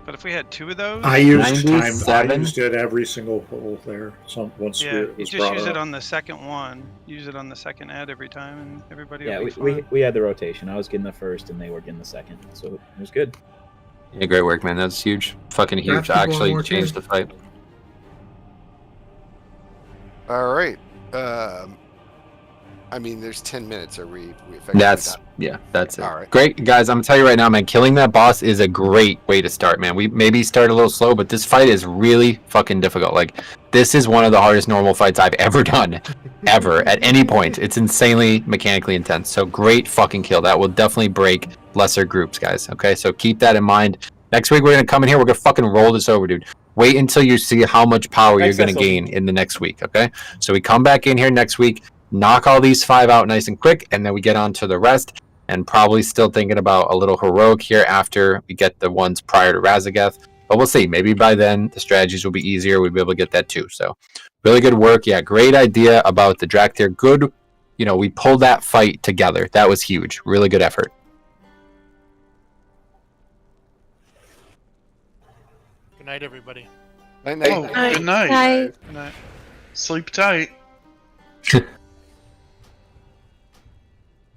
But if we had 2 of those, I used time. I 97? used it every single pull there. Once yeah, it you was just brought use it up. on the second one. Use it on the second ad every time, and everybody. Yeah, will be we, fine. we had the rotation. I was getting the first, and they were getting the second, so it was good. Yeah, great work, man. That's huge. Fucking huge. Draft people on Actually more changed too. the fight. All right. I mean, there's 10 minutes. Are we effectively That's done? yeah, that's it. All right. Great, guys. I'm gonna tell you right now, man. Killing that boss is a great way to start, man. We maybe start a little slow, but this fight is really fucking difficult. Like, this is one of the hardest normal fights I've ever done, ever at any point. It's insanely mechanically intense. So great fucking kill. That will definitely break lesser groups, guys. Okay, so keep that in mind. Next week we're gonna come in here. We're gonna fucking roll this over, dude. Wait until you see how much power you're gonna gain in the next week. Okay, so we come back in here next week. Knock all these 5 out nice and quick, and then we get on to the rest, and probably still thinking about a little heroic here after we get the ones prior to Razageth. But we'll see. Maybe by then the strategies will be easier. We'll be able to get that too. So really good work. Yeah, great idea about the Drakthir. Good, we pulled that fight together. That was huge. Really good effort. Good night, everybody. Oh, good night. Night. Good night. Sleep tight.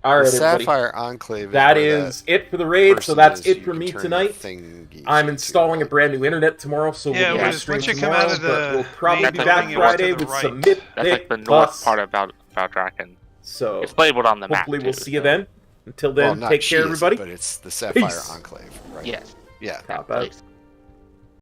All right, The everybody. Sapphire Enclave. That where is it for the raid. So person that's is it you for can me turn tonight. your thingies I'm installing a brand new internet tomorrow, so Yeah, we'll but be stream once you come tomorrow. out of But the we'll probably main be building, back you walk to Friday the with right. some mythic That's like the north plus. part about Draken. So It's labeled on the map. hopefully we'll too, see you so- then. Until then, Well, not take care, cheese, everybody. But it's the Sapphire Peace. Enclave, right? Yes. Yeah. Cop out. Peace.